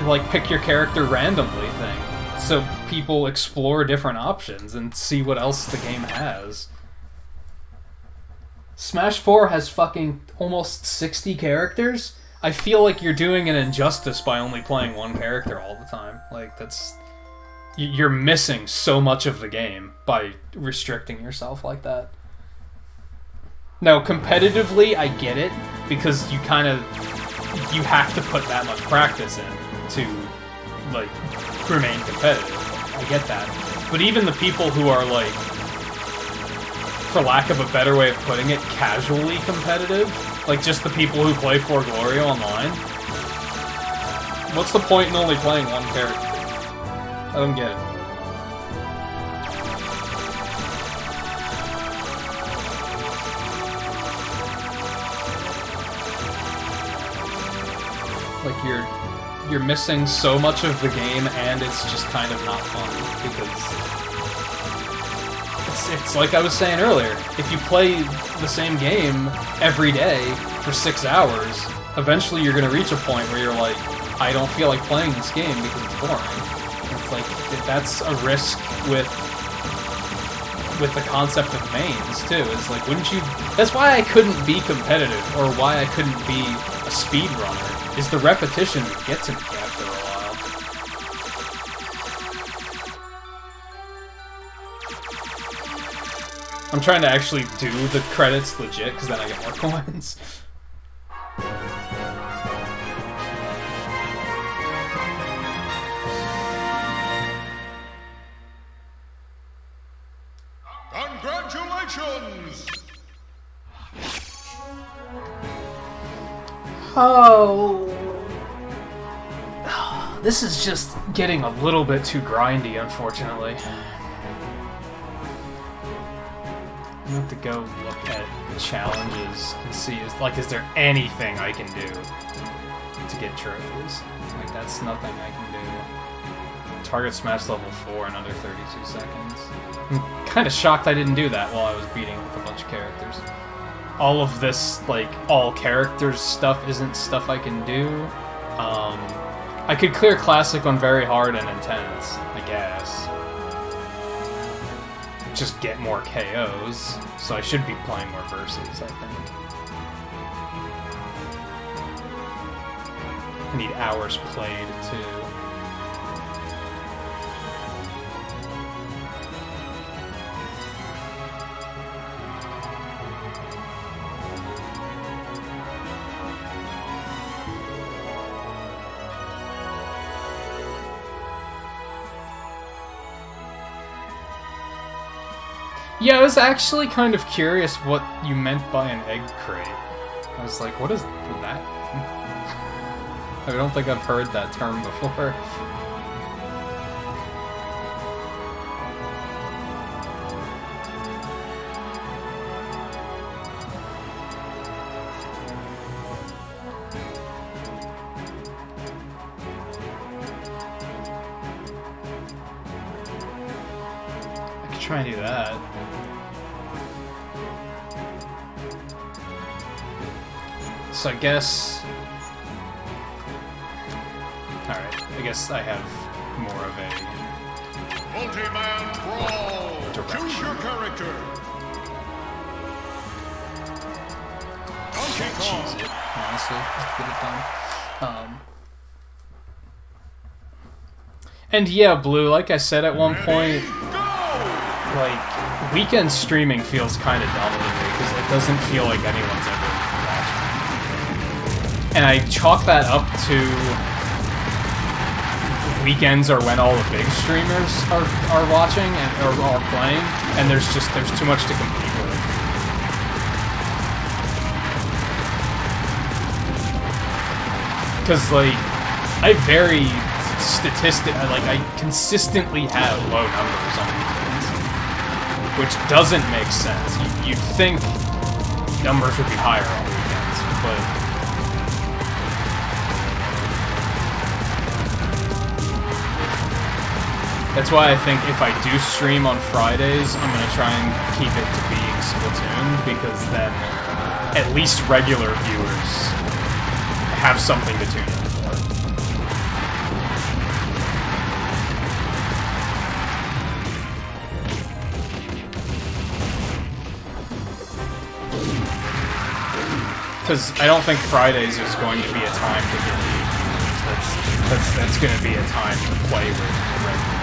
like, pick your character randomly thing. So people explore different options and see what else the game has. Smash 4 has fucking almost 60 characters. I feel like you're doing an injustice by only playing one character all the time. Like, that's... You're missing so much of the game by restricting yourself like that. Now, competitively, I get it, because you kind of... You have to put that much practice in to, like, remain competitive. I get that. But even the people who are, like, for lack of a better way of putting it, casually competitive, like just the people who play For Glory online, what's the point in only playing one character? I don't get it. Like you're missing so much of the game, and it's just kind of not fun because it's like I was saying earlier. If you play the same game every day for 6 hours, eventually you're going to reach a point where you're like, I don't feel like playing this game because it's boring. It's like that's a risk with the concept of mains too. It's like, wouldn't you? That's why I couldn't be competitive, or why I couldn't be a speedrunner. Is the repetition that gets to me after a while. I'm trying to actually do the credits legit, because then I get more coins. Congratulations! Oh, this is just getting a little bit too grindy, unfortunately. I have to go look at challenges and see, is there anything I can do to get trophies? Like, that's nothing I can do. Target smash level 4 in under 32 seconds. I'm kind of shocked I didn't do that while I was beating with a bunch of characters. All of this, like, all characters stuff isn't stuff I can do. I could clear Classic on very hard and intense, I guess. Just get more KOs, so I should be playing more versus, I think. I need hours played, too. Yeah, I was actually kind of curious what you meant by an egg crate. I was like, what is that? I don't think I've heard that term before. I could try and do that. So I guess... Alright, I guess I have more of a... Multi-man Brawl! Choose your character! Donkey Kong! Cheese it, honestly, just get it done. And yeah, Blue, like I said at one point, like, weekend streaming feels kind of dumb to me, because it doesn't feel like anyone's ever watching. And I chalk that up to weekends are when all the big streamers are watching and are playing, and there's too much to compete with. Because, like, I consistently have low numbers on weekends, which doesn't make sense. You'd think numbers would be higher on weekends, but that's why I think if I do stream on Fridays, I'm gonna try and keep it to being Splatoon, because then at least regular viewers have something to tune in for. Because I don't think Fridays is going to be a time to get viewers. That's going to be a time to play with regulars.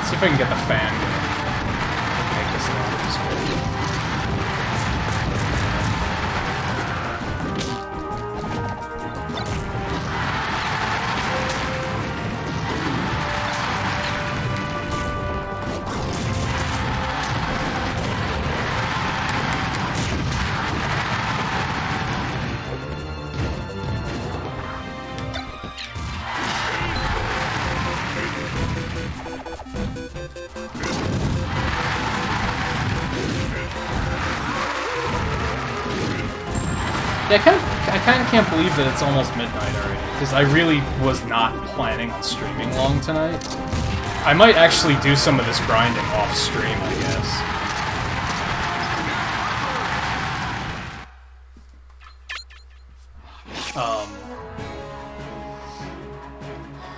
If I can get the fan going, make this a little bit Yeah, I kind of can't believe that it's almost midnight already, because I really was not planning on streaming long tonight. I might actually do some of this grinding off stream, I guess.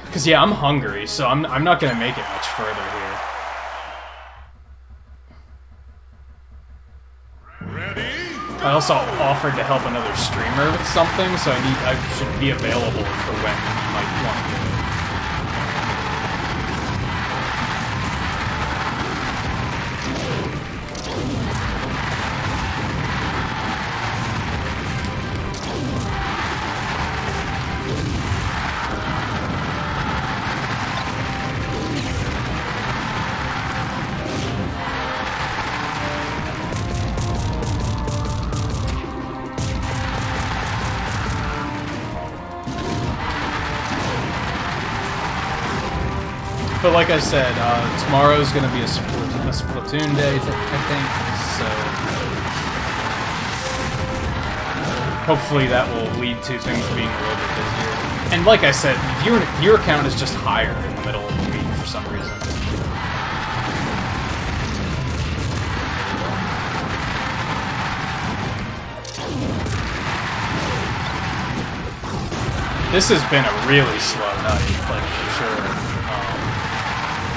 Because yeah, I'm hungry, so I'm not gonna make it much further here. I also offered to help another streamer with something, so I should be available for when you might want to do it. But like I said, tomorrow's going to be a Splatoon day, I think, so hopefully that will lead to things being a little bit busier. And like I said, viewer count is just higher in the middle of the week for some reason. This has been a really slow night, like, for sure.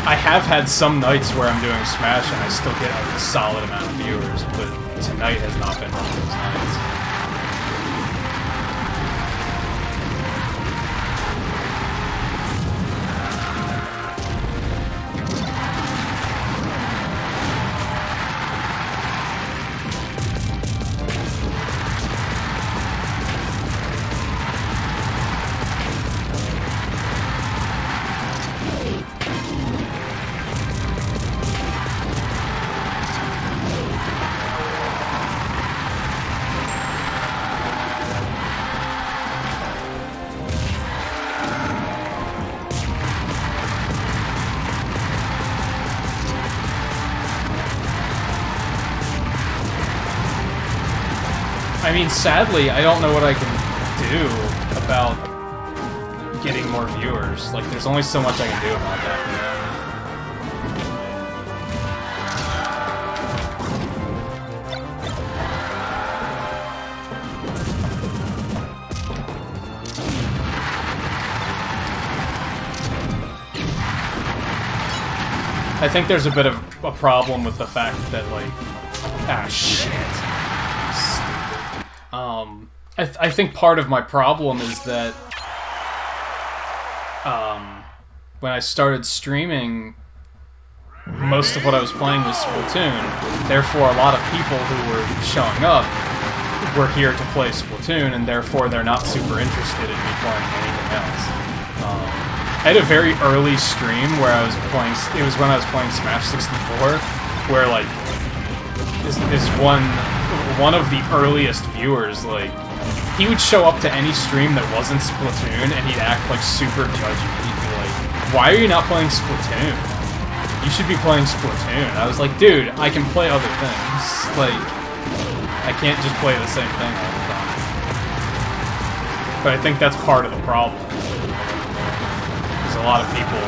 I have had some nights where I'm doing Smash and I still get a solid amount of viewers, but tonight has not been one of those nights. I mean, sadly, I don't know what I can do about getting more viewers. Like, there's only so much I can do about that, you know? I think there's a bit of a problem with the fact that, like... Ah, shit. Stupid. I think part of my problem is that... when I started streaming, most of what I was playing was Splatoon. Therefore, a lot of people who were showing up were here to play Splatoon, and therefore they're not super interested in me playing anything else. I had a very early stream where I was playing, it was when I was playing Smash 64, where, like, is one of the earliest viewers, like, he would show up to any stream that wasn't Splatoon, and he'd act, like, super judgy. He'd be like, why are you not playing Splatoon? You should be playing Splatoon. I was like, dude, I can play other things. Like, I can't just play the same thing all the time. But I think that's part of the problem. A lot of people,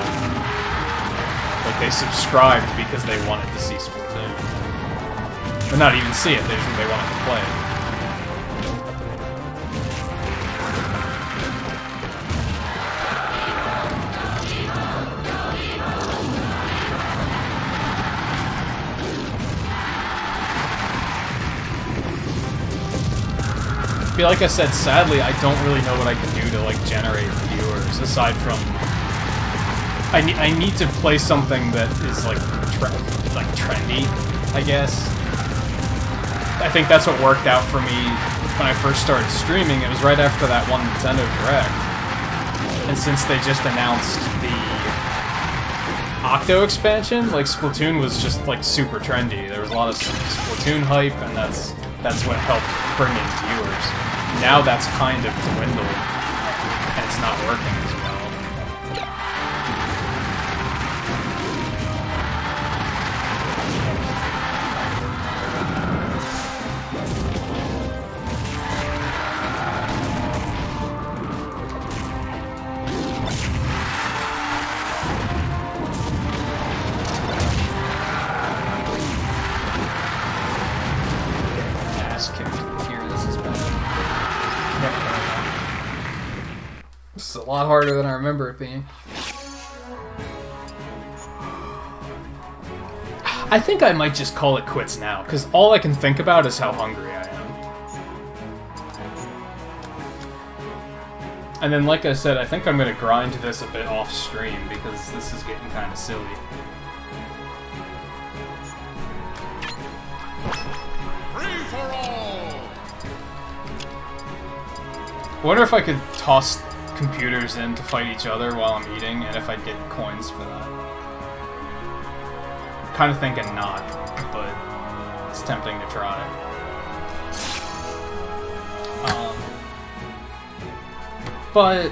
like, they subscribed because they wanted to see Splatoon. Or not even see it, they wanted to play it. But like I said, sadly, I don't really know what I can do to, like, generate viewers, aside from... I need to play something that is, like, trendy, I guess. I think that's what worked out for me when I first started streaming. It was right after that one Nintendo Direct. And since they just announced the Octo expansion, like, Splatoon was just, like, super trendy. There was a lot of Splatoon hype, and that's what helped bring in viewers. Now that's kind of dwindled, and it's not working as well. A lot harder than I remember it being. I think I might just call it quits now, because all I can think about is how hungry I am. And then, like I said, I think I'm going to grind this a bit off stream, because this is getting kind of silly. Free for all! I wonder if I could toss computers in to fight each other while I'm eating, and if I'd get coins for that. I'm kind of thinking not, but it's tempting to try. But,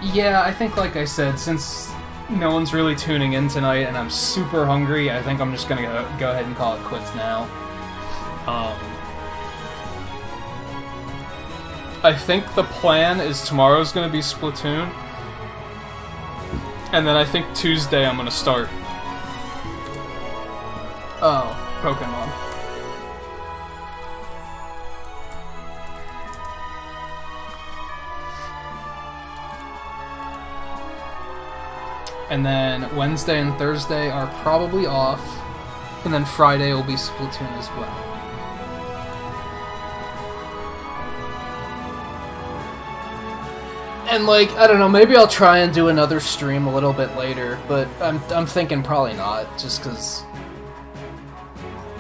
yeah, I think, like I said, since no one's really tuning in tonight and I'm super hungry, I think I'm just gonna go ahead and call it quits now. I think the plan is tomorrow's going to be Splatoon, and then I think Tuesday I'm going to start Pokemon. And then Wednesday and Thursday are probably off, and then Friday will be Splatoon as well. And, like, I don't know, maybe I'll try and do another stream a little bit later, but I'm thinking probably not, just because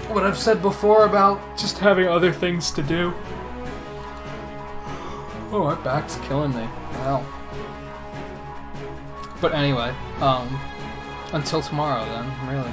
what I've said before about just having other things to do. Oh, my back's killing me. Wow. But anyway, until tomorrow then, really.